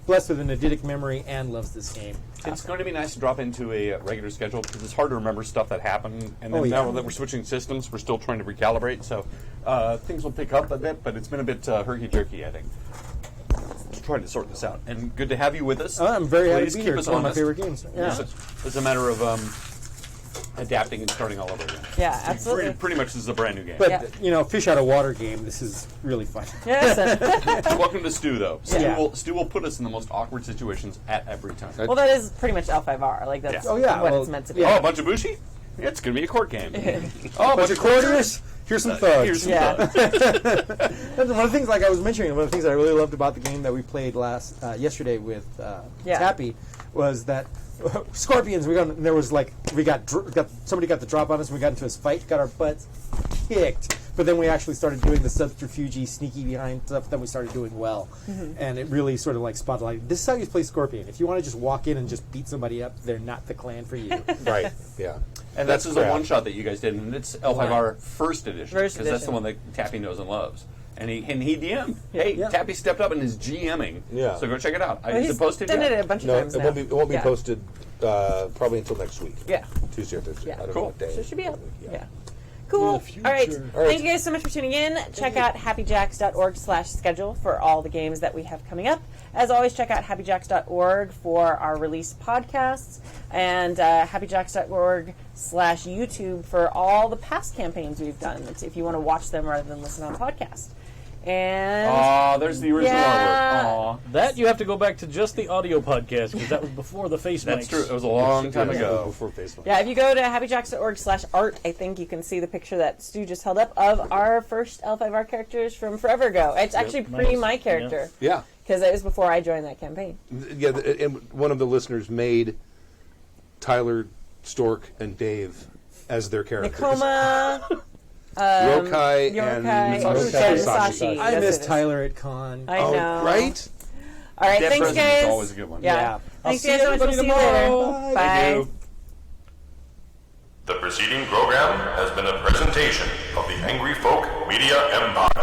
blessed with an eidetic memory and loves this game. It's going to be nice to drop into a regular schedule because it's hard to remember stuff that happened. And then now that we're switching systems, we're still trying to recalibrate. So things will pick up a bit, but it's been a bit herky-jerky, I think. Trying to sort this out. And good to have you with us. I'm very happy Please to be keep here. us It's one of my honest. favorite games. Yeah. It's a matter of adapting and starting all over again. Yeah, absolutely. Pretty much this is a brand new game. But, Yeah. fish out of water game, this is really fun. Yes. Welcome to Stu, though. Yeah. Stu will put us in the most awkward situations at every time. Well, that is pretty much L5R. Like that's Yeah. Oh, yeah, what well, it's meant to be. Oh, a bunch of Bushi? Yeah, it's going to be a court game. Oh, a Bunch of quarters. Here's some thugs. Here's some Yeah. thugs. That's one of the things, like I was mentioning, one of the things that I really loved about the game that we played yesterday with Tappy was that scorpions. And there was like somebody got the drop on us. And we got into this fight, got our butts kicked. But then we actually started doing the subterfuge, sneaky behind stuff that we started doing well, and it really sort of like spotted like this is how you play Scorpion. If you want to just walk in and just beat somebody up, they're not the clan for you. Right. Yeah. And That's this is a crap. one-shot that you guys did, and it's L5R First Edition. First Because that's the edition. one that Tappy knows and loves. And he DM'd. Hey, Yeah. Tappy stepped up and is GMing. Yeah. So go check it out. Well, Is he's it posted done yet? it a bunch of No, times it now. won't be Yeah. posted probably until next week. Yeah. Tuesday or Thursday. Yeah. I don't Cool. know what day. So it should be up. Yeah. Yeah. Cool. All right. All right. Thank you guys so much for tuning in. Check out happyjacks.org/schedule for all the games that we have coming up. As always, check out happyjacks.org for our release podcasts and happyjacks.org/YouTube for all the past campaigns we've done. That's if you want to watch them rather than listen on podcast. And Aw, there's the original Yeah. artwork. Aw. That you have to go back to just the audio podcast because that was before the face That's mics. true. It was a long time Yeah, ago. before Facebook. yeah, if you go to happyjacks.org/art, I think you can see the picture that Stu just held up of our first L5R characters from forever ago. It's actually pre Nice. my character Yeah. because it was before I joined that campaign. Yeah, and one of the listeners made Tyler, Stork, and Dave as their characters. Nakoma, Yokai and Musashi. I Yes, miss it is. Tyler at Con. I Oh, know. right? All right, Dead thanks, President guys. is always a good one. Yeah. Yeah. Thanks, see guys, so much. We'll everybody see you later. tomorrow. Bye. Thank you. The preceding program has been a presentation of the Angry Folk Media Empire.